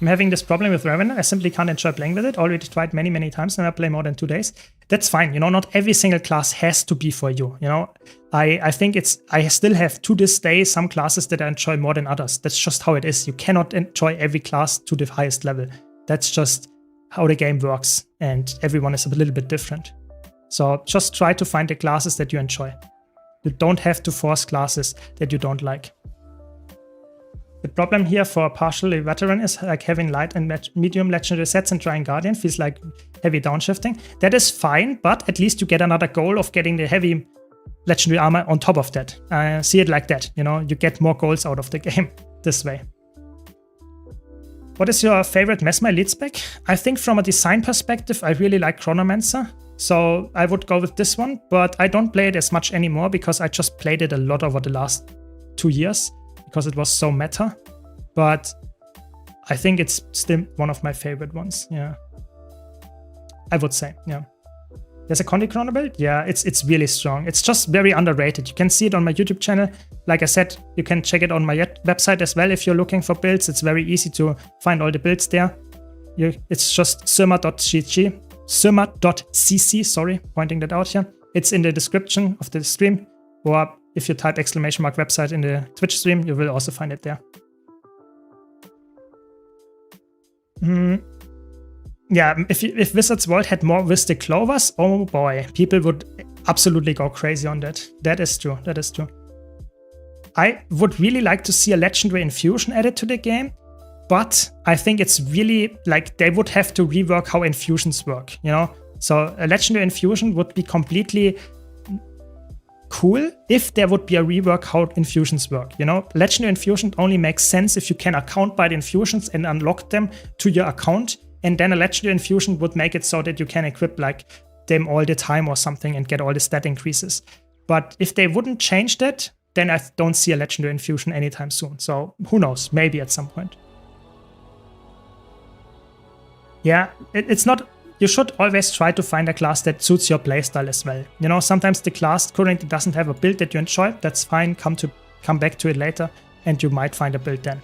I'm having this problem with Revenant. I simply can't enjoy playing with it. Already tried many times, never play more than 2 days. That's fine. You know, not every single class has to be for you. You know, I think I still have to this day some classes that I enjoy more than others. That's just how it is. You cannot enjoy every class to the highest level. That's just how the game works. And everyone is a little bit different. So just try to find the classes that you enjoy. You don't have to force classes that you don't like. The problem here for a partially veteran is like having light and medium legendary sets and trying Guardian feels like heavy downshifting. That is fine, but at least you get another goal of getting the heavy legendary armor on top of that. See it like that, you know, you get more goals out of the game this way. What is your favorite Mesmer Elite spec? I think from a design perspective, I really like Chronomancer. So I would go with this one, but I don't play it as much anymore because I just played it a lot over the last 2 years. Because it was so meta, but I think it's still one of my favorite ones. Yeah, I would say. Yeah, there's a Condi Chrono build. Yeah, it's really strong. It's just very underrated. You can see it on my YouTube channel. Like I said, you can check it on my website as well if you're looking for builds. It's very easy to find all the builds there. It's just Syrma.cc. Sorry, pointing that out here. It's in the description of the stream, or if you type !website in the Twitch stream, you will also find it there. Yeah, if Wizard's Vault had more Wistic Clovers, oh boy, people would absolutely go crazy on that. That is true, that is true. I would really like to see a Legendary Infusion added to the game, but I think it's really like they would have to rework how infusions work, you know? So a legendary infusion would be completely cool if there would be a rework how infusions work, you know? Legendary infusion only makes sense if you can account by the infusions and unlock them to your account, and then a legendary infusion would make it so that you can equip like them all the time or something and get all the stat increases. But if they wouldn't change that, then I don't see a legendary infusion anytime soon. So who knows, maybe at some point. Yeah, it's not. You should always try to find a class that suits your playstyle as well. You know, sometimes the class currently doesn't have a build that you enjoy. That's fine. Come back to it later, and you might find a build then.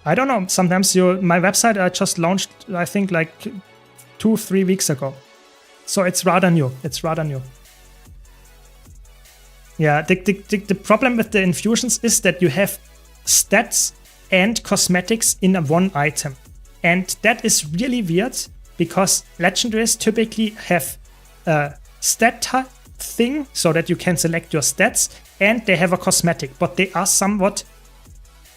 I don't know. Sometimes my website I just launched, I think like 2-3 weeks ago, so it's rather new. It's rather new. Yeah, the problem with the infusions is that you have stats and cosmetics in one item. And that is really weird because legendaries typically have a stat thing so that you can select your stats, and they have a cosmetic, but they are somewhat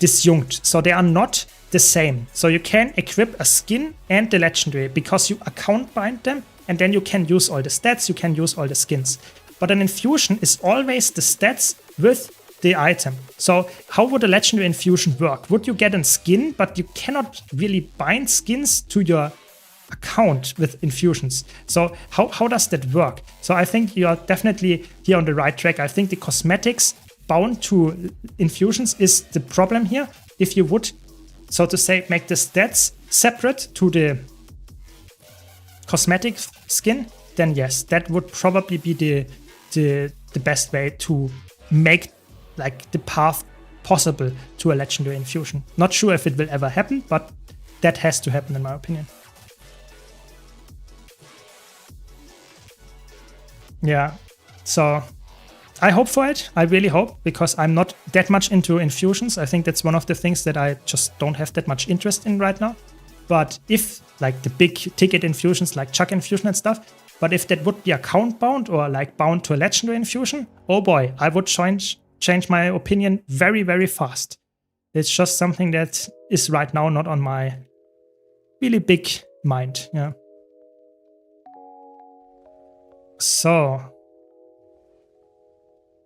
disjunct. So they are not the same. So you can equip a skin and the legendary because you account bind them, and then you can use all the stats, you can use all the skins. But an infusion is always the stats with the item. So how would a legendary infusion work? Would you get a skin, but you cannot really bind skins to your account with infusions? So how does that work? So I think you are definitely here on the right track. I think the cosmetics bound to infusions is the problem here. If you would, so to say, make the stats separate to the cosmetic skin, then yes, that would probably be the best way to make like the path possible to a legendary infusion. Not sure if it will ever happen, but that has to happen in my opinion. Yeah, so I hope for it. I really hope, because I'm not that much into infusions. I think that's one of the things that I just don't have that much interest in right now. But if like the big ticket infusions like Chuck infusion and stuff, but if that would be account bound or like bound to a legendary infusion, oh boy, I would change my opinion very, very fast. It's just something that is right now not on my really big mind. Yeah. So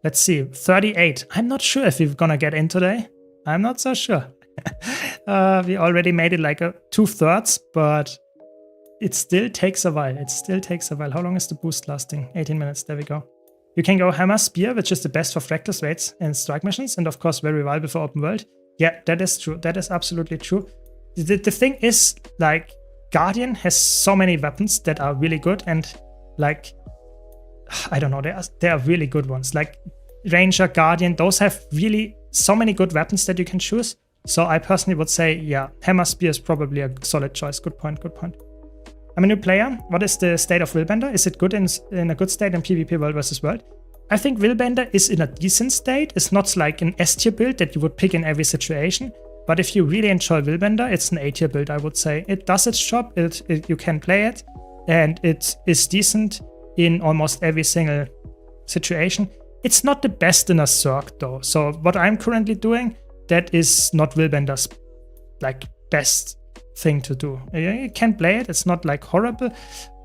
let's see, 38. I'm not sure if we're gonna get in today. I'm not so sure. We already made it like 2/3, but it still takes a while. How long is the boost lasting? 18 minutes. There we go. You can go Hammer Spear, which is the best for fractals raids and strike missions, and of course very viable for open world. Yeah, that is true. That is absolutely true. The thing is, like, Guardian has so many weapons that are really good, and like, I don't know, there are really good ones. Like Ranger, Guardian, those have really so many good weapons that you can choose. So I personally would say, yeah, Hammer Spear is probably a solid choice. Good point, good point. I'm a new player. What is the state of Willbender? Is it good in a good state in PvP World vs. World? I think Willbender is in a decent state. It's not like an S tier build that you would pick in every situation. But if you really enjoy Willbender, it's an A tier build, I would say. It does its job, you can play it, and it is decent in almost every single situation. It's not the best in a Zerg though. So what I'm currently doing, that is not Willbender's like best thing to do. You can play it, it's not like horrible,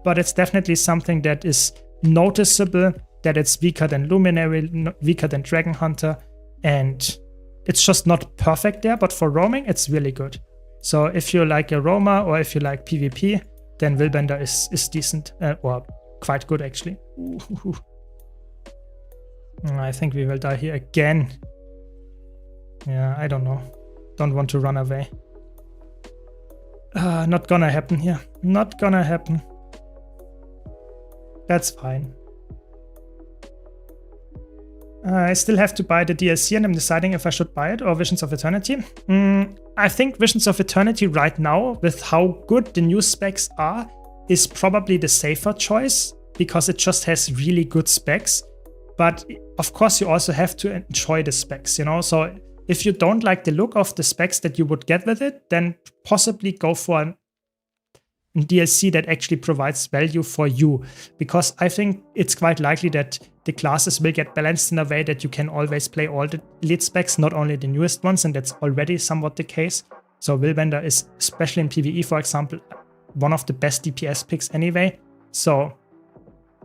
but it's definitely something that is noticeable, that it's weaker than Luminary, weaker than Dragon Hunter, and it's just not perfect there, but for roaming, it's really good. So if you like a roamer or if you like PvP, then Willbender is decent, or quite good actually. I think we will die here again. Yeah, I don't know. Don't want to run away. Not gonna happen here. Not gonna happen. That's fine. I still have to buy the DLC, and I'm deciding if I should buy it or Visions of Eternity. I think Visions of Eternity right now, with how good the new specs are, is probably the safer choice, because it just has really good specs. But of course, you also have to enjoy the specs, you know? So if you don't like the look of the specs that you would get with it, then possibly go for an DLC that actually provides value for you, because I think it's quite likely that the classes will get balanced in a way that you can always play all the elite specs, not only the newest ones, and that's already somewhat the case. So Willbender is, especially in PvE, for example, one of the best DPS picks anyway. So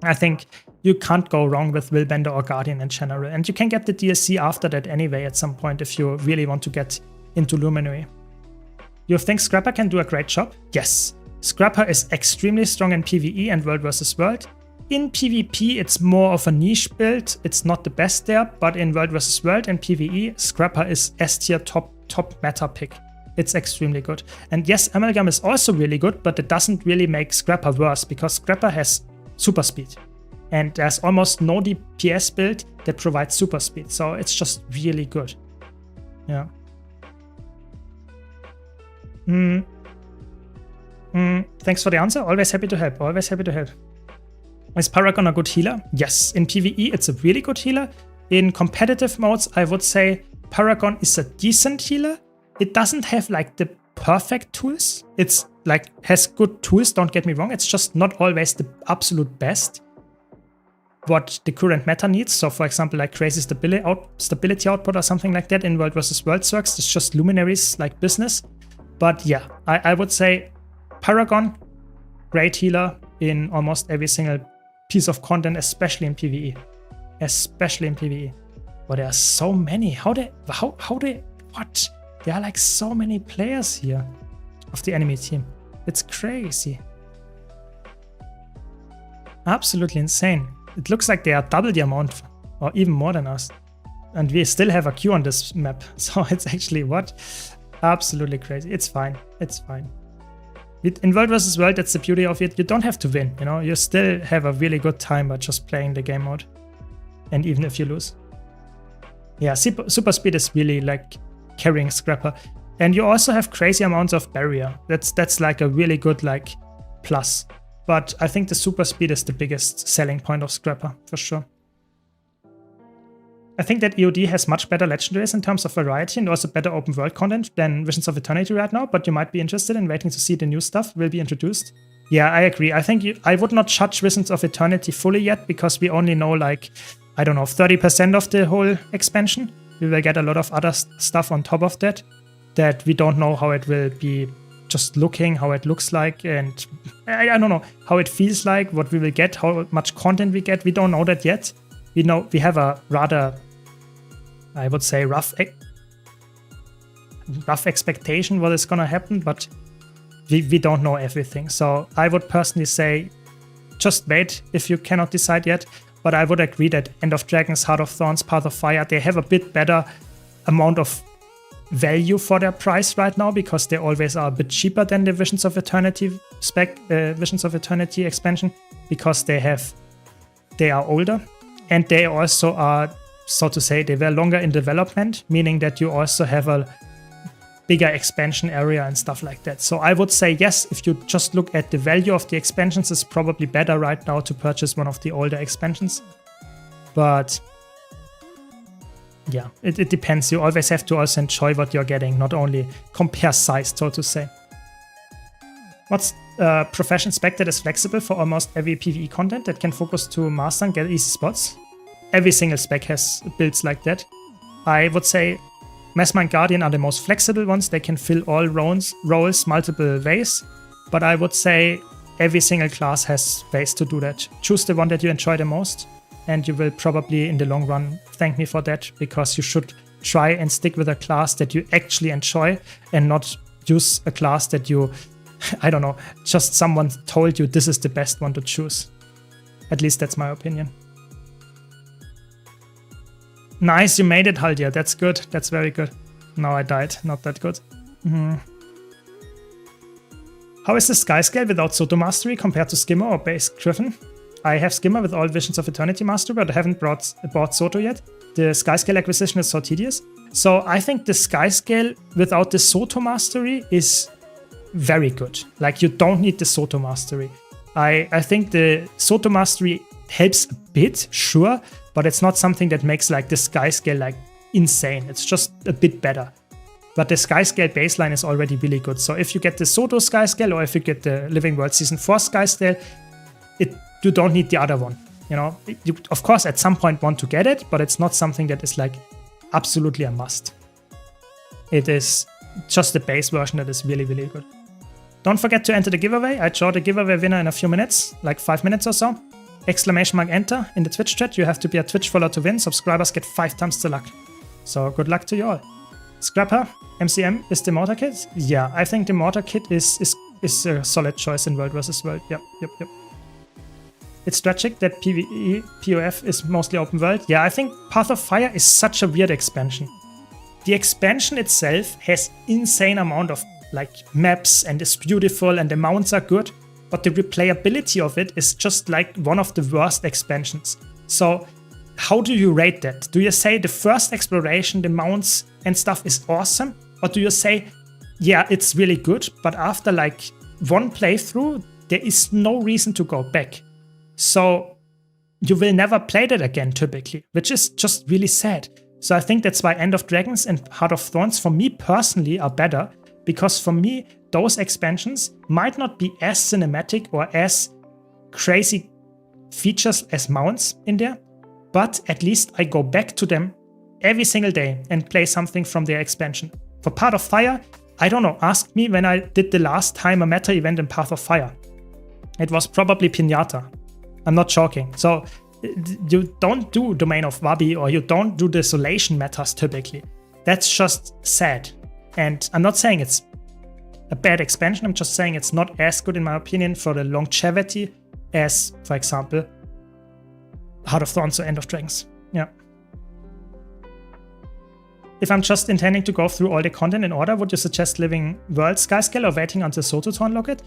I think you can't go wrong with Willbender or Guardian in general. And you can get the DLC after that anyway at some point if you really want to get into Luminary. You think Scrapper can do a great job? Yes. Scrapper is extremely strong in PvE and World vs. World. In PvP, it's more of a niche build. It's not the best there, but in World vs. World and PvE, Scrapper is S tier top meta pick. It's extremely good. And yes, Amalgam is also really good, but it doesn't really make Scrapper worse because Scrapper has super speed. And there's almost no DPS build that provides super speed. So it's just really good. Yeah. Thanks for the answer. Always happy to help. Always happy to help. Is Paragon a good healer? Yes. In PvE, it's a really good healer. In competitive modes, I would say Paragon is a decent healer. It doesn't have like the perfect tools. It's like has good tools, don't get me wrong. It's just not always the absolute best what the current meta needs. So for example, like crazy stability output or something like that in World vs. World Circs. It's just luminaries like business. But yeah, I would say Paragon, great healer in almost every single piece of content, especially in PvE. Especially in PvE. But there are so many. What? There are like so many players here of the enemy team. It's crazy. Absolutely insane. It looks like they are double the amount or even more than us. And we still have a queue on this map. So it's actually what? Absolutely crazy. It's fine. It's fine. In World vs. World, that's the beauty of it. You don't have to win, you know. You still have a really good time by just playing the game mode. And even if you lose. Yeah, super speed is really like carrying Scrapper. And you also have crazy amounts of barrier. That's like a really good like plus. But I think the super speed is the biggest selling point of Scrapper, for sure. I think that EOD has much better legendaries in terms of variety and also better open world content than Visions of Eternity right now, but you might be interested in waiting to see the new stuff will be introduced. Yeah, I agree. I think I would not judge Visions of Eternity fully yet because we only know like, I don't know, 30% of the whole expansion. We will get a lot of other stuff on top of that we don't know how it will be just looking, how it looks like, and I don't know how it feels like, what we will get, how much content we get. We don't know that yet. We know we have a rather, I would say, rough expectation what is gonna happen, but we don't know everything. So I would personally say just wait if you cannot decide yet. But I would agree that End of Dragons, Heart of Thorns, Path of Fire, they have a bit better amount of value for their price right now because they always are a bit cheaper than the Visions of Eternity Visions of Eternity expansion because they are older and they also are, so to say, they were longer in development, meaning that you also have a bigger expansion area and stuff like that. So I would say yes, if you just look at the value of the expansions, it's probably better right now to purchase one of the older expansions. But yeah, it depends. You always have to also enjoy what you're getting, not only compare size, so to say. What's profession spec that is flexible for almost every PvE content that can focus to master and get easy spots? Every single spec has builds like that. I would say Mesmer and Guardian are the most flexible ones. They can fill all roles multiple ways. But I would say every single class has ways to do that. Choose the one that you enjoy the most. And you will probably, in the long run, thank me for that. Because you should try and stick with a class that you actually enjoy. And not use a class that you, I don't know, just someone told you this is the best one to choose. At least that's my opinion. Nice, you made it, Haldir. That's good. That's very good. No, I died. Not that good. How is the Sky Scale without Soto Mastery compared to Skimmer or Base Griffin? I have Skimmer with all Visions of Eternity Mastery, but I haven't bought Soto yet. The Sky Scale acquisition is so tedious. So I think the Sky Scale without the Soto Mastery is very good. Like, you don't need the Soto Mastery. I think the Soto Mastery helps a bit, sure, but it's not something that makes like the Sky Scale like insane. It's just a bit better. But the sky scale baseline is already really good. So if you get the Soto sky scale or if you get the Living World Season 4 sky scale, you don't need the other one. You know, you of course at some point want to get it, but it's not something that is like absolutely a must. It is just the base version that is really, really good. Don't forget to enter the giveaway. I draw the giveaway winner in a few minutes, like 5 minutes or so. !enter in the Twitch chat. You have to be a Twitch follower to win. Subscribers get 5 times the luck. So good luck to you all. Scrapper, MCM is the mortar kit? Yeah, I think the mortar kit is a solid choice in World vs. World. Yep. It's tragic that PvE, PoF is mostly open world. Yeah, I think Path of Fire is such a weird expansion. The expansion itself has insane amount of like maps and is beautiful and the mounts are good, but the replayability of it is just like one of the worst expansions. So how do you rate that? Do you say the first exploration, the mounts and stuff is awesome? Or do you say, yeah, it's really good, but after like one playthrough, there is no reason to go back. So you will never play that again typically, which is just really sad. So I think that's why End of Dragons and Heart of Thorns for me personally are better, because for me, those expansions might not be as cinematic or as crazy features as mounts in there, but at least I go back to them every single day and play something from their expansion. For Path of Fire, I don't know, ask me when I did the last time a meta event in Path of Fire. It was probably Pinata. I'm not joking. So you don't do Domain of Wabi or you don't do Desolation metas typically. That's just sad. And I'm not saying it's a bad expansion, I'm just saying it's not as good in my opinion for the longevity as, for example, Heart of Thorns or End of Dragons. Yeah. If I'm just intending to go through all the content in order, would you suggest Living World Sky Scale or waiting until Soto to unlock it?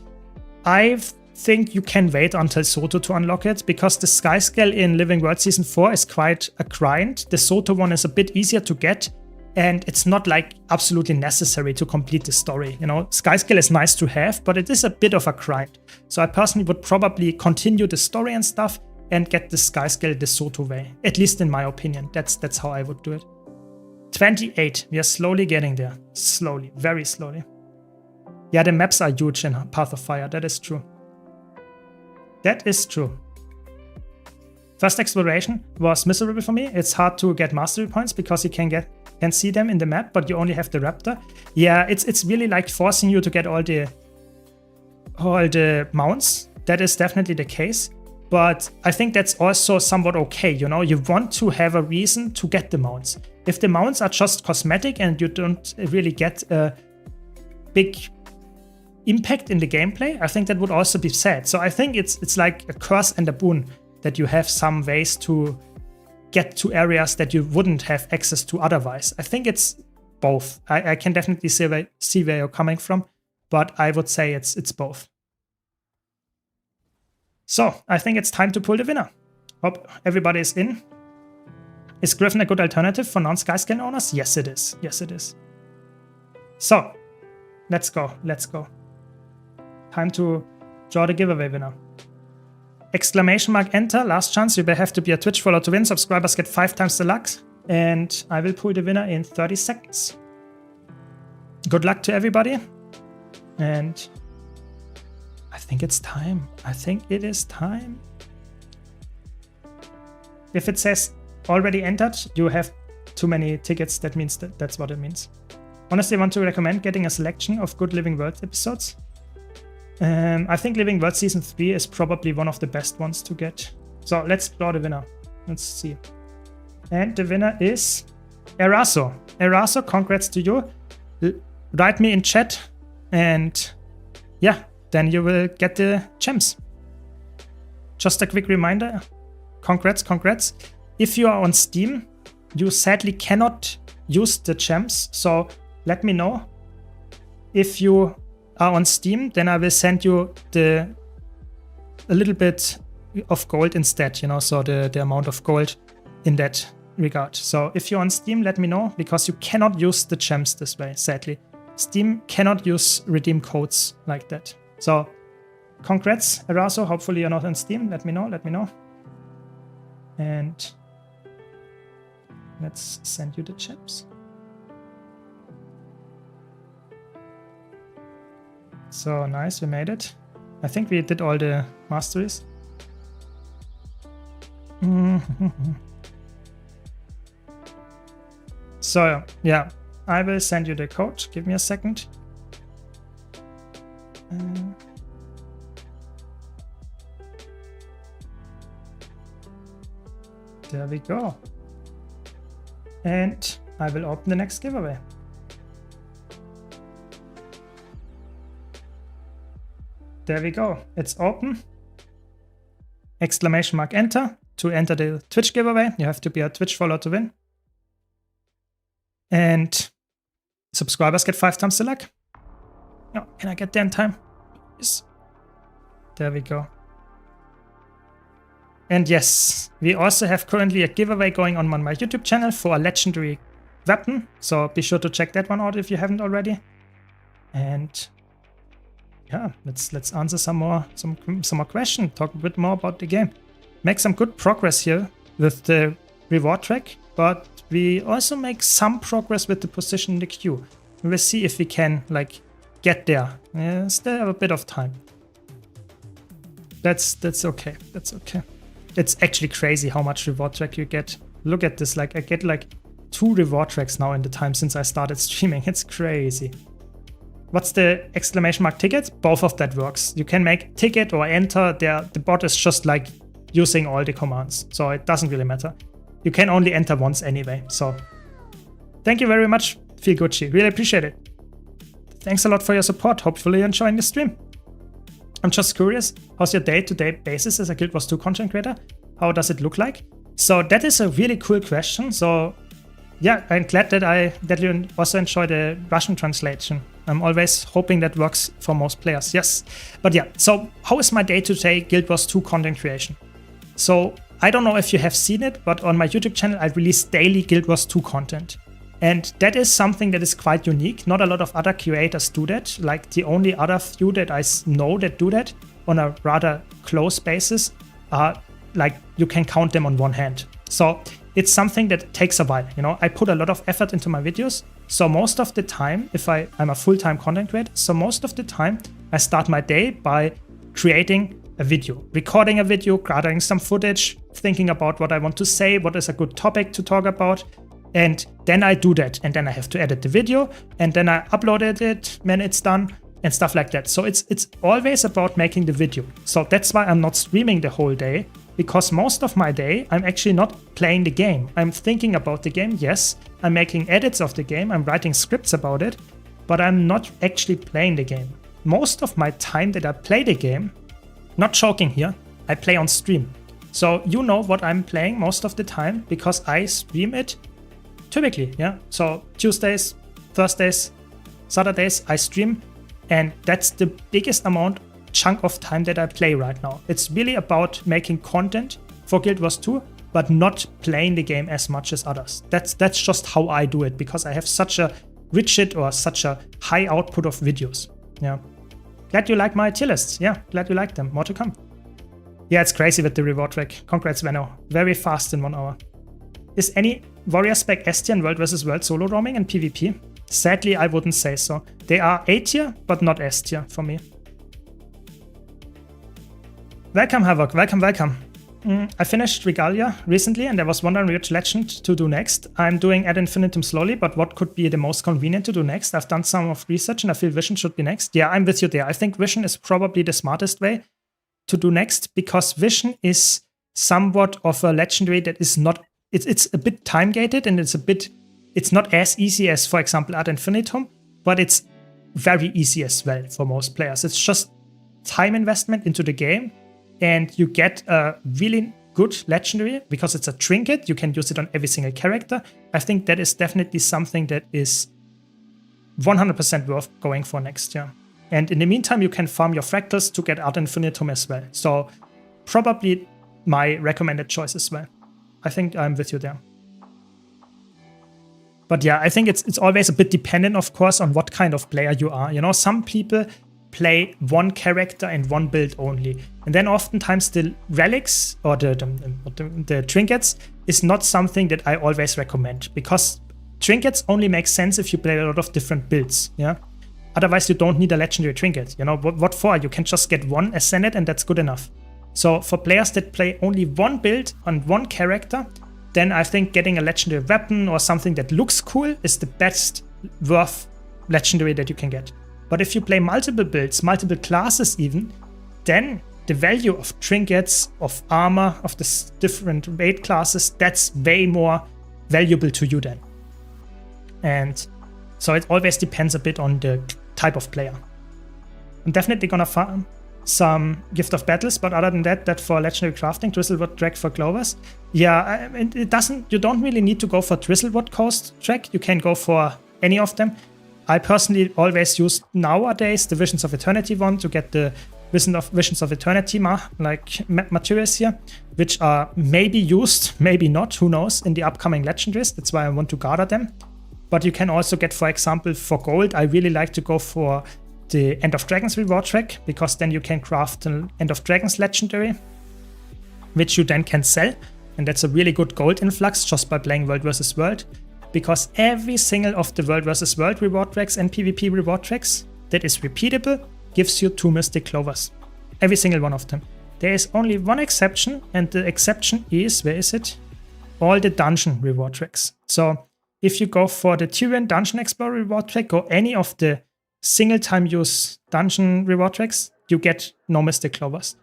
I think you can wait until Soto to unlock it, because the Sky Scale in Living World Season 4 is quite a grind. The Soto one is a bit easier to get, and it's not like absolutely necessary to complete the story. You know, Sky Scale is nice to have, but it is a bit of a grind. So I personally would probably continue the story and stuff and get the Sky Scale the Soto way, at least in my opinion. That's how I would do it. 28, we are slowly getting there. Slowly, very slowly. Yeah, the maps are huge in Path of Fire, that is true. That is true. First exploration was miserable for me. It's hard to get mastery points because you can see them in the map, but you only have the raptor. Yeah, it's really like forcing you to get all the mounts. That is definitely the case. But I think that's also somewhat okay, you know? You want to have a reason to get the mounts. If the mounts are just cosmetic and you don't really get a big impact in the gameplay, I think that would also be sad. So I think it's like a curse and a boon that you have some ways to get to areas that you wouldn't have access to otherwise. I think it's both. I can definitely see where you're coming from, but I would say it's both. So I think it's time to pull the winner. Hope everybody is in. Is Griffin a good alternative for non-Skyscan owners? Yes, it is. Yes, it is. So let's go. Let's go. Time to draw the giveaway winner. !enter, last chance. You will have to be a Twitch follower to win. Subscribers get 5 times the luck. And I will pull the winner in 30 seconds. Good luck to everybody. And I think it's time. I think it is time. If it says already entered, you have too many tickets. That means that's what it means. Honestly, I want to recommend getting a selection of good Living World episodes. I think Living World Season 3 is probably one of the best ones to get. So let's draw the winner. Let's see. And the winner is Eraso. Eraso, congrats to you. Write me in chat and yeah, then you will get the gems. Just a quick reminder. Congrats, congrats. If you are on Steam, you sadly cannot use the gems. So let me know. If you are on Steam, then I will send you a little bit of gold instead, you know, so the amount of gold in that regard. So if you're on Steam, let me know, because you cannot use the gems this way, sadly. Steam cannot use redeem codes like that. So congrats, Eraso. Hopefully you're not on Steam. Let me know, let me know. And let's send you the gems. So nice, we made it. I think we did all the masteries. So yeah, I will send you the code. Give me a second. There we go. And I will open the next giveaway. There we go. It's open. Exclamation mark enter. To enter the Twitch giveaway, you have to be a Twitch follower to win. And subscribers get 5 times the luck. No, can I get there in time? Yes. There we go. And yes, we also have currently a giveaway going on my YouTube channel for a legendary weapon. So be sure to check that one out if you haven't already. And yeah, let's answer some more questions. Talk a bit more about the game. Make some good progress here with the reward track, but we also make some progress with the position in the queue. We will see if we can like get there. Still have a bit of time. That's okay. That's okay. It's actually crazy how much reward track you get. Look at this, like I get like 2 reward tracks now in the time since I started streaming. It's crazy. What's the exclamation mark ticket? Both of that works. You can make ticket or enter there. The bot is just like using all the commands, so it doesn't really matter. You can only enter once anyway. So thank you very much, Feel Gucci. Really appreciate it. Thanks a lot for your support. Hopefully you're enjoying the stream. I'm just curious, how's your day-to-day basis as a Guild Wars 2 content creator? How does it look like? So that is a really cool question. So yeah, I'm glad that you also enjoy the Russian translation. I'm always hoping that works for most players. Yes. But yeah, so how is my day-to-day Guild Wars 2 content creation? So I don't know if you have seen it, but on my YouTube channel, I release daily Guild Wars 2 content. And that is something that is quite unique. Not a lot of other creators do that. Like the only other few that I know that do that on a rather close basis are like you can count them on one hand. So it's something that takes a while. You know, I put a lot of effort into my videos. So most of the time, if I'm a full-time content creator, so most of the time I start my day by creating a video, recording a video, gathering some footage, thinking about what I want to say, what is a good topic to talk about. And then I do that. And then I have to edit the video. And then I uploaded it when it's done and stuff like that. So it's always about making the video. So that's why I'm not streaming the whole day, because most of my day, I'm actually not playing the game. I'm thinking about the game, yes. I'm making edits of the game. I'm writing scripts about it, but I'm not actually playing the game. Most of my time that I play the game, not joking here, I play on stream. So you know what I'm playing most of the time because I stream it typically, yeah. So Tuesdays, Thursdays, Saturdays, I stream, and that's the biggest chunk of time that I play right now. It's really about making content for Guild Wars 2, but not playing the game as much as others. That's just how I do it because I have such a rigid or such a high output of videos. Yeah. Glad you like my tier lists. Yeah, glad you like them. More to come. Yeah, it's crazy with the reward track. Congrats, Venno. Very fast in 1 hour. Is any warrior spec S tier in World vs. World solo roaming and PvP? Sadly, I wouldn't say so. They are A tier, but not S tier for me. Welcome, Havoc. Welcome, welcome. I finished Regalia recently and I was wondering which legend to do next. I'm doing Ad Infinitum slowly, but what could be the most convenient to do next? I've done some of research and I feel Vision should be next. Yeah, I'm with you there. I think Vision is probably the smartest way to do next because Vision is somewhat of a legendary that is not, it's a bit time gated and it's not as easy as, for example, Ad Infinitum, but it's very easy as well for most players. It's just time investment into the game. And you get a really good legendary because it's a trinket. You can use it on every single character. I think that is definitely something that is 100% worth going for next year. And in the meantime, you can farm your fractals to get Ad Infinitum as well. So probably my recommended choice as well. I think I'm with you there. But yeah, I think it's always a bit dependent, of course, on what kind of player you are. You know, some people play one character and one build only. And then oftentimes the relics or the trinkets is not something that I always recommend because trinkets only make sense if you play a lot of different builds. Yeah. Otherwise, you don't need a legendary trinket. You know, what for? You can just get one ascended and that's good enough. So for players that play only one build on one character, then I think getting a legendary weapon or something that looks cool is the best worth legendary that you can get. But if you play multiple builds, multiple classes even, then the value of trinkets, of armor, of the different raid classes, that's way more valuable to you then. And so it always depends a bit on the type of player. I'm definitely gonna farm some Gift of Battles, but other than that, that for legendary crafting, Drizzlewood Drag for Clovers. Yeah, you don't really need to go for Drizzlewood Coast Drag. You can go for any of them. I personally always use nowadays the Visions of Eternity one to get the Visions of Eternity materials here, which are maybe used, maybe not, who knows, in the upcoming legendaries. That's why I want to gather them. But you can also get, for example, for gold, I really like to go for the End of Dragons reward track, because then you can craft an End of Dragons legendary, which you then can sell. And that's a really good gold influx just by playing World vs. World, because every single of the World vs. World reward tracks and PvP reward tracks that is repeatable gives you 2 Mystic Clovers. Every single one of them. There is only one exception, and the exception is, where is it? All the dungeon reward tracks. So if you go for the Tyrian Dungeon Explorer reward track or any of the single time use dungeon reward tracks, you get no Mystic Clovers.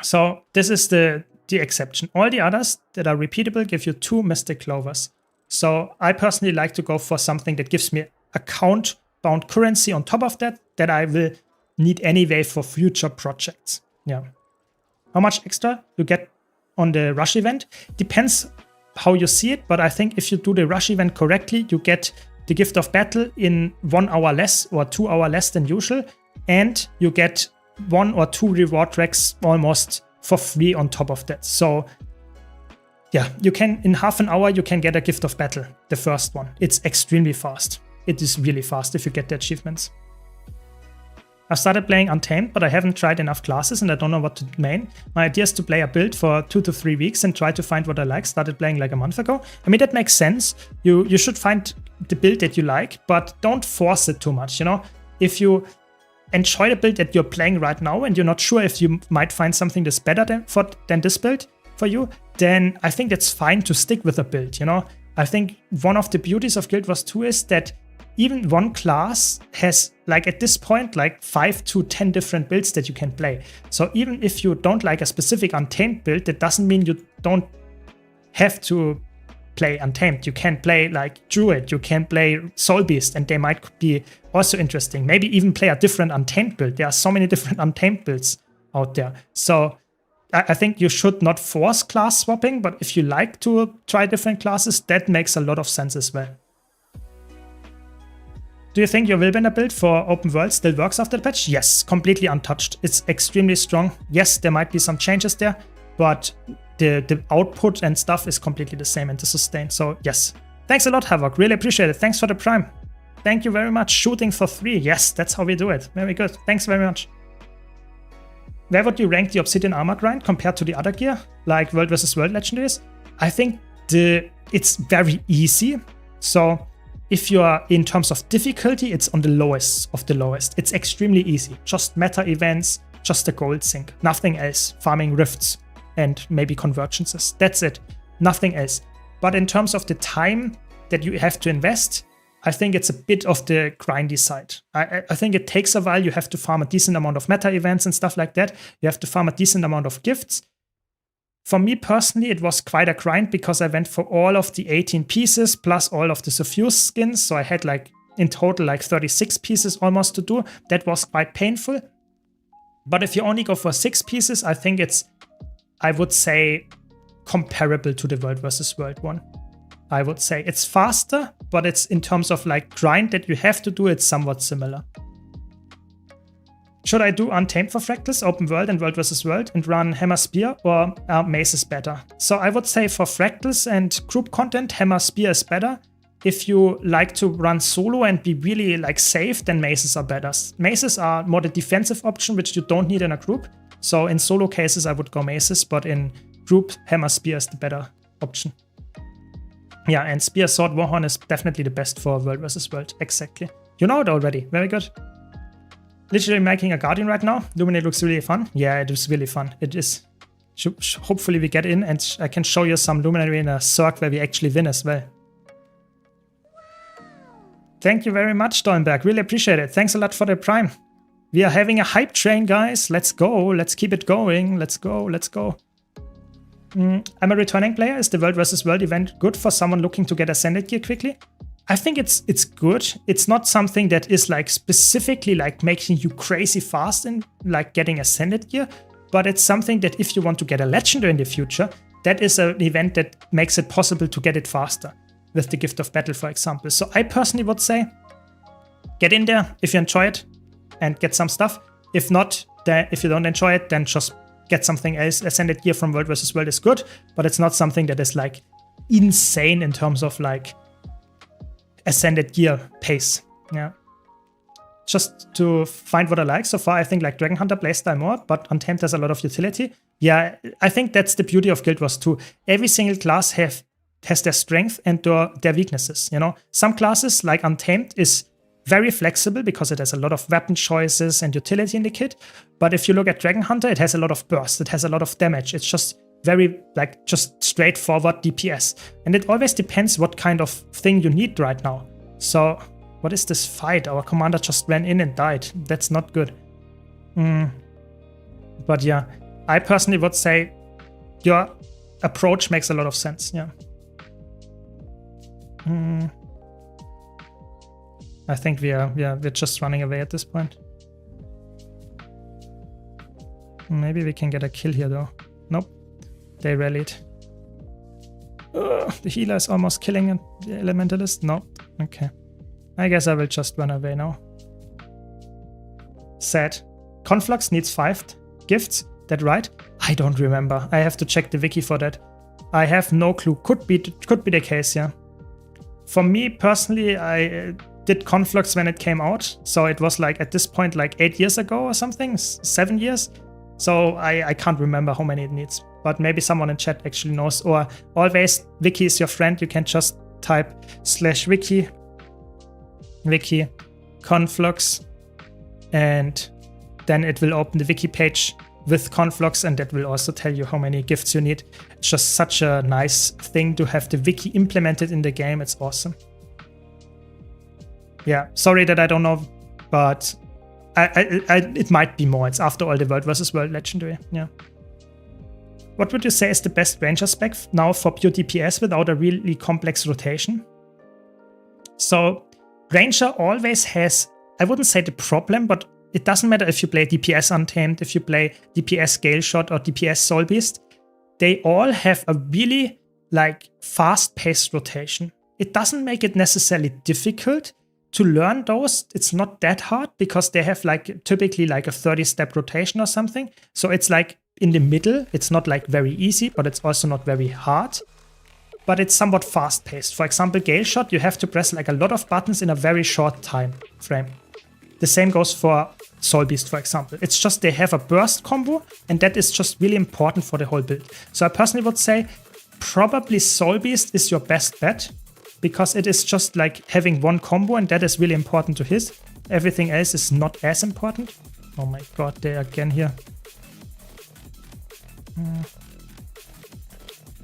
So this is the exception. All the others that are repeatable give you 2 Mystic Clovers. So I personally like to go for something that gives me account-bound currency on top of that I will need anyway for future projects. Yeah. How much extra you get on the rush event depends how you see it, but I think if you do the rush event correctly, you get the Gift of Battle in 1 hour less or 2 hours less than usual, and you get 1 or 2 reward tracks almost for free on top of that. So yeah, you can, in half an hour, you can get a Gift of Battle, the first one. It's extremely fast. It is really fast if you get the achievements. I've started playing Untamed, but I haven't tried enough classes and I don't know what to main. My idea is to play a build for 2 to 3 weeks and try to find what I like. Started playing like a month ago. I mean, that makes sense. You should find the build that you like, but don't force it too much, you know? If you enjoy the build that you're playing right now and you're not sure if you might find something that's better than this build for you, then I think that's fine to stick with a build, you know? I think one of the beauties of Guild Wars 2 is that even one class has, like at this point, like 5 to 10 different builds that you can play. So even if you don't like a specific Untamed build, that doesn't mean you don't have to play Untamed. You can play like Druid, you can play Soul Beast, and they might be also interesting. Maybe even play a different Untamed build. There are so many different Untamed builds out there. So I think you should not force class swapping, but if you like to try different classes, that makes a lot of sense as well. Do you think your Willbender build for open world still works after the patch? Yes, completely untouched. It's extremely strong. Yes, there might be some changes there, but the output and stuff is completely the same and the sustain. So yes. Thanks a lot, Havoc. Really appreciate it. Thanks for the prime. Thank you very much. Shooting for 3. Yes, that's how we do it. Very good. Thanks very much. Where would you rank the Obsidian Armor grind compared to the other gear, like World vs. World legendaries? I think it's very easy. So if you are in terms of difficulty, it's on the lowest of the lowest. It's extremely easy. Just meta events, just a gold sink, nothing else. Farming rifts and maybe convergences. That's it. Nothing else. But in terms of the time that you have to invest, I think it's a bit of the grindy side. I think it takes a while. You have to farm a decent amount of meta events and stuff like that. You have to farm a decent amount of gifts. For me personally, it was quite a grind because I went for all of the 18 pieces plus all of the suffused skins. So I had like in total like 36 pieces almost to do. That was quite painful. But if you only go for 6 pieces, I think it's, I would say, comparable to the World vs. World one. I would say it's faster, but it's in terms of like grind that you have to do, it's somewhat similar. Should I do Untamed for Fractals, Open World and World vs. World and run Hammer Spear, or Mace is better? So I would say for Fractals and group content, Hammer Spear is better. If you like to run solo and be really like safe, then Maces are better. Maces are more the defensive option, which you don't need in a group. So in solo cases, I would go Maces, but in group, Hammer Spear is the better option. Yeah, and Spear Sword Warhorn is definitely the best for World vs. World, exactly. You know it already. Very good. Literally making a Guardian right now. Luminate looks really fun. Yeah, it is really fun. It is. Hopefully we get in and I can show you some Luminary in a Cirque where we actually win as well. Thank you very much, Stollenberg. Really appreciate it. Thanks a lot for the Prime. We are having a hype train, guys. Let's go. Let's keep it going. Let's go. Let's go. I'm a returning player. Is the World vs. World event good for someone looking to get Ascended gear quickly? I think it's good. It's not something that is like specifically like making you crazy fast in like getting Ascended gear, but it's something that if you want to get a Legendary in the future, that is an event that makes it possible to get it faster with the Gift of Battle, for example. So I personally would say, get in there if you enjoy it and get some stuff. If not, then if you don't enjoy it, then just get something else. Ascended gear from World vs. World is good, but it's not something that is like insane in terms of like Ascended gear pace. Yeah. Just to find what I like so far, I think like Dragon Hunter playstyle more, but Untamed has a lot of utility. Yeah, I think that's the beauty of Guild Wars 2. Every single class has their strength and their weaknesses. You know, some classes like Untamed is very flexible because it has a lot of weapon choices and utility in the kit. But if you look at Dragon Hunter, it has a lot of burst, it has a lot of damage. It's just very like just straightforward DPS. And it always depends what kind of thing you need right now. So what is this fight? Our commander just ran in and died. That's not good. But yeah, I personally would say your approach makes a lot of sense. Yeah. I think we're just running away at this point. Maybe we can get a kill here though. Nope. They rallied. Ugh, the healer is almost killing the elementalist. No. Okay. I guess I will just run away now. Sad. Conflux needs 5 gifts. That right? I don't remember. I have to check the wiki for that. I have no clue. Could be the case, yeah. For me personally, I did Conflux when it came out. So it was like at this point like 8 years ago or something, 7 years. So I can't remember how many it needs. But maybe someone in chat actually knows. Or always, wiki is your friend. You can just type /wiki, wiki, Conflux, and then it will open the wiki page with Conflux, and that will also tell you how many gifts you need. It's just such a nice thing to have the wiki implemented in the game. It's awesome. Yeah, sorry that I don't know, but it might be more. It's after all the World vs. World Legendary. Yeah. What would you say is the best Ranger spec now for pure DPS without a really complex rotation? So Ranger always has, I wouldn't say the problem, but it doesn't matter if you play DPS Untamed, if you play DPS Gale Shot or DPS Soul Beast, they all have a really like fast-paced rotation. It doesn't make it necessarily difficult to learn those. It's not that hard because they have like typically like a 30-step rotation or something. So it's like in the middle. It's not like very easy, but it's also not very hard. But it's somewhat fast-paced. For example, Gale Shot, you have to press like a lot of buttons in a very short time frame. The same goes for Soul Beast, for example. It's just they have a burst combo, and that is just really important for the whole build. So I personally would say probably Soul Beast is your best bet, because it is just like having one combo, and that is really important to hit. Everything else is not as important. Oh my god, they're again here.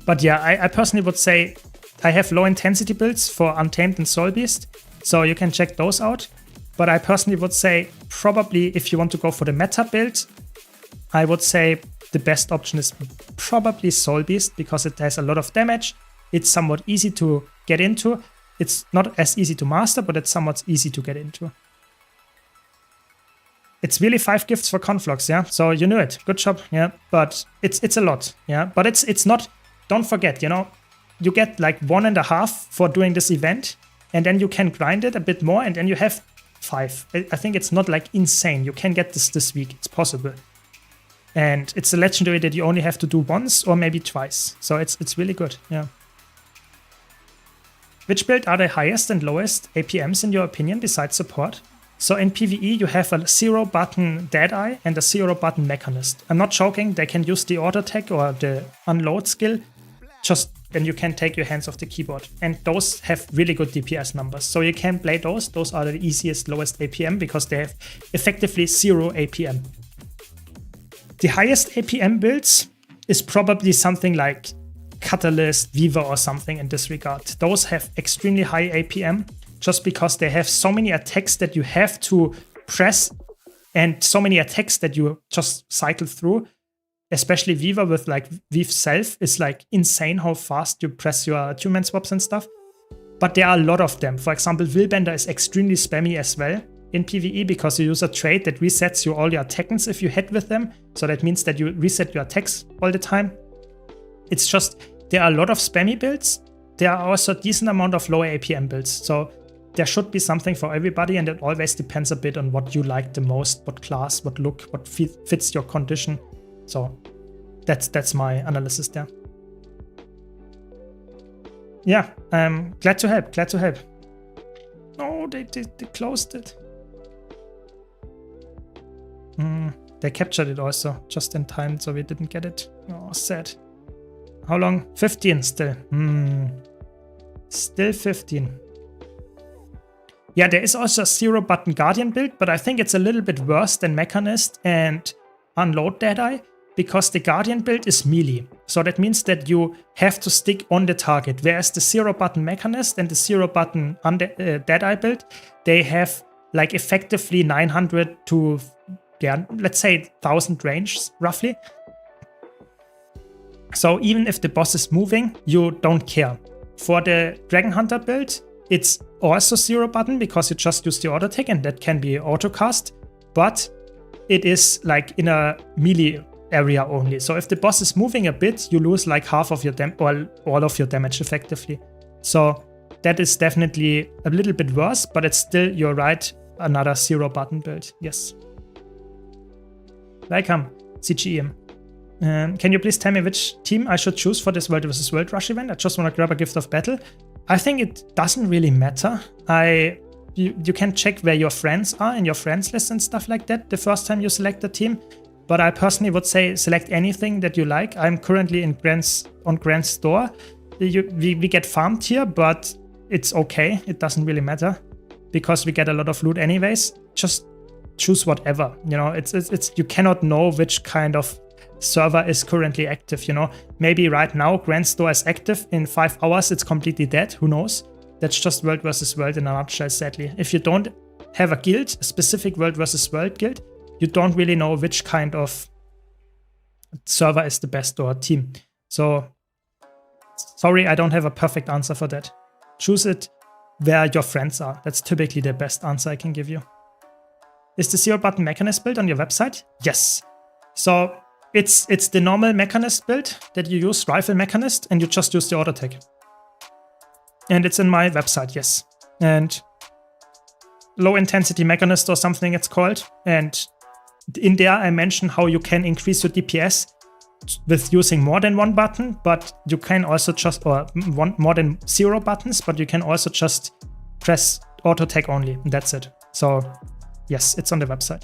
But yeah, I personally would say I have low intensity builds for Untamed and Soul Beast, so you can check those out. But I personally would say probably if you want to go for the meta build, I would say the best option is probably Soul Beast, because it has a lot of damage. It's somewhat easy to get into. It's not as easy to master, but it's somewhat easy to get into. It's really 5 gifts for Conflux, yeah? So you knew it. Good job, yeah? But it's a lot, yeah? But it's not, don't forget, you know, you get like 1.5 for doing this event, and then you can grind it a bit more, and then you have 5. I think it's not like insane. You can get this week. It's possible. And it's a legendary that you only have to do once or maybe twice. So it's really good, yeah. Which build are the highest and lowest APMs in your opinion besides support? So in PvE you have a 0-button Deadeye and a 0-button Mechanist. I'm not joking, they can use the auto attack or the unload skill just and you can take your hands off the keyboard. And those have really good DPS numbers. So you can play those. Those are the easiest, lowest APM because they have effectively 0 APM. The highest APM builds is probably something like Catalyst, Viva or something in this regard. Those have extremely high APM just because they have so many attacks that you have to press and so many attacks that you just cycle through. Especially Viva with like Viv Self is like insane how fast you press your attunement swaps and stuff. But there are a lot of them. For example, Willbender is extremely spammy as well in PvE because you use a trait that resets you all your attacks if you hit with them. So that means that you reset your attacks all the time. It's just, there are a lot of spammy builds. There are also a decent amount of lower APM builds. So there should be something for everybody, and it always depends a bit on what you like the most, what class, what look, what fits your condition. So that's my analysis there. Yeah, glad to help, glad to help. Oh, they closed it. They captured it also, just in time, so we didn't get it. Oh, sad. How long? 15 still. Still 15. Yeah, there is also a 0-button Guardian build, but I think it's a little bit worse than Mechanist and Unload Deadeye, because the Guardian build is melee. So that means that you have to stick on the target, whereas the 0-button Mechanist and the 0-button Deadeye build, they have like effectively 900 to, yeah, let's say 1000 range, roughly. So even if the boss is moving, you don't care. For the Dragon Hunter build, it's also 0-button because you just use the auto attack and that can be auto cast, but it is like in a melee area only. So if the boss is moving a bit, you lose like half of your all of your damage effectively. So that is definitely a little bit worse, but it's still, you're right, another 0-button build. Yes. Welcome, CGEM. Can you please tell me which team I should choose for this World vs. World Rush event? I just want to grab a Gift of Battle. I think it doesn't really matter. You can check where your friends are in your friends list and stuff like that the first time you select the team. But I personally would say select anything that you like. I'm currently on Grand's store. We get farmed here, but it's okay. It doesn't really matter because we get a lot of loot anyways. Just choose whatever. You know, it's you cannot know which kind of server is currently active. You know, maybe right now Grand's store is active. In 5 hours, it's completely dead. Who knows? That's just World vs. World in a nutshell, sadly. If you don't have a guild, a specific World vs. World guild, you don't really know which kind of server is the best or team. So, sorry, I don't have a perfect answer for that. Choose it where your friends are. That's typically the best answer I can give you. Is the 0-button Mechanist build on your website? Yes. So, it's the normal Mechanist build that you use, Rifle Mechanist, and you just use the auto attack. And it's in my website, yes. And low intensity Mechanist or something it's called. And in there I mention how you can increase your DPS with using more than one button, but you can also just, or more than 0 buttons, but you can also just press auto attack only, and that's it. So yes, it's on the website.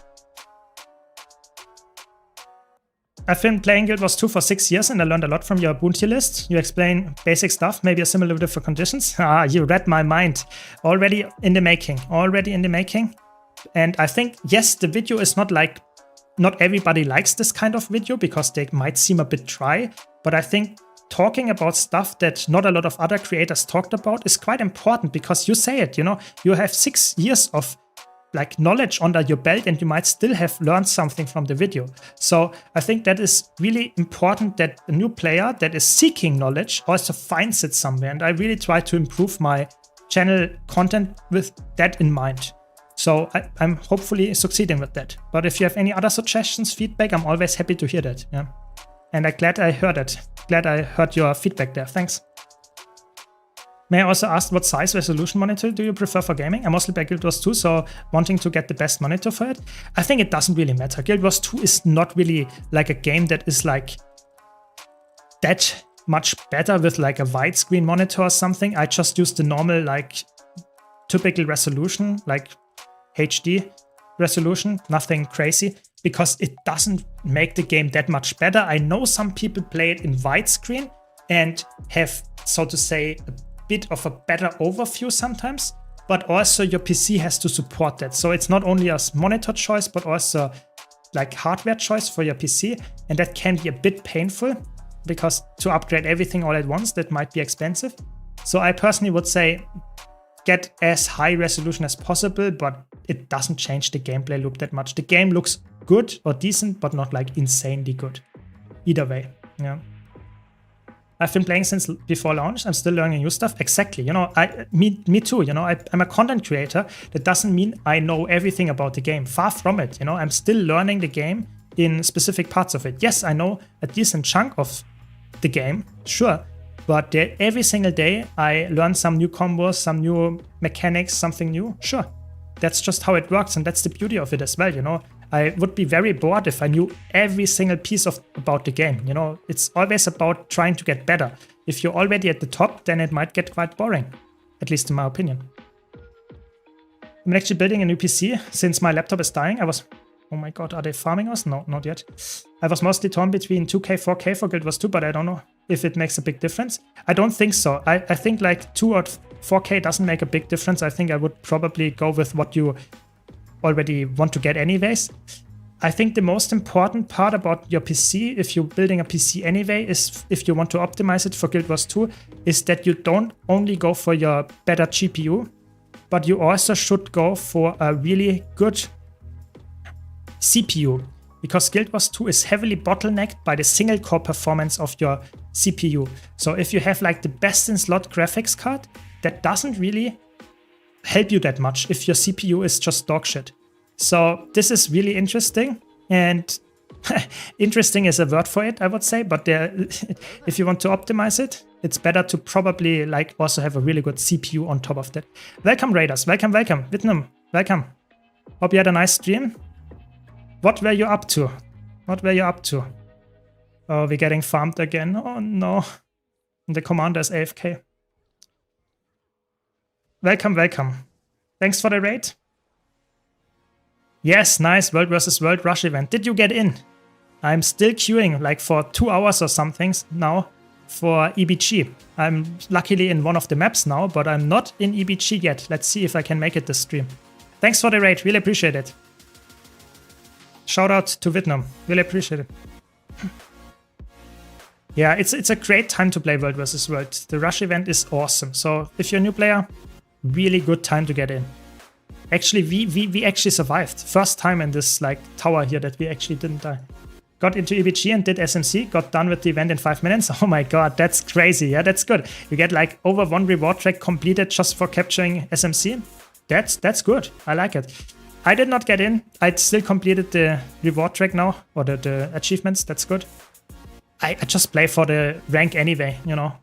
I've been playing Guild Wars 2 for 6 years and I learned a lot from your bounty list. You explain basic stuff, maybe a similar with different conditions. Ah, you read my mind. Already in the making. And I think, yes, the video is not like, not everybody likes this kind of video because they might seem a bit dry. But I think talking about stuff that not a lot of other creators talked about is quite important because you say it, you know, you have 6 years of like knowledge under your belt and you might still have learned something from the video. So I think that is really important that a new player that is seeking knowledge also finds it somewhere. And I really try to improve my channel content with that in mind. So I'm hopefully succeeding with that. But if you have any other suggestions, feedback, I'm always happy to hear that. Yeah. And I'm glad I heard it. Glad I heard your feedback there. Thanks. May I also ask what size resolution monitor do you prefer for gaming? I mostly play Guild Wars 2, so wanting to get the best monitor for it. I think it doesn't really matter. Guild Wars 2 is not really like a game that is like that much better with like a widescreen monitor or something. I just use the normal like typical resolution, like HD resolution, nothing crazy, because it doesn't make the game that much better. I know some people play it in widescreen, and have, so to say, a bit of a better overview sometimes, but also your PC has to support that. So it's not only a monitor choice, but also like hardware choice for your PC. And that can be a bit painful because to upgrade everything all at once, that might be expensive. So I personally would say get as high resolution as possible, but it doesn't change the gameplay look that much. The game looks good or decent, but not like insanely good. Either way, yeah. I've been playing since before launch. I'm still learning new stuff. Exactly. You know, me too. You know, I'm a content creator. That doesn't mean I know everything about the game. Far from it. You know, I'm still learning the game in specific parts of it. Yes, I know a decent chunk of the game, sure. But every single day I learn some new combos, some new mechanics, something new. Sure. That's just how it works, and that's the beauty of it as well, you know. I would be very bored if I knew every single piece about the game. You know, it's always about trying to get better. If you're already at the top, then it might get quite boring, at least in my opinion. I'm actually building a new PC since my laptop is dying. Oh my god, are they farming us? No, not yet. I was mostly torn between 2K, 4K for Guild Wars 2, but I don't know if it makes a big difference. I don't think so. I think like 2 or 4K doesn't make a big difference. I think I would probably go with what you already want to get anyways. I think the most important part about your PC, if you're building a PC anyway, is if you want to optimize it for Guild Wars 2, is that you don't only go for your better GPU, but you also should go for a really good CPU, because Guild Wars 2 is heavily bottlenecked by the single core performance of your CPU. So if you have like the best in slot graphics card, that doesn't really help you that much if your CPU is just dog shit. So this is really interesting, and interesting is a word for it, I would say, but if you want to optimize it, it's better to probably like also have a really good CPU on top of that. Welcome Raiders, welcome, Vietnam, welcome. Hope you had a nice stream. What were you up to? What were you up to? Oh, we're getting farmed again. Oh no. The commander is AFK. Welcome. Thanks for the raid. Yes, nice. World vs. World Rush event. Did you get in? I'm still queuing like for 2 hours or something now for EBG. I'm luckily in one of the maps now, but I'm not in EBG yet. Let's see if I can make it this stream. Thanks for the raid. Really appreciate it. Shout out to Vietnam. Really appreciate it. Yeah, it's a great time to play World vs. World. The Rush event is awesome. So if you're a new player, really good time to get in. Actually, we actually survived. First time in this like tower here that we actually didn't die. Got into EBG and did SMC. Got done with the event in 5 minutes. Oh my god, that's crazy. Yeah, that's good. You get like over 1 reward track completed just for capturing SMC. That's good. I like it. I did not get in. I still completed the reward track now, or the achievements. That's good. I just play for the rank anyway, you know.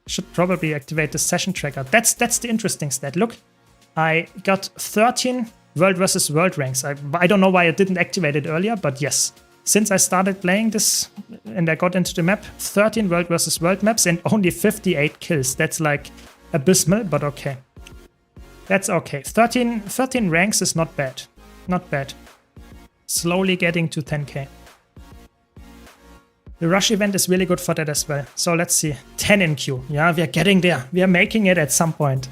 Should probably activate the session tracker. That's the interesting stat. Look, I got 13 World vs. World ranks. I don't know why I didn't activate it earlier, but yes. Since I started playing this and I got into the map, 13 World vs. World maps and only 58 kills. That's like abysmal, but okay. That's okay. 13 ranks is not bad. Not bad. Slowly getting to 10k. The Rush event is really good for that as well. So let's see. 10 in queue. Yeah, we are getting there. We are making it at some point.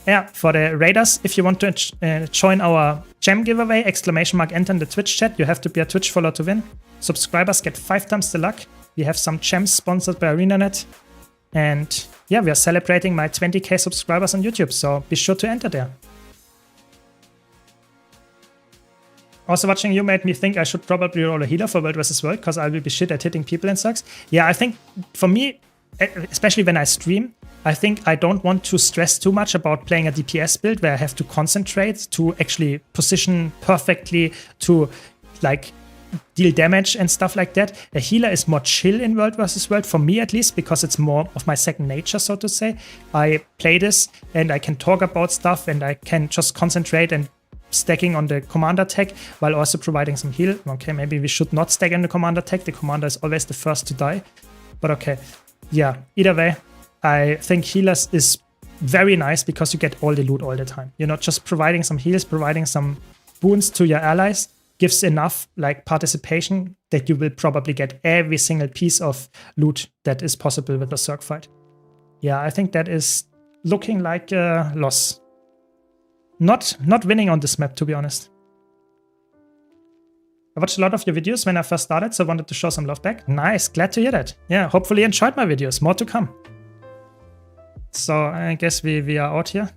Yeah, for the Raiders, if you want to join our gem giveaway, ! Enter in the Twitch chat. You have to be a Twitch follower to win. Subscribers get 5 times the luck. We have some gems sponsored by ArenaNet. And yeah, we are celebrating my 20k subscribers on YouTube, so be sure to enter there. Also, watching you made me think I should probably roll a healer for World vs. World, because I will be shit at hitting people and sucks. Yeah, I think for me, especially when I stream, I think I don't want to stress too much about playing a DPS build where I have to concentrate to actually position perfectly to like deal damage and stuff like that. A healer is more chill in World vs. World, for me at least, because it's more of my second nature, so to say. I play this and I can talk about stuff and I can just concentrate and stacking on the commander tech while also providing some heal. Okay, maybe we should not stack on the commander tech. The commander is always the first to die. But okay, yeah, either way, I think healers is very nice because you get all the loot all the time. You're not just providing some heals, providing some boons to your allies gives enough like participation that you will probably get every single piece of loot that is possible with a Zerg fight. Yeah, I think that is looking like a loss. Not winning on this map, to be honest. I watched a lot of your videos when I first started, so I wanted to show some love back. Nice, glad to hear that. Yeah, hopefully you enjoyed my videos. More to come. So I guess we are out here.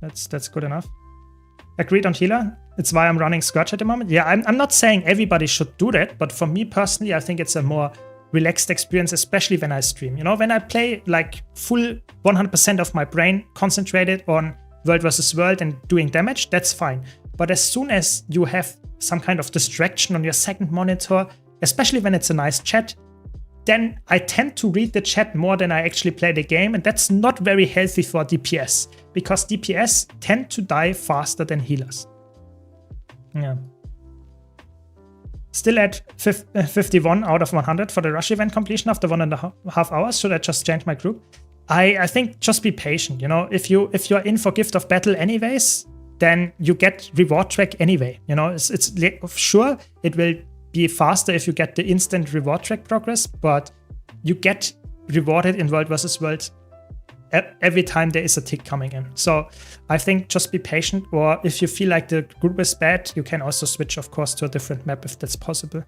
That's good enough. Agreed on healer. It's why I'm running Scourge at the moment. Yeah, I'm not saying everybody should do that, but for me personally, I think it's a more relaxed experience, especially when I stream. You know, when I play like full 100% of my brain concentrated on World versus World and doing damage, that's fine. But as soon as you have some kind of distraction on your second monitor, especially when it's a nice chat, then I tend to read the chat more than I actually play the game, and that's not very healthy for DPS, because DPS tend to die faster than healers. Yeah. Still at 51 out of 100 for the rush event completion after 1.5 hours. Should I just change my group? I think just be patient. You know, if you're in for Gift of Battle anyways, then you get reward track anyway. You know, it's sure it will be faster if you get the instant reward track progress, but you get rewarded in World versus World every time there is a tick coming in. So I think just be patient, or if you feel like the group is bad, you can also switch, of course, to a different map if that's possible.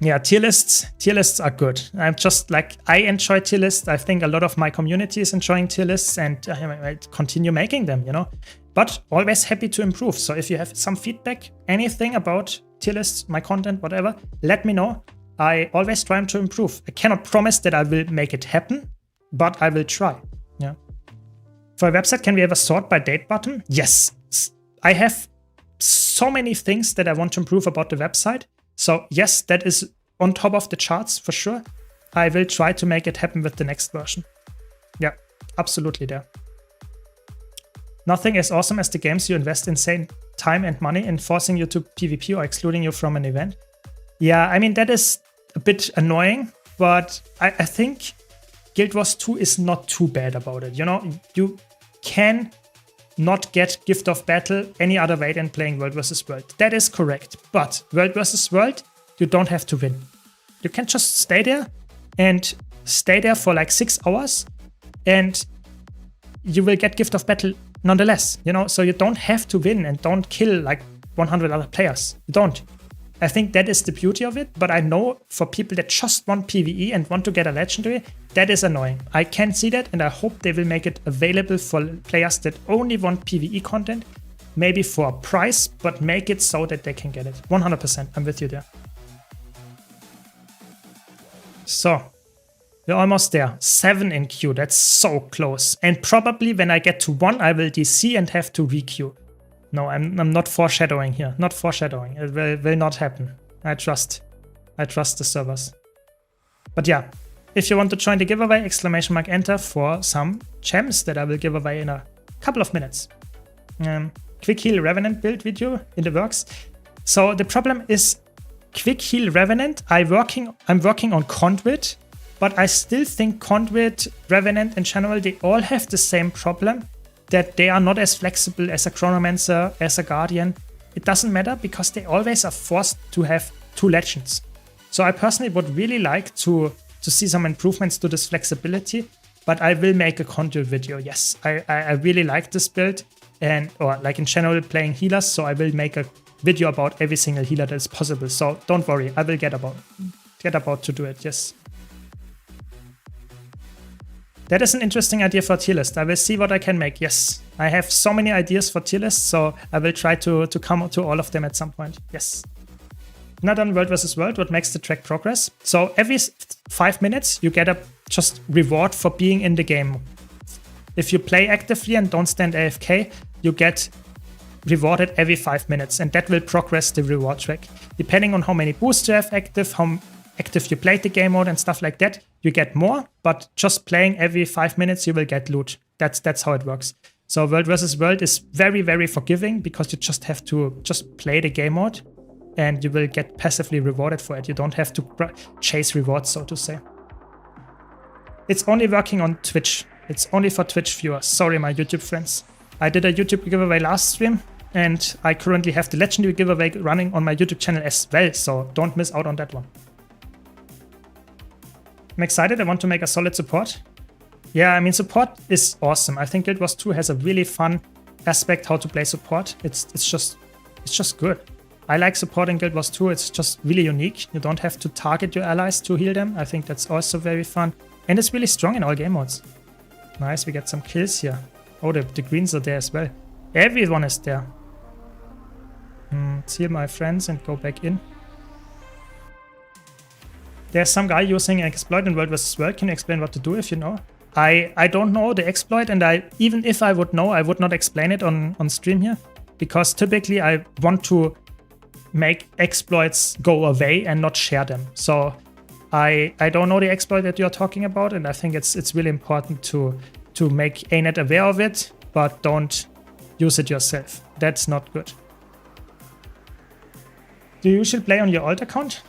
Yeah, tier lists are good. I'm just like, I enjoy tier lists. I think a lot of my community is enjoying tier lists, and I continue making them, you know, but always happy to improve. So if you have some feedback, anything about tier lists, my content, whatever, let me know. I always try to improve. I cannot promise that I will make it happen, but I will try. Yeah. For a website, can we have a sort by date button? Yes. I have so many things that I want to improve about the website. So yes, that is on top of the charts for sure. I will try to make it happen with the next version. Yeah, absolutely there. Nothing as awesome as the games you invest insane time and money in forcing you to PvP or excluding you from an event. Yeah, I mean, that is a bit annoying, but I think Guild Wars 2 is not too bad about it. You know, you can not get Gift of Battle any other way than playing World vs. World. That is correct. But World vs. World, you don't have to win. You can just stay there and stay there for like 6 hours, and you will get Gift of Battle nonetheless. You know, so you don't have to win and don't kill like 100 other players. You don't. I think that is the beauty of it, but I know for people that just want PvE and want to get a legendary, that is annoying. I can see that, and I hope they will make it available for players that only want PvE content, maybe for a price, but make it so that they can get it. 100%, I'm with you there. So, we're almost there. 7 in queue, that's so close. And probably when I get to 1, I will DC and have to re-queue. No, I'm not foreshadowing here. Not foreshadowing. It will not happen. I trust the servers. But yeah, if you want to join the giveaway, !enter for some gems that I will give away in a couple of minutes. Quick Heal Revenant build video in the works. So the problem is Quick Heal Revenant. I'm working on Conduit, but I still think Conduit, Revenant in general, they all have the same problem, that they are not as flexible as a Chronomancer, as a Guardian. It doesn't matter because they always are forced to have 2 legends. So I personally would really like to see some improvements to this flexibility, but I will make a Conduit video, yes. I really like this build, or like in general playing healers, so I will make a video about every single healer that is possible. So don't worry, I will get about to do it, yes. That is an interesting idea for a tier list. I will see what I can make. Yes, I have so many ideas for tier lists, so I will try to come to all of them at some point. Yes. Not on World vs. World, what makes the track progress. So every 5 minutes, you get a just reward for being in the game. If you play actively and don't stand AFK, you get rewarded every 5 minutes, and that will progress the reward track. Depending on how many boosts you have active, how active you played the game mode and stuff like that, you get more, but just playing every 5 minutes you will get loot. That's how it works. So World vs. World is very, very forgiving because you just have to just play the game mode and you will get passively rewarded for it. You don't have to chase rewards, so to say. It's only working on Twitch. It's only for Twitch viewers. Sorry, my YouTube friends. I did a YouTube giveaway last stream. And I currently have the legendary giveaway running on my YouTube channel as well, so don't miss out on that one. I'm excited. I want to make a solid support. Yeah, I mean, support is awesome. I think Guild Wars 2 has a really fun aspect how to play support. It's just good. I like support in Guild Wars 2. It's just really unique. You don't have to target your allies to heal them. I think that's also very fun. And it's really strong in all game modes. Nice, we get some kills here. Oh, the greens are there as well. Everyone is there. Let's heal my friends and go back in. There's some guy using an exploit in World vs. World. Can you explain what to do if you know? I don't know the exploit, and even if I would know, I would not explain it on stream here. Because typically I want to make exploits go away and not share them. So I don't know the exploit that you're talking about, and I think it's really important to make ANET aware of it, but don't use it yourself. That's not good. Do you usually play on your alt account?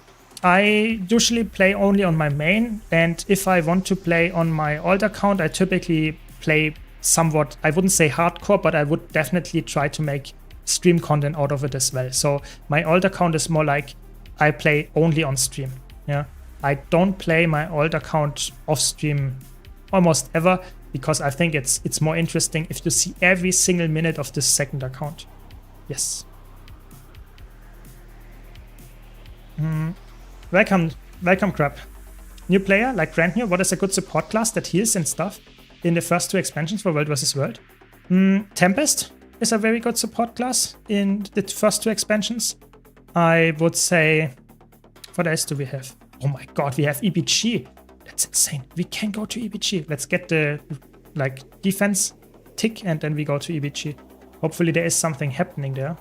I usually play only on my main, and if I want to play on my alt account, I typically play somewhat, I wouldn't say hardcore, but I would definitely try to make stream content out of it as well. So my alt account is more like I play only on stream. Yeah, I don't play my alt account off stream almost ever, because I think it's more interesting if you see every single minute of this second account. Yes. Welcome, Crab. New player, like brand new, what is a good support class that heals and stuff in the first 2 expansions for World vs. World? Tempest is a very good support class in the first 2 expansions. I would say, what else do we have? Oh my god, we have EBG. That's insane. We can go to EBG. Let's get the defense tick and then we go to EBG. Hopefully there is something happening there.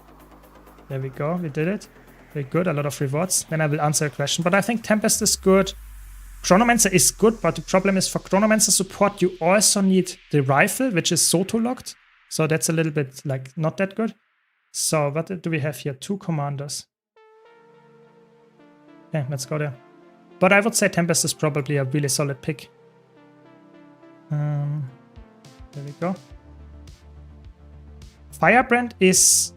There we go, we did it. Very good, a lot of rewards. Then I will answer a question. But I think Tempest is good. Chronomancer is good, but the problem is for Chronomancer support, you also need the rifle, which is Soto locked. So that's a little bit not that good. So what do we have here? 2 commanders. Okay, let's go there. But I would say Tempest is probably a really solid pick. There we go. Firebrand is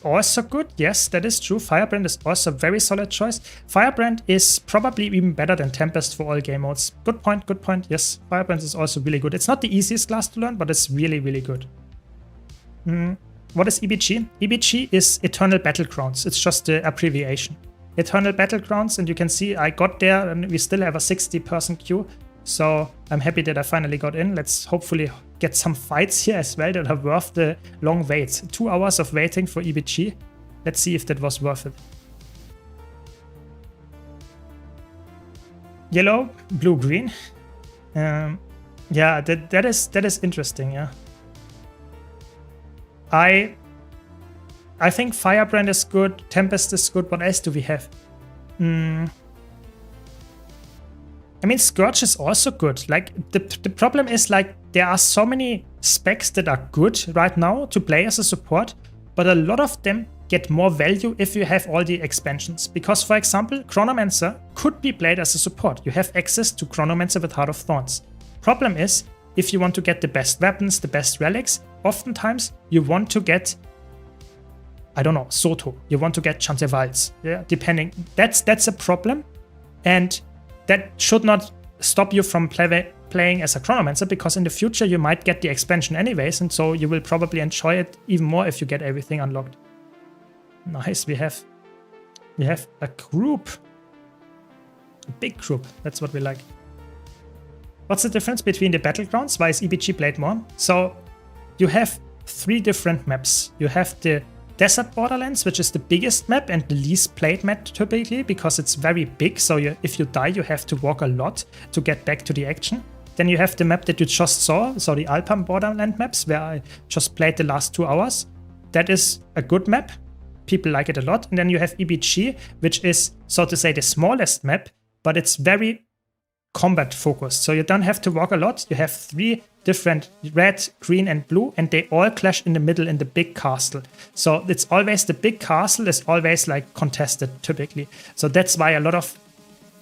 also good. Yes, that is true. Firebrand is also a very solid choice. Firebrand is probably even better than Tempest for all game modes. Good point, good point. Yes, Firebrand is also really good. It's not the easiest class to learn, but it's really, really good. What is EBG? EBG is Eternal Battlegrounds. It's just the abbreviation. Eternal Battlegrounds, and you can see I got there and we still have a 60-person queue. So I'm happy that I finally got in. Let's hopefully get some fights here as well that are worth the long wait. 2 hours of waiting for EBG. Let's see if that was worth it. Yellow, blue, green. Yeah, that is interesting. Yeah. I think Firebrand is good. Tempest is good. What else do we have? I mean, Scourge is also good. The problem is there are so many specs that are good right now to play as a support, but a lot of them get more value if you have all the expansions. Because, for example, Chronomancer could be played as a support. You have access to Chronomancer with Heart of Thorns. Problem is, if you want to get the best weapons, the best relics, oftentimes you want to get, I don't know, Soto. You want to get Chantevals. Yeah, depending. That's a problem. And that should not stop you from playing as a Chronomancer, because in the future you might get the expansion anyways, and so you will probably enjoy it even more if you get everything unlocked. Nice, we have a group. A big group, that's what we like. What's the difference between the battlegrounds? Why is EBG played more? So you have 3 different maps. You have the Desert Borderlands, which is the biggest map and the least played map typically, because it's very big, so if you die you have to walk a lot to get back to the action. Then you have the map that you just saw, so the Alpine Borderland maps, where I just played the last 2 hours. That is a good map, people like it a lot. And then you have EBG, which is, so to say, the smallest map, but it's very combat focused, so you don't have to walk a lot. You have 3 different red, green and blue, and they all clash in the middle in the big castle. So it's always, the big castle is always contested typically. So that's why a lot of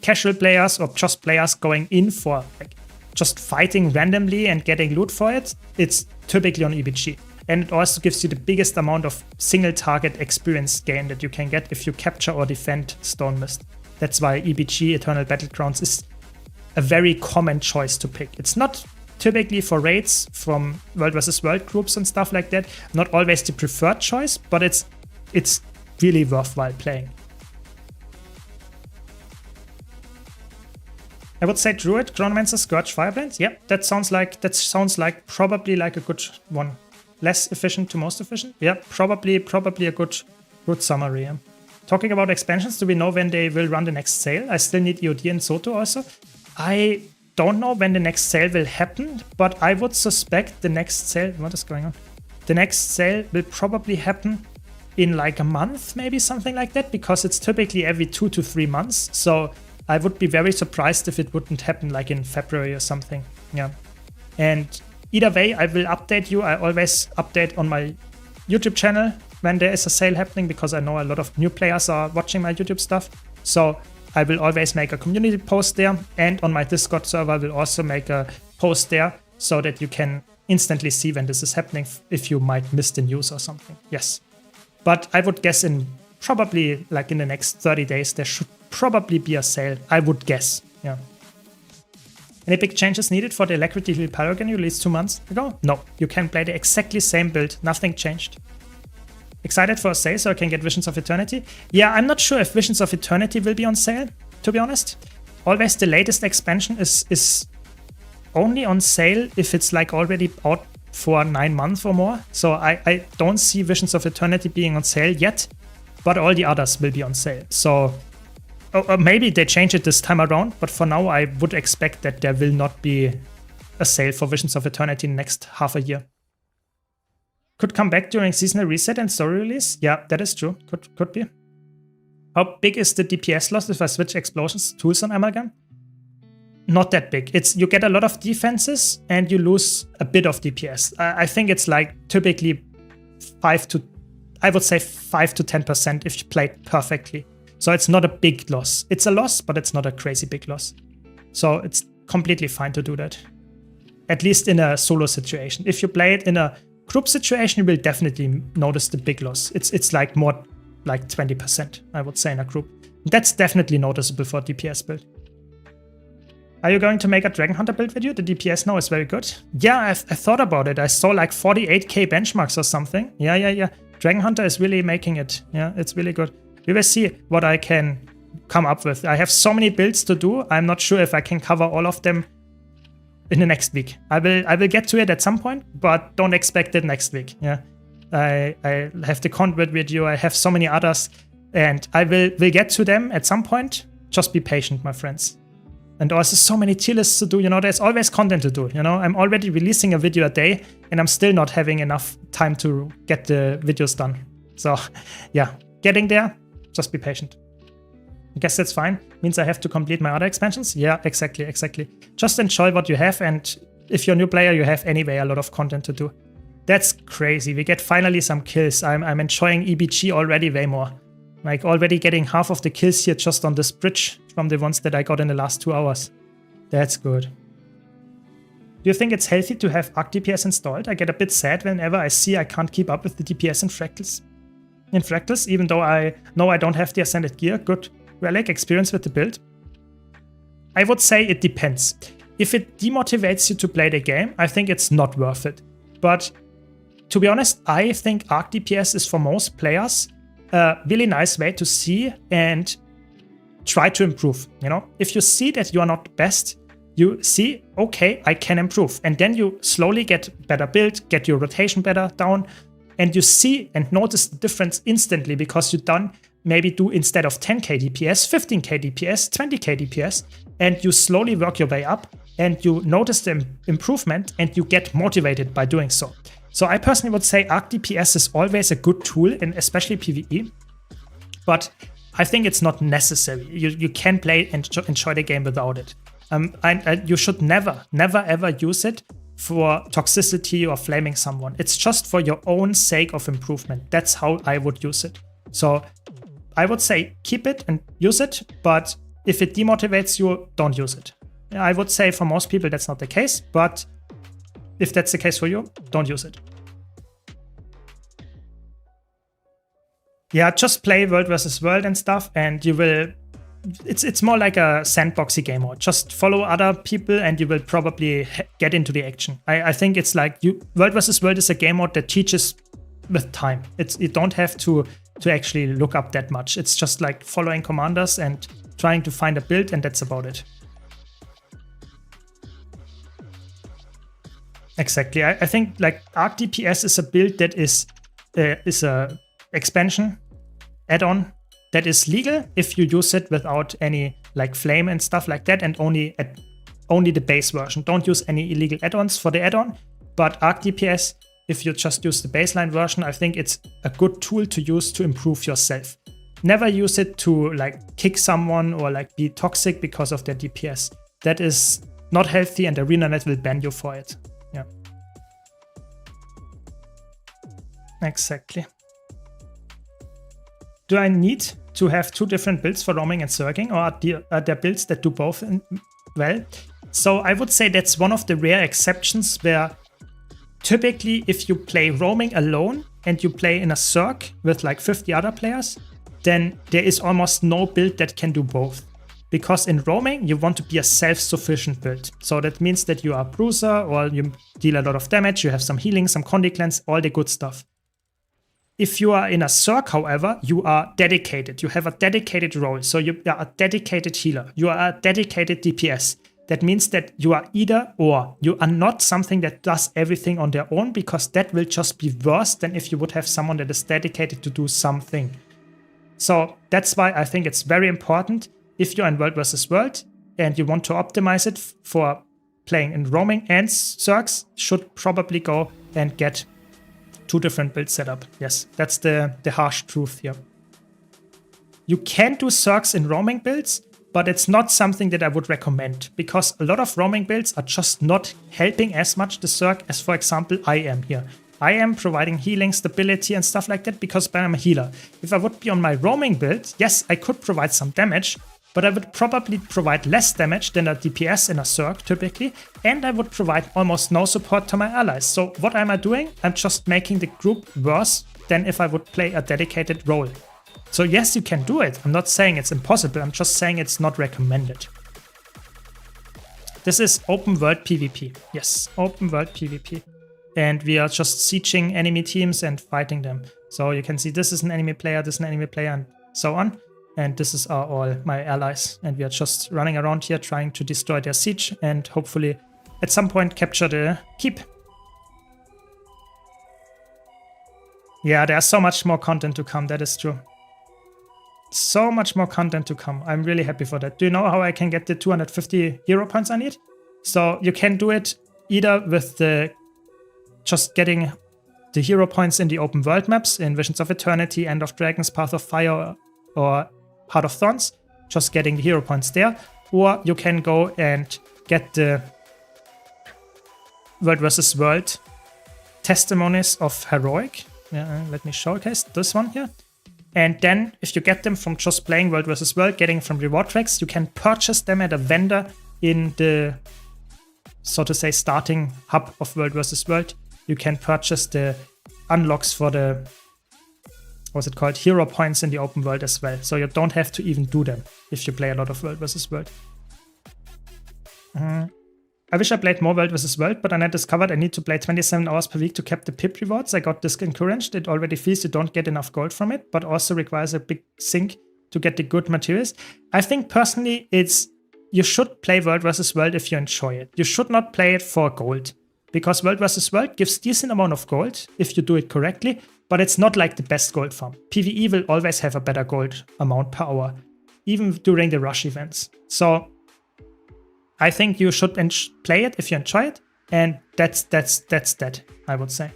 casual players or just players going in for just fighting randomly and getting loot for it, it's typically on EBG. and it also gives you the biggest amount of single target experience gain that you can get if you capture or defend Stone Mist. That's why EBG, Eternal Battlegrounds, is a very common choice to pick. It's not typically for raids from World vs. World groups and stuff like that, not always the preferred choice, but it's really worthwhile playing. I would say Druid, Chronomancer, Scourge, Firebrand. Yeah, that sounds like probably like a good one. Less efficient to most efficient. Yeah, probably a good summary. Yeah. Talking about expansions, do we know when they will run the next sale? I still need EOD and Soto also. I don't know when the next sale will happen, but I would suspect the next sale... What is going on? The next sale will probably happen in like a month, maybe something like that, because it's typically every 2 to 3 months. So I would be very surprised if it wouldn't happen like in February or something. Yeah. And either way, I will update you. I always update on my YouTube channel when there is a sale happening, because I know a lot of new players are watching my YouTube stuff. So I will always make a community post there, and on my Discord server I will also make a post there so that you can instantly see when this is happening if you might miss the news or something. Yes. But I would guess in probably like in the next 30 days there should probably be a sale, I would guess. Yeah. Any big changes needed for the Alacrity Heal Paragon you released 2 months ago? No, you can play the exactly same build, nothing changed. Excited for a sale so I can get Visions of Eternity? Yeah, I'm not sure if Visions of Eternity will be on sale, to be honest. Always the latest expansion is only on sale if it's like already out for 9 months or more. So I don't see Visions of Eternity being on sale yet, but all the others will be on sale. So maybe they change it this time around, but for now I would expect that there will not be a sale for Visions of Eternity in the next half a year. Could come back during seasonal reset and story release? Yeah, that is true. Could be. How big is the DPS loss if I switch explosions tools on Amalgam? Not that big. You get a lot of defenses and you lose a bit of DPS. I think it's like typically 5 to 10% if you play it perfectly. So it's not a big loss. It's a loss, but it's not a crazy big loss. So it's completely fine to do that. At least in a solo situation. If you play it in a group situation, you will definitely notice the big loss. It's like more like 20%, I would say, in a group. That's definitely noticeable for a DPS build. Are you going to make a Dragon Hunter build video? The DPS now is very good. Yeah, I thought about it. I saw like 48k benchmarks or something. Yeah. Dragon Hunter is really making it. Yeah, it's really good. We will see what I can come up with. I have so many builds to do. I'm not sure if I can cover all of them in the next week. I will get to it at some point, but don't expect it next week. Yeah, I have the convert video. I have so many others, and I will get to them at some point. Just be patient, my friends. And also so many tier lists to do. You know, there's always content to do. You know, I'm already releasing a video a day, and I'm still not having enough time to get the videos done. So yeah, getting there. Just be patient. I guess that's fine. Means I have to complete my other expansions? Yeah, exactly. Just enjoy what you have, and if you're a new player, you have anyway a lot of content to do. That's crazy. We get finally some kills. I'm enjoying EBG already way more. Like already getting half of the kills here just on this bridge from the ones that I got in the last 2 hours. That's good. Do you think it's healthy to have Arc DPS installed? I get a bit sad whenever I see I can't keep up with the DPS in Fractals, even though I know I don't have the Ascended Gear. Good relic experience with the build. I would say it depends. If it demotivates you to play the game, I think it's not worth it. But to be honest, I think Arc DPS is for most players a really nice way to see and try to improve. You know, if you see that you are not the best, you see, okay, I can improve. And then you slowly get better build, get your rotation better down, and you see and notice the difference instantly because you maybe do instead of 10k DPS, 15k DPS, 20k DPS, and you slowly work your way up and you notice the improvement and you get motivated by doing so. So I personally would say Arc DPS is always a good tool, and especially PvE, but I think it's not necessary. You can play and enjoy the game without it. You should never ever use it for toxicity or flaming someone. It's just for your own sake of improvement. That's how I would use it. So I would say keep it and use it, but if it demotivates you, don't use it. I would say for most people that's not the case, but if that's the case for you, don't use it. Yeah, just play World versus World and stuff, and you will. It's more like a sandboxy game mode. Just follow other people, and you will probably get into the action. I think it's like World versus World is a game mode that teaches with time. You don't have to actually look up that much. It's just like following commanders and trying to find a build, and that's about it. Exactly. I think like Arc DPS is a build that is a expansion add-on that is legal if you use it without any like flame and stuff like that, and only the base version. Don't use any illegal add-ons for the add-on. But Arc DPS, if you just use the baseline version, I think it's a good tool to use to improve yourself. Never use it to like kick someone or like be toxic because of their DPS. That is not healthy, and ArenaNet will ban you for it. Yeah. Exactly. Do I need to have two different builds for roaming and zerging, or are there builds that do both well? So I would say that's one of the rare exceptions where typically if you play roaming alone and you play in a zerg with like 50 other players, then there is almost no build that can do both. Because in roaming, you want to be a self-sufficient build. So that means that you are a bruiser, or you deal a lot of damage, you have some healing, some Condi cleanse, all the good stuff. If you are in a zerg, however, you are dedicated. You have a dedicated role. So you are a dedicated healer. You are a dedicated DPS. That means that you are either or. You are not something that does everything on their own, because that will just be worse than if you would have someone that is dedicated to do something. So that's why I think it's very important, if you're in World versus World and you want to optimize it for playing in roaming and zergs, should probably go and get two different builds set up. Yes, that's the harsh truth here. You can do zergs in roaming builds, but it's not something that I would recommend, because a lot of roaming builds are just not helping as much the zerg as, for example, I am here. I am providing healing, stability and stuff like that because I'm a healer. If I would be on my roaming build, yes, I could provide some damage, but I would probably provide less damage than a DPS in a zerg typically, and I would provide almost no support to my allies. So what am I doing? I'm just making the group worse than if I would play a dedicated role. So yes, you can do it. I'm not saying it's impossible, I'm just saying it's not recommended. This is open world PvP. Yes, open world PvP. And we are just sieging enemy teams and fighting them. So you can see this is an enemy player, this is an enemy player, and so on. And this is all my allies. And we are just running around here trying to destroy their siege and hopefully at some point capture the keep. Yeah, there's so much more content to come, that is true. So much more content to come. I'm really happy for that. Do you know how I can get the 250 hero points I need? So you can do it either with the just getting the hero points in the open world maps in Visions of Eternity, End of Dragons, Path of Fire, or Heart of Thorns, just getting the hero points there. Or you can go and get the World versus World testimonies of Heroic. Let me showcase this one here. And then if you get them from just playing World versus World, getting from reward tracks, you can purchase them at a vendor in the, so to say, starting hub of World versus World. You can purchase the unlocks for the, what's it called, hero points in the open world as well. So you don't have to even do them if you play a lot of World vs. World. I wish I played more World vs. World, but then I discovered I need to play 27 hours per week to cap the pip rewards. I got discouraged. It already feels you don't get enough gold from it, but also requires a big sink to get the good materials. I think personally you should play World vs. World if you enjoy it. You should not play it for gold. Because World vs. World gives decent amount of gold if you do it correctly, but it's not like the best gold farm. PvE will always have a better gold amount per hour, even during the rush events. So I think you should play it if you enjoy it, and that's that, I would say.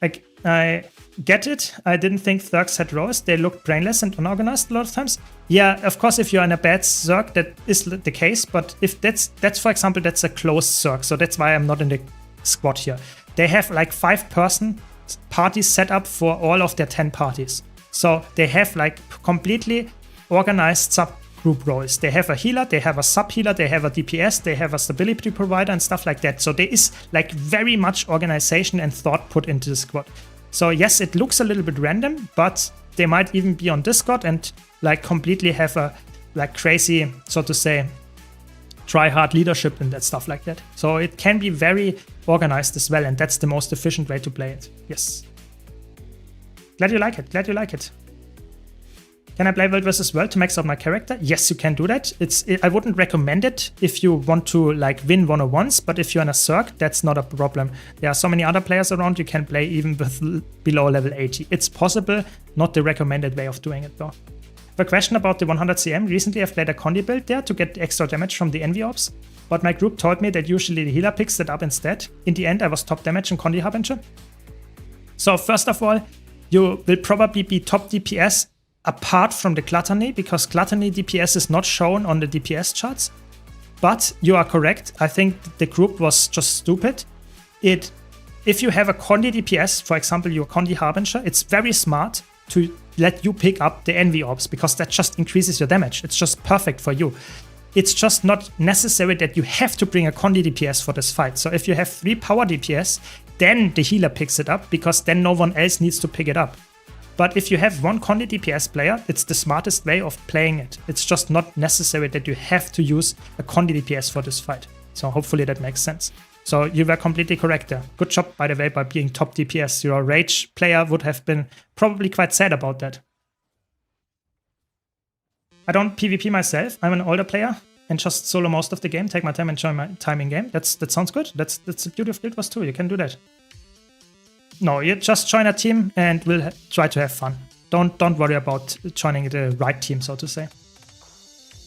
Like, I get it. I didn't think Zergs had roles. They looked brainless and unorganized a lot of times. Yeah, of course, if you're in a bad Zerg, that is the case. But if that's for example, that's a closed Zerg. So that's why I'm not in the squad here. They have like 5-person parties set up for all of their 10 parties. So they have like completely organized subgroup roles. They have a healer, they have a sub-healer, they have a DPS, they have a stability provider and stuff like that. So there is like very much organization and thought put into the squad. So yes, it looks a little bit random, but they might even be on Discord and like completely have a like crazy, so to say, try hard leadership and that stuff like that. So it can be very organized as well, and that's the most efficient way to play it. Yes. Glad you like it. Glad you like it. Can I play World vs. World to max out my character? Yes, you can do that. I wouldn't recommend it if you want to like win 101s, but if you're in a circ, that's not a problem. There are so many other players around, you can play even with below level 80. It's possible, not the recommended way of doing it though. A question about the 100 CM. Recently I've played a Condi build there to get extra damage from the Envy Orbs, but my group told me that usually the healer picks it up instead. In the end I was top damage in Condi Harbinger. So first of all, you will probably be top DPS apart from the Gluttony, because Gluttony DPS is not shown on the DPS charts. But you are correct, I think the group was just stupid. If you have a Condi DPS, for example your Condi Harbinger, it's very smart to let you pick up the Envy Orbs, because that just increases your damage. It's just perfect for you. It's just not necessary that you have to bring a Condi DPS for this fight. So if you have 3 power DPS, then the healer picks it up, because then no one else needs to pick it up. But if you have 1 Condi DPS player, it's the smartest way of playing it. It's just not necessary that you have to use a Condi DPS for this fight. So hopefully that makes sense. So you were completely correct there. Good job, by the way, by being top DPS. Your Rage player would have been probably quite sad about that. I don't PvP myself. I'm an older player and just solo most of the game. Take my time and enjoy my time in game. That sounds good. That's the beauty of Guild Wars 2. You can do that. No, you just join a team and we'll try to have fun. Don't worry about joining the right team, so to say.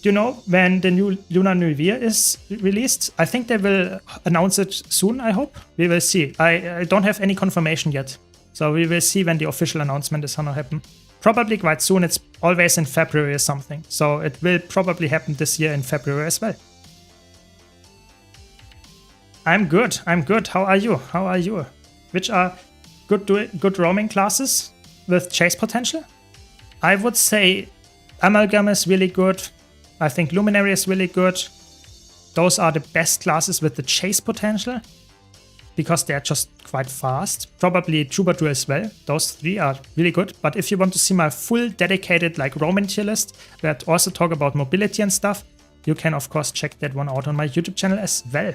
Do you know when the new Lunar New Year is released? I think they will announce it soon, I hope. We will see. I don't have any confirmation yet. So we will see when the official announcement is gonna happen. Probably quite soon. It's always in February or something. So it will probably happen this year in February as well. I'm good. I'm good. How are you? How are you? Which are good roaming classes with chase potential? I would say Amalgam is really good. I think Luminary is really good. Those are the best classes with the chase potential, because they're just quite fast. Probably Troubadour as well. Those 3 are really good. But if you want to see my full dedicated like roaming tier list, that also talk about mobility and stuff, you can of course check that one out on my YouTube channel as well.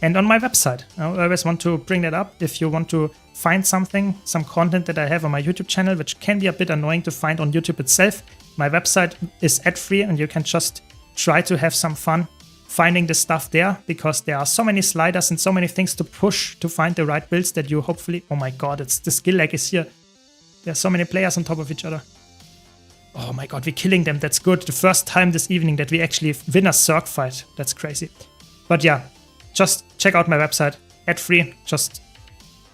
And on my website. I always want to bring that up. If you want to find something, some content that I have on my YouTube channel, which can be a bit annoying to find on YouTube itself, my website is ad-free and you can just try to have some fun finding the stuff there, because there are so many sliders and so many things to push to find the right builds that you hopefully... Oh my god, it's the skill lag is here. There are so many players on top of each other. Oh my god, we're killing them. That's good. The first time this evening that we actually win a Circ fight. That's crazy. But yeah. Just check out my website, ad-free, just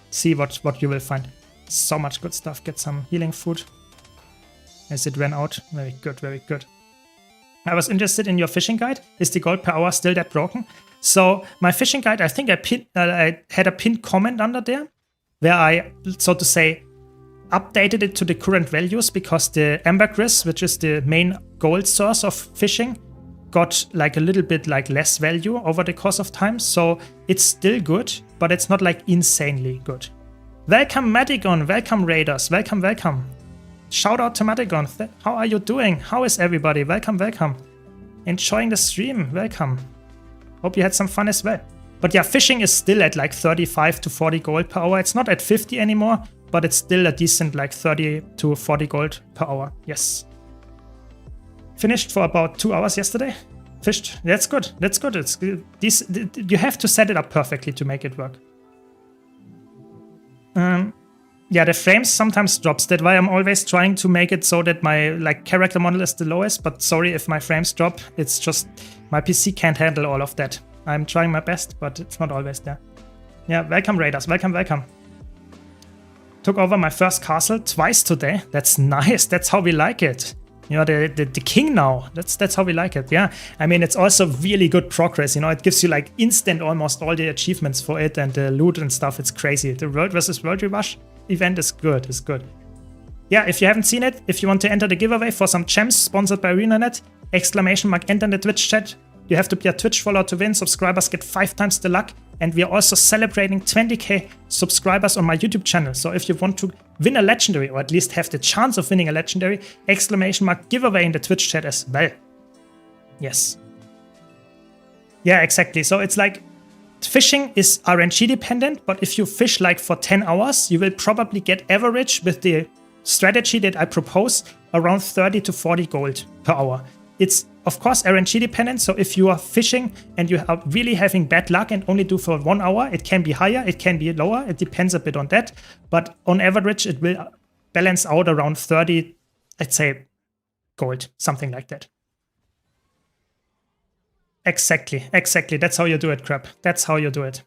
see what you will find. So much good stuff. Get some healing food as it ran out. Very good, very good. I was interested in your fishing guide. Is the gold per hour still that broken? So my fishing guide, I think I had a pinned comment under there where I, so to say, updated it to the current values, because the ambergris, which is the main gold source of fishing, got like a little bit like less value over the course of time. So it's still good, but it's not like insanely good. Welcome Madigon, welcome Raiders, welcome, welcome. Shout out to Madigon. How are you doing? How is everybody? Welcome, welcome. Enjoying the stream, welcome. Hope you had some fun as well. But yeah, fishing is still at like 35 to 40 gold per hour. It's not at 50 anymore, but it's still a decent like 30 to 40 gold per hour. Yes. Finished for about 2 hours yesterday. Fished. That's good. That's good. It's you have to set it up perfectly to make it work. Yeah, the frames sometimes drops. That's why I'm always trying to make it so that my like character model is the lowest. But sorry if my frames drop. It's just my PC can't handle all of that. I'm trying my best, but it's not always there. Yeah, welcome Raiders. Welcome, welcome. Took over my first castle twice today. That's nice. That's how we like it. You know, the king now. That's how we like it. Yeah, I mean, it's also really good progress. You know, it gives you like instant almost all the achievements for it and the loot and stuff. It's crazy. The World vs. World Rewash event is good. It's good. Yeah, if you haven't seen it, if you want to enter the giveaway for some gems sponsored by ArenaNet, exclamation mark enter in the Twitch chat. You have to be a Twitch follower to win. Subscribers get 5 times the luck. And we are also celebrating 20k subscribers on my YouTube channel. So if you want to win a legendary, or at least have the chance of winning a legendary, ! giveaway in the Twitch chat as well. Yes. Yeah, exactly. So it's like fishing is RNG dependent, but if you fish like for 10 hours, you will probably get average with the strategy that I propose around 30 to 40 gold per hour. It's of course RNG dependent, so if you are fishing and you are really having bad luck and only do for 1 hour, it can be higher, it can be lower, it depends a bit on that, but on average it will balance out around 30, I'd say, gold, something like that. Exactly, that's how you do it, Crab. That's how you do it.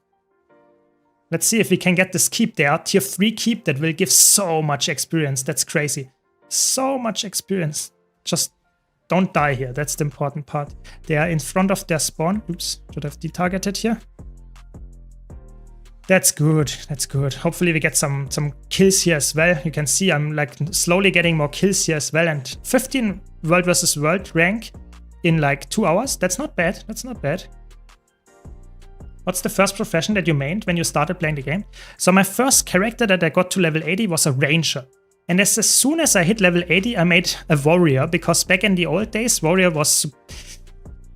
Let's see if we can get this keep there, tier 3 keep that will give so much experience. That's crazy. So much experience. Just don't die here, that's the important part. They are in front of their spawn. Oops, should have detargeted here. That's good, that's good. Hopefully we get some kills here as well. You can see I'm like slowly getting more kills here as well. And 15 world versus world rank in like 2 hours. That's not bad, that's not bad. What's the first profession that you mained when you started playing the game? So my first character that I got to level 80 was a ranger. And as soon as I hit level 80, I made a warrior, because back in the old days, warrior was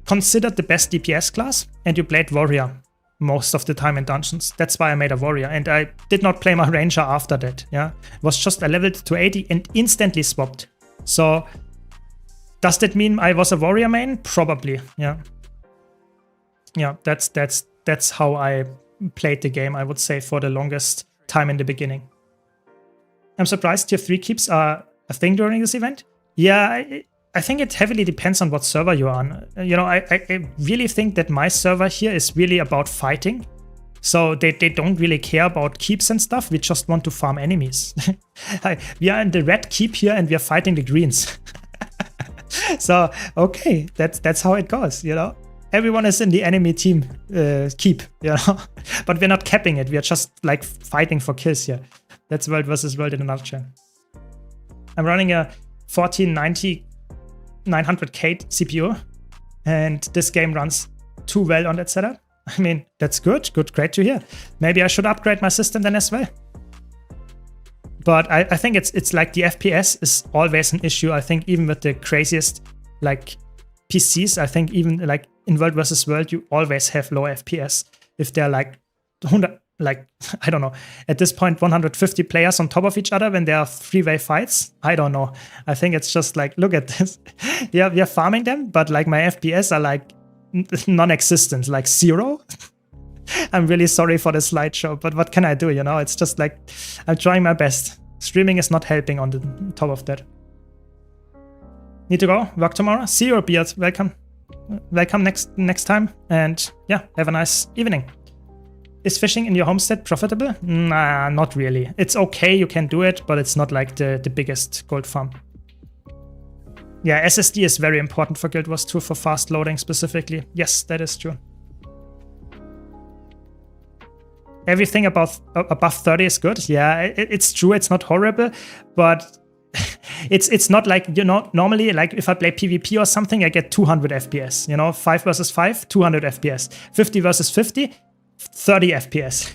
considered the best DPS class, and you played warrior most of the time in dungeons. That's why I made a warrior, and I did not play my ranger after that. Yeah, it was just I leveled to 80 and instantly swapped. So does that mean I was a warrior main? Probably. Yeah. Yeah, that's how I played the game, I would say, for the longest time in the beginning. I'm surprised tier 3 keeps are a thing during this event. Yeah, I think it heavily depends on what server you're on. You know, I really think that my server here is really about fighting. So they don't really care about keeps and stuff. We just want to farm enemies. We are in the red keep here and we are fighting the greens. So, okay, that's how it goes, you know. Everyone is in the enemy team keep, you know. But we're not capping it. We are just like fighting for kills here. That's world versus world in a nutshell. I'm running a 1490 900K CPU, and this game runs too well on that setup. I mean, that's good, great to hear. Maybe I should upgrade my system then as well. But I think it's like the FPS is always an issue. I think even with the craziest like PCs, I think even like in world versus world, you always have low FPS if they're like 100. Like, I don't know, at this point 150 players on top of each other when there are 3-way fights. I don't know. I think it's just like, look at this. Yeah, we are farming them, but like my FPS are like non-existent, like 0. I'm really sorry for the slideshow, but what can I do, you know? It's just like, I'm trying my best. Streaming is not helping on the top of that. Need to go, work tomorrow. See you, Beard. Welcome. Welcome next time. And yeah, have a nice evening. Is fishing in your homestead profitable? Nah, not really. It's okay, you can do it, but it's not like the biggest gold farm. Yeah, SSD is very important for Guild Wars 2 for fast loading specifically. Yes, that is true. Everything above 30 is good. Yeah, it's true, it's not horrible, but it's not like, you know, normally like if I play PvP or something, I get 200 FPS. You know, 5 versus 5, 200 FPS. 50 versus 50, 30 FPS.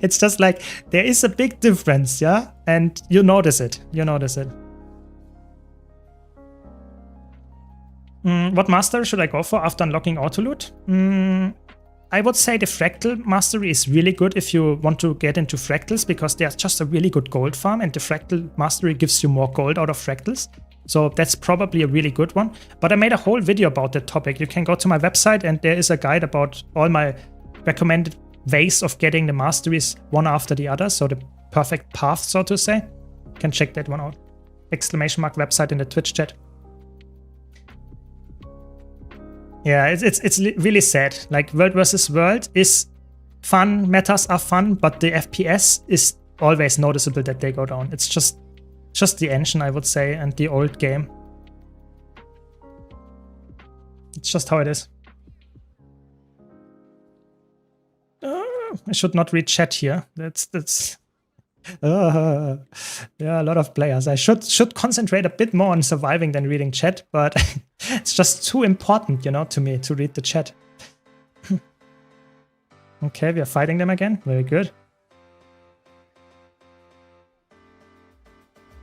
It's just like there is a big difference, yeah, and you notice it. What mastery should I go for after unlocking auto loot? I would say the fractal mastery is really good if you want to get into fractals, because there's just a really good gold farm, and the fractal mastery gives you more gold out of fractals. So that's probably a really good one. But I made a whole video about that topic. You can go to my website and there is a guide about all my recommended ways of getting the masteries one after the other. So the perfect path, so to say. You can check that one out. ! Website in the Twitch chat. Yeah, it's really sad. Like world versus world is fun, metas are fun, but the FPS is always noticeable that they go down. It's just the engine, I would say, and the old game. It's just how it is. I should not read chat here. That's yeah, a lot of players. I should concentrate a bit more on surviving than reading chat, but it's just too important, you know, to me to read the chat. Okay, we are fighting them again. Very good.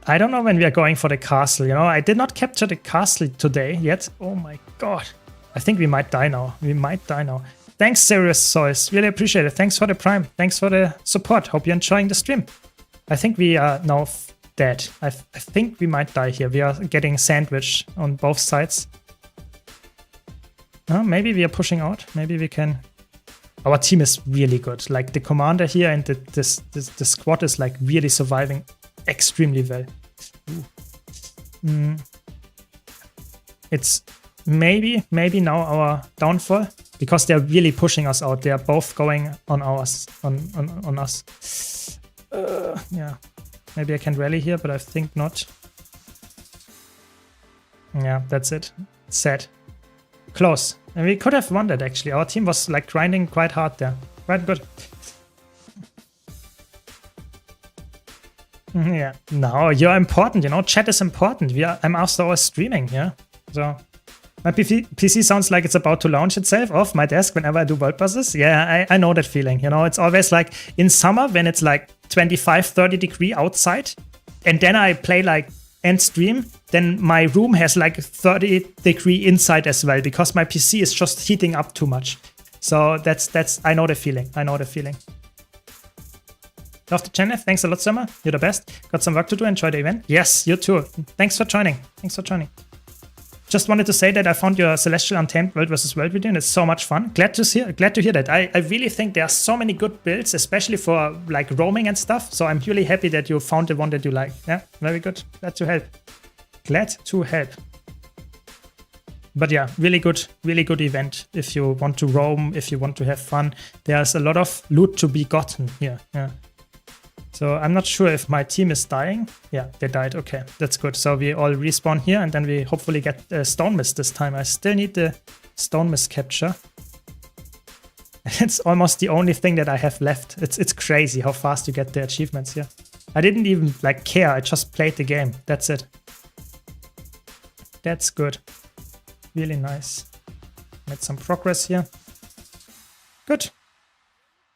I don't know when we are going for the castle, you know. I did not capture the castle today yet. Oh my god. I think we might die now. We might die now. Thanks, Serious Soys. Really appreciate it. Thanks for the prime. Thanks for the support. Hope you're enjoying the stream. I think we are now dead. I think we might die here. We are getting sandwiched on both sides. Oh, maybe we are pushing out. Maybe we can... Our team is really good. Like the commander here and the squad is like really surviving extremely well. It's maybe now our downfall because they're really pushing us out. They are both going on us. Yeah, maybe I can rally here, but I think not. Yeah, that's it. Sad. Close. And we could have won that actually. Our team was like grinding quite hard there. Quite good. Yeah. No, you're important, you know. Chat is important. I'm after our streaming, yeah. So my PC sounds like it's about to launch itself off my desk whenever I do world passes. Yeah, I know that feeling. You know, it's always like in summer when it's like 25, 30 degree outside, and then I play like and stream, then my room has like 30 degree inside as well because my PC is just heating up too much. So that's I know the feeling. I know the feeling. Love the channel. Thanks a lot, Syrma. You're the best. Got some work to do. Enjoy the event. Yes, you too. Thanks for joining. Thanks for joining. Just wanted to say that I found your Celestial Untamed World vs. World video and it's so much fun. Glad to hear that. I really think there are so many good builds, especially for like roaming and stuff. So I'm really happy that you found the one that you like. Yeah, very good. Glad to help. Glad to help. But yeah, really good event. If you want to roam, if you want to have fun, there's a lot of loot to be gotten here. Yeah. So I'm not sure if my team is dying. Yeah, they died. Okay, that's good. So we all respawn here and then we hopefully get Stone Mist this time. I still need the Stone Mist capture. It's almost the only thing that I have left. It's crazy how fast you get the achievements here. I didn't even like care. I just played the game. That's it. That's good. Really nice. Made some progress here. Good.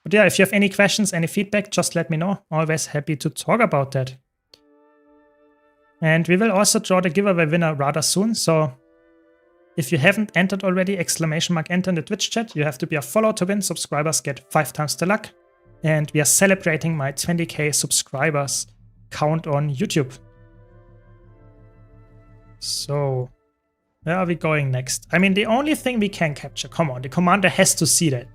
But yeah, if you have any questions, any feedback, just let me know. Always happy to talk about that. And we will also draw the giveaway winner rather soon. So if you haven't entered already, ! Enter in the Twitch chat. You have to be a follower to win. Subscribers get 5 times the luck. And we are celebrating my 20k subscribers count on YouTube. So where are we going next? I mean, the only thing we can capture, come on, the commander has to see that.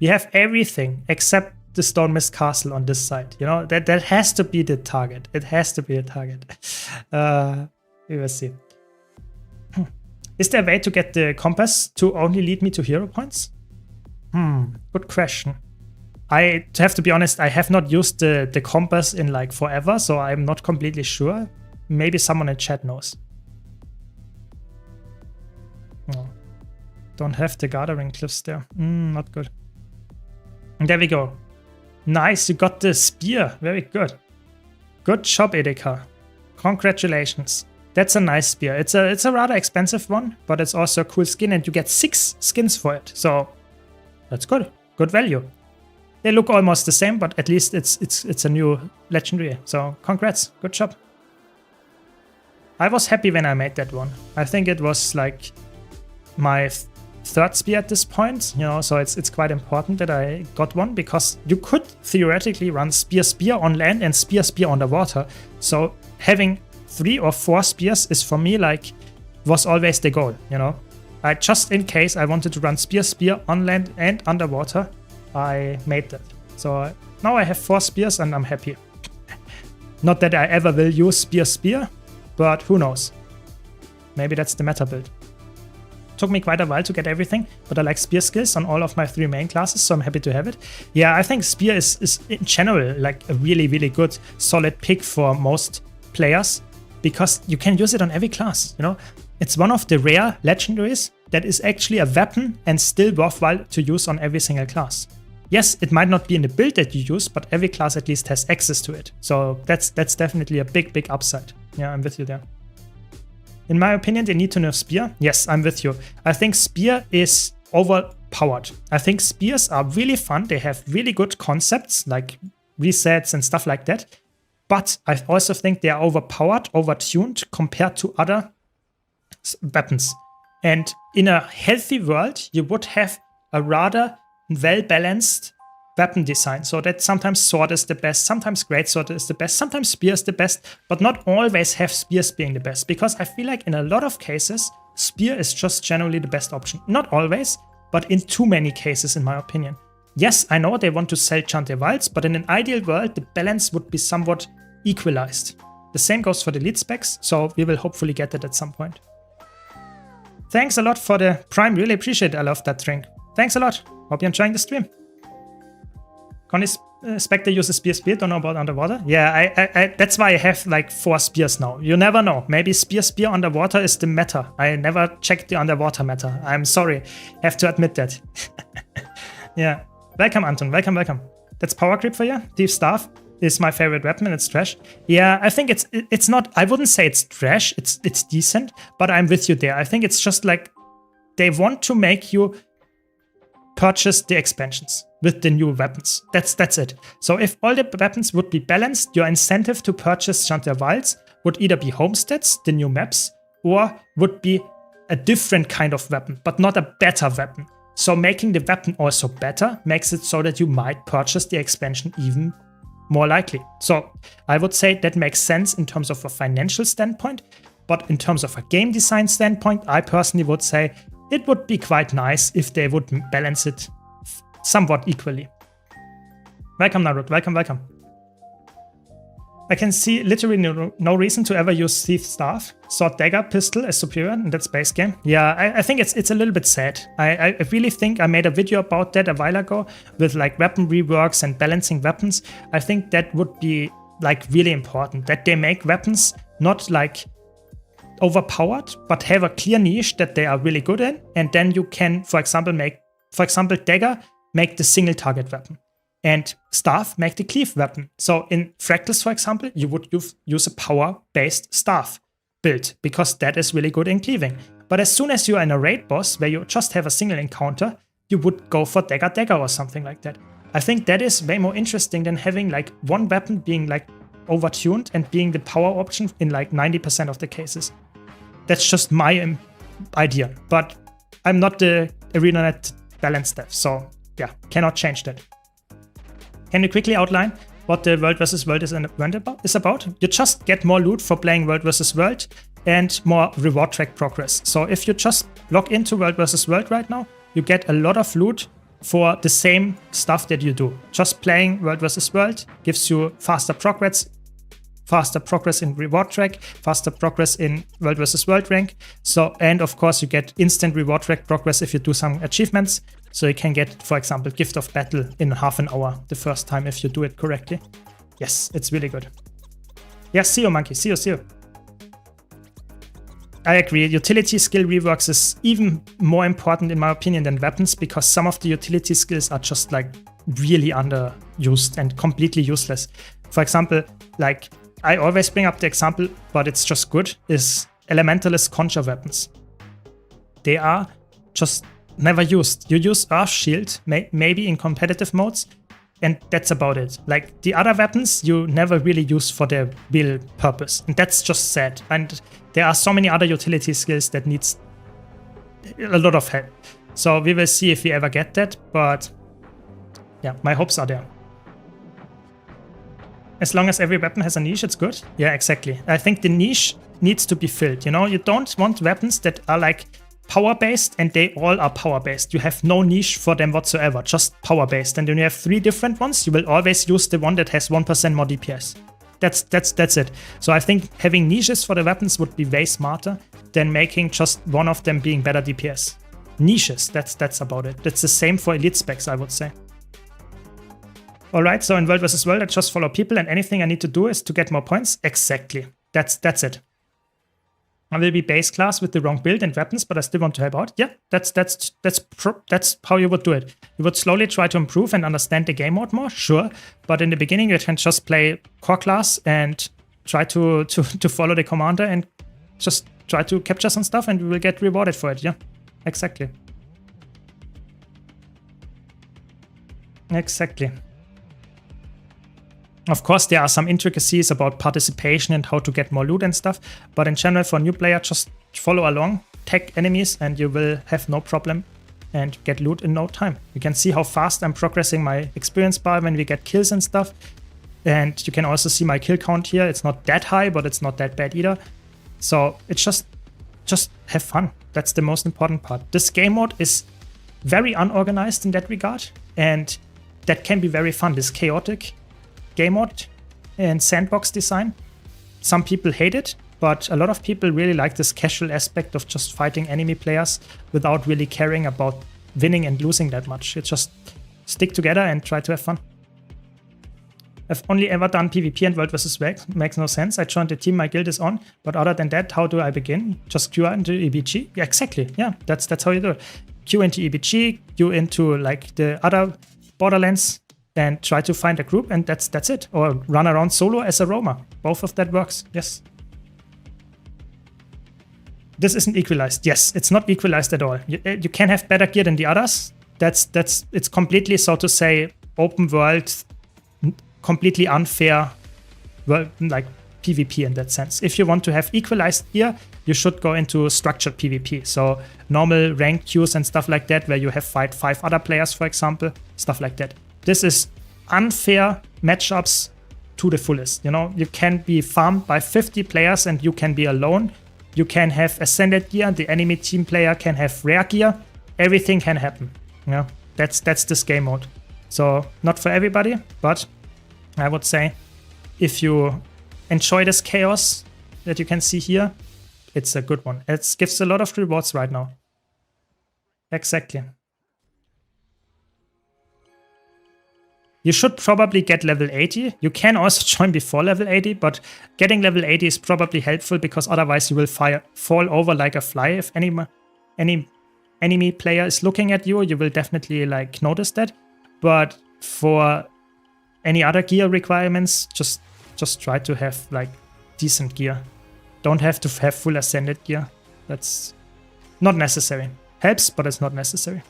We have everything except the Stone Mist Castle on this side. You know, that has to be the target. It has to be a target. We will see. Is there a way to get the compass to only lead me to hero points? Good question. I have to be honest, I have not used the compass in like forever, so I'm not completely sure. Maybe someone in chat knows. No. Don't have the gathering cliffs there. Not good. And there we go. Nice, you got the spear. Very good. Good job, Edeka. Congratulations. That's a nice spear. It's a rather expensive one, but it's also a cool skin and you get 6 skins for it. So that's good. Good value. They look almost the same, but at least it's a new legendary. So congrats. Good job. I was happy when I made that one. I think it was like my 3rd spear at this point, you know, so it's quite important that I got one because you could theoretically run spear on land and spear on the water. So having 3 or 4 spears is for me like was always the goal, you know. Just in case I wanted to run spear on land and underwater, I made that. So now I have 4 spears and I'm happy. Not that I ever will use spear, but who knows. Maybe that's the meta build. Took me quite a while to get everything, but I like spear skills on all of my 3 main classes, so I'm happy to have it. Yeah, I think spear is in general like a really good solid pick for most players because you can use it on every class, you know. It's one of the rare legendaries that is actually a weapon and still worthwhile to use on every single class. Yes, it might not be in the build that you use, but every class at least has access to it. So that's definitely a big upside. Yeah, I'm with you there. In my opinion, they need to nerf spear. Yes, I'm with you. I think spear is overpowered overpowered. I think spears are really fun. They have really good concepts like resets and stuff like that. But I also think they are overpowered, overtuned compared to other weapons. And in a healthy world, you would have a rather well-balanced weapon design. So that sometimes sword is the best, sometimes greatsword is the best, sometimes spear is the best, but not always have spears being the best. Because I feel like in a lot of cases, spear is just generally the best option. Not always, but in too many cases, in my opinion. Yes, I know they want to sell Chantervalds, but in an ideal world, the balance would be somewhat equalized. The same goes for the lead specs, so we will hopefully get it at some point. Thanks a lot for the Prime, really appreciate it. I love that drink. Thanks a lot. Hope you're enjoying the stream. Connie Spectre uses spear, don't know about underwater. Yeah, I that's why I have like 4 spears now. You never know. Maybe spear underwater is the meta. I never checked the underwater meta. I'm sorry. Have to admit that. Yeah. Welcome, Anton. Welcome, welcome. That's power creep for you. Thief Staff is my favorite weapon and it's trash. Yeah, I think it's not, I wouldn't say it's trash. It's decent, but I'm with you there. I think it's just like they want to make you purchase the expansions with the new weapons. That's it. So if all the weapons would be balanced, your incentive to purchase Chantervalds would either be homesteads, the new maps, or would be a different kind of weapon, but not a better weapon. So making the weapon also better makes it so that you might purchase the expansion even more likely. So I would say that makes sense in terms of a financial standpoint, but in terms of a game design standpoint, I personally would say it would be quite nice if they would balance it somewhat equally. Welcome, Narut. Welcome, welcome. I can see literally no reason to ever use Thief Staff. Sword Dagger Pistol is superior in that space game. Yeah, I think it's a little bit sad. I really think I made a video about that a while ago with like weapon reworks and balancing weapons. I think that would be like really important, that they make weapons not like overpowered, but have a clear niche that they are really good in. And then you can, for example, Dagger, make the single target weapon. And Staff, make the cleave weapon. So in Fractals, for example, you would use a power-based Staff build, because that is really good in cleaving. But as soon as you are in a raid boss, where you just have a single encounter, you would go for Dagger or something like that. I think that is way more interesting than having like one weapon being like overtuned and being the power option in like 90% of the cases. That's just my idea. But I'm not the ArenaNet balance dev, so yeah, cannot change that. Can you quickly outline what the World vs. World is about? You just get more loot for playing World vs. World and more reward track progress. So if you just log into World vs. World right now, you get a lot of loot for the same stuff that you do. Just playing World vs. World gives you faster progress in reward track, faster progress in World vs. World rank. So, and of course you get instant reward track progress if you do some achievements. So you can get, for example, Gift of Battle in half an hour the first time if you do it correctly. Yes, it's really good. Yes, see you, Monkey. See you. I agree. Utility skill reworks is even more important in my opinion than weapons, because some of the utility skills are just like really underused and completely useless. For example, like I always bring up the example, but it's just good, is Elementalist conjure weapons. They are just never used. You use Earth Shield, maybe in competitive modes, and that's about it. Like the other weapons, you never really use for their real purpose, and that's just sad. And there are so many other utility skills that needs a lot of help. So we will see if we ever get that, but yeah, my hopes are there. As long as every weapon has a niche, it's good. Yeah, exactly. I think the niche needs to be filled. You know, you don't want weapons that are like power-based and they all are power-based. You have no niche for them whatsoever, just power-based. And when you have 3 different ones, you will always use the one that has 1% more DPS. That's it. So I think having niches for the weapons would be way smarter than making just one of them being better DPS. Niches, that's about it. That's the same for elite specs, I would say. Alright, so in World vs. World, I just follow people and anything I need to do is to get more points. Exactly. That's it. I will be base class with the wrong build and weapons, but I still want to help out. Yeah, that's how you would do it. You would slowly try to improve and understand the game mode more, sure. But in the beginning, you can just play core class and try to follow the commander and just try to capture some stuff and you will get rewarded for it. Yeah, exactly. Exactly. Of course, there are some intricacies about participation and how to get more loot and stuff, but in general, for a new player, just follow along, tag enemies, and you will have no problem and get loot in no time. You can see how fast I'm progressing my experience bar when we get kills and stuff. And you can also see my kill count here. It's not that high, but it's not that bad either. So it's just have fun. That's the most important part. This game mode is very unorganized in that regard, and that can be very fun. This chaotic game mode and sandbox design. Some people hate it, but a lot of people really like this casual aspect of just fighting enemy players without really caring about winning and losing that much. It's just stick together and try to have fun. I've only ever done PvP and World vs. World. Makes no sense. I joined the team my guild is on, but other than that, how do I begin? Just queue into EBG? Yeah, exactly. Yeah, that's how you do it. Queue into EBG, queue into like the other Borderlands, and try to find a group, and that's it. Or run around solo as a roamer. Both of that works. Yes. This isn't equalized. Yes, it's not equalized at all. You can have better gear than the others. It's completely, so to say, open world, completely unfair, well, like PvP in that sense. If you want to have equalized gear, you should go into structured PvP. So normal ranked queues and stuff like that, where you have fight 5 other players, for example, stuff like that. This is unfair matchups to the fullest. You know, you can be farmed by 50 players and you can be alone. You can have ascended gear. The enemy team player can have rare gear. Everything can happen. Yeah, that's this game mode. So not for everybody, but I would say if you enjoy this chaos that you can see here, it's a good one. It gives a lot of rewards right now. Exactly. You should probably get level 80. You can also join before level 80, but getting level 80 is probably helpful because otherwise you will fall over like a fly. If any enemy player is looking at you, you will definitely like notice that. But for any other gear requirements, just try to have like decent gear. Don't have to have full ascended gear. That's not necessary. Helps, but it's not necessary.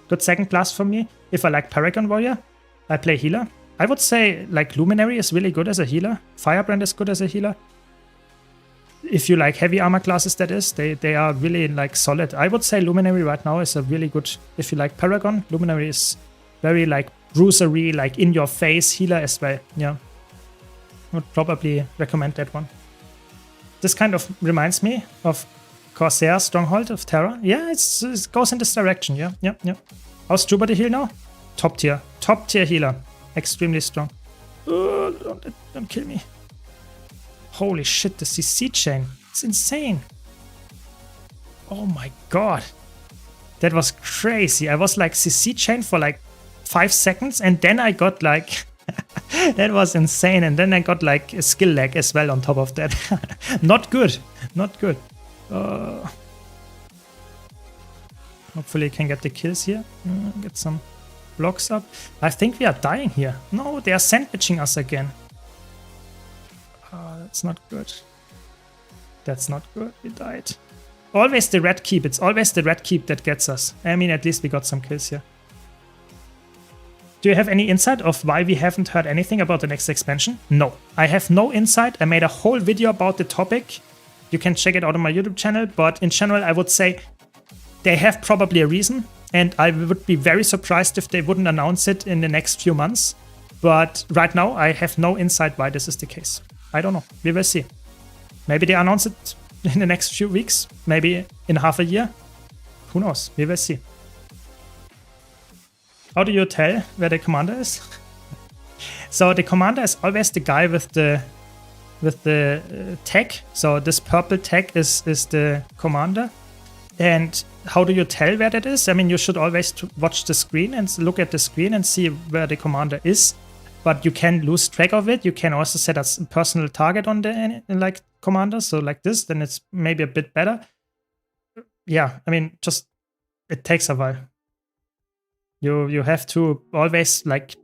Good second class for me. If I like Paragon Warrior, I play healer. I would say like Luminary is really good as a healer. Firebrand is good as a healer. If you like heavy armor classes, that is, they are really like solid. I would say Luminary right now is a really good. If you like Paragon, Luminary is very like bruisery, like in your face healer as well. Yeah, I would probably recommend that one. This kind of reminds me of Corsair Stronghold of Terra. Yeah, it goes in this direction. Yeah. How's Jupiter heal now? Top tier healer. Extremely strong. Oh, don't kill me. Holy shit, the CC chain. It's insane. Oh my god. That was crazy. I was like CC chain for like 5 seconds and then I got like... that was insane. And then I got like a skill lag as well on top of that. Not good. Not good. Hopefully I can get the kills here. Get some blocks up. I think we are dying here. No, they are sandwiching us again. That's not good. That's not good. We died. Always the red keep. It's always the red keep that gets us. I mean, at least we got some kills here. Do you have any insight of why we haven't heard anything about the next expansion? No, I have no insight. I made a whole video about the topic. You can check it out on my YouTube channel. But in general, I would say they have probably a reason. And I would be very surprised if they wouldn't announce it in the next few months. But right now, I have no insight why this is the case. I don't know. We will see. Maybe they announce it in the next few weeks. Maybe in half a year. Who knows? We will see. How do you tell where the commander is? So the commander is always the guy with the tag. So this purple tag is the commander. And how do you tell where that is? I mean, you should always watch the screen and look at the screen and see where the commander is. But you can lose track of it. You can also set a personal target on the like commander. So like this, then it's maybe a bit better. Yeah, I mean, just it takes a while. You have to always like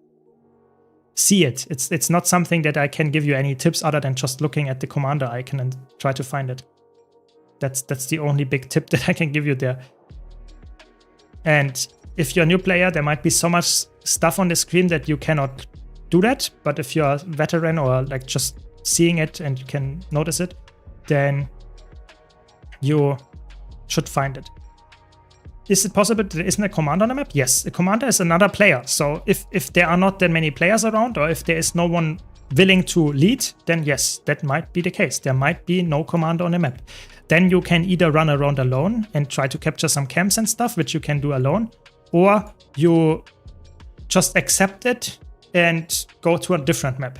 see it. It's not something that I can give you any tips other than just looking at the commander icon and try to find it. That's the only big tip that I can give you there. And if you're a new player, there might be so much stuff on the screen that you cannot do that. But if you're a veteran or like just seeing it and you can notice it, then you should find it. Is it possible that there isn't a commander on the map? Yes, a commander is another player. So if there are not that many players around, or if there is no one willing to lead, then yes, that might be the case. There might be no commander on the map. Then you can either run around alone and try to capture some camps and stuff, which you can do alone, or you just accept it and go to a different map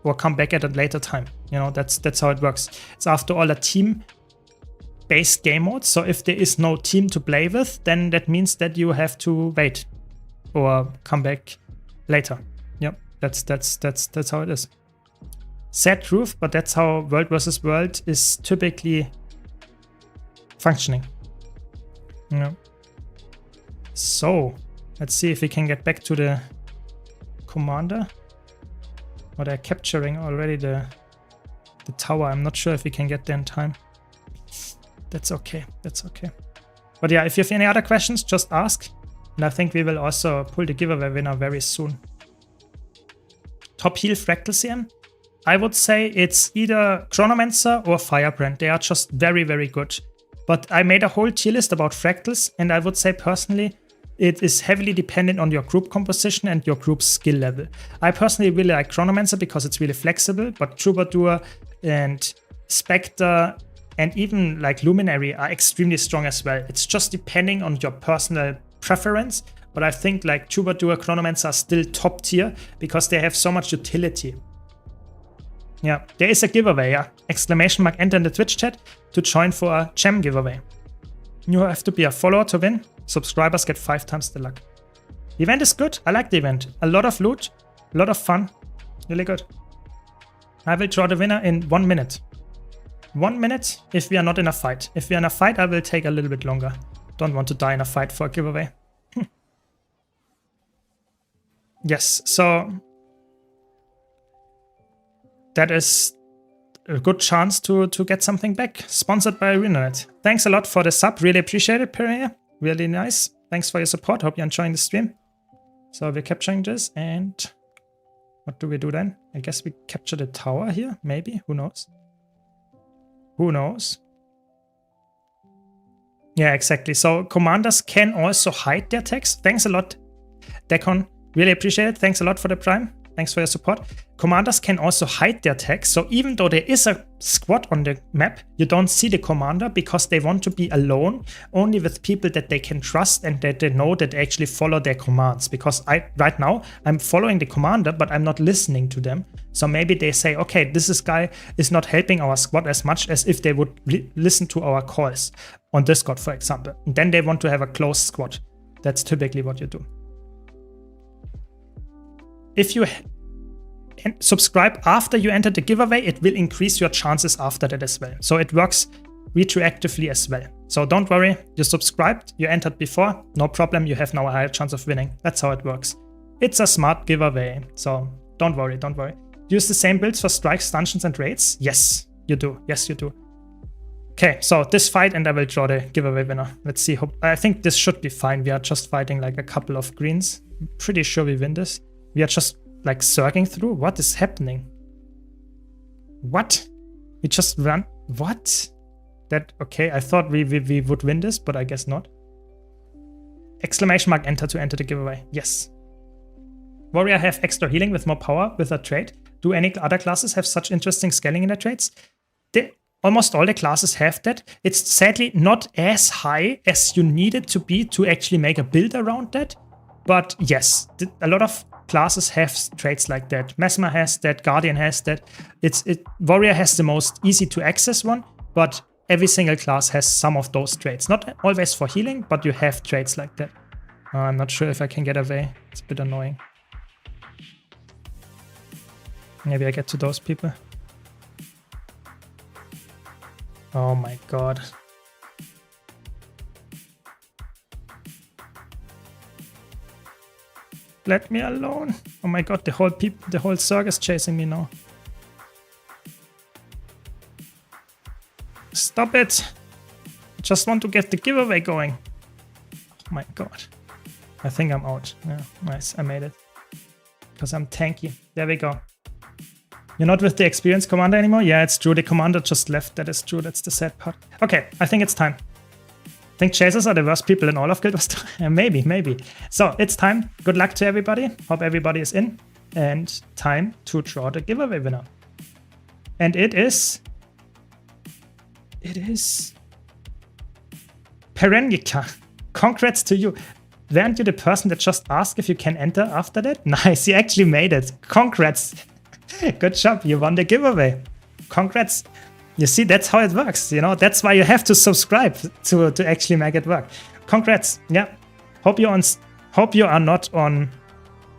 or come back at a later time. You know, that's how it works. It's after all a team-based game mode. So if there is no team to play with, then that means that you have to wait or come back later. Yep, that's how it is. Sad truth, but that's how world versus world is typically functioning. Yeah. So let's see if we can get back to the commander. Or they're capturing already the tower. I'm not sure if we can get there in time. That's okay. That's okay. But yeah, if you have any other questions, just ask. And I think we will also pull the giveaway winner very soon. Top heal Fractals here. I would say it's either Chronomancer or Firebrand. They are just very, very good. But I made a whole tier list about Fractals, and I would say personally, it is heavily dependent on your group composition and your group's skill level. I personally really like Chronomancer because it's really flexible, but Troubadour and Spectre and even like Luminary are extremely strong as well. It's just depending on your personal preference, but I think like Troubadour, Chronomancer are still top tier because they have so much utility. Yeah, there is a giveaway, yeah. Exclamation mark enter in the Twitch chat to join for a gem giveaway. You have to be a follower to win. Subscribers get 5 times the luck. The event is good. I like the event. A lot of loot, a lot of fun. Really good. I will draw the winner in 1 minute. 1 minute if we are not in a fight. If we are in a fight, I will take a little bit longer. Don't want to die in a fight for a giveaway. Yes, so that is a good chance to get something back. Sponsored by ArenaNet. Thanks a lot for the sub. Really appreciate it, Perrier. Really nice. Thanks for your support. Hope you're enjoying the stream. So we're capturing this, and what do we do then? I guess we capture the tower here, maybe. Who knows? Who knows? Yeah, exactly. So commanders can also hide their text. Thanks a lot, Decon. Really appreciate it. Thanks a lot for the prime. Thanks for your support. Commanders can also hide their text. So even though there is a squad on the map, you don't see the commander because they want to be alone, only with people that they can trust and that they know that they actually follow their commands. Because right now, I'm following the commander, but I'm not listening to them. So maybe they say, okay, this guy is not helping our squad as much as if they would listen to our calls on Discord, for example. And then they want to have a close squad. That's typically what you do. If you subscribe after you enter the giveaway, it will increase your chances after that as well. So it works retroactively as well. So don't worry, you subscribed, you entered before, no problem, you have now a higher chance of winning. That's how it works. It's a smart giveaway, so don't worry, don't worry. Use the same builds for strikes, dungeons, and raids? Yes, you do. Yes, you do. Okay, so this fight, and I will draw the giveaway winner. Let's see. I think this should be fine. We are just fighting like a couple of greens. I'm pretty sure we win this. We are just like surging through. What is happening? What? We just ran. What? That okay? I thought we would win this, but I guess not. Exclamation mark enter to enter the giveaway. Yes. Warrior have extra healing with more power with a trait. Do any other classes have such interesting scaling in their traits? Almost all the classes have that. It's sadly not as high as you need it to be to actually make a build around that. But yes, a lot of classes have traits like that. Mesmer has that, Guardian has that. Warrior has the most easy to access one, but every single class has some of those traits. Not always for healing, but you have traits like that. I'm not sure if I can get away. It's a bit annoying. Maybe I get to those people. Oh my god. Let me alone. Oh my god, the whole circus chasing me now. Stop it. I just want to get the giveaway going. Oh my god. I think I'm out. Yeah, nice. I made it. Because I'm tanky. There we go. You're not with the experienced commander anymore? Yeah, it's true. The commander just left. That is true. That's the sad part. Okay, I think it's time. I think chasers are the worst people in all of Guild Wars. Maybe. So, it's time. Good luck to everybody. Hope everybody is in. And time to draw the giveaway winner. And it is Perenica. Congrats to you. Weren't you the person that just asked if you can enter after that? Nice, you actually made it. Congrats. Good job, you won the giveaway. Congrats. You see, that's how it works, you know? That's why you have to subscribe to actually make it work. Congrats. Yeah. Hope you are not on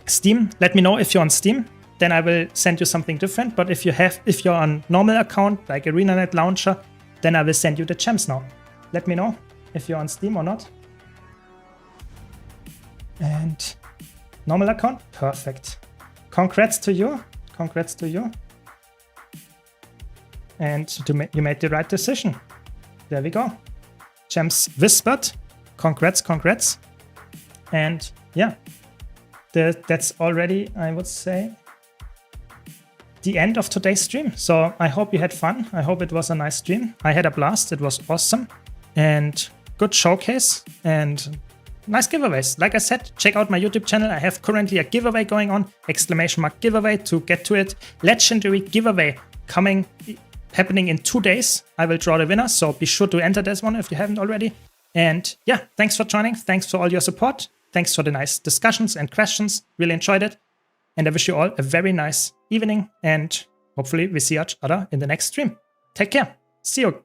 Steam. Let me know if you're on Steam. Then I will send you something different. But if you're on normal account, like ArenaNet Launcher, then I will send you the gems now. Let me know if you're on Steam or not. And normal account, perfect. Congrats to you. Congrats to you. And you made the right decision. There we go. Gems whispered. Congrats. And yeah, that's already, I would say, the end of today's stream. So I hope you had fun. I hope it was a nice stream. I had a blast. It was awesome. And good showcase. And nice giveaways. Like I said, check out my YouTube channel. I have currently a giveaway going on. ! giveaway to get to it. Legendary giveaway happening in 2 days. I will draw the winner, so be sure to enter this one if you haven't already. And yeah, thanks for joining. Thanks for all your support. Thanks for the nice discussions and questions. Really enjoyed it. And I wish you all a very nice evening. And hopefully we see each other in the next stream. Take care. See you.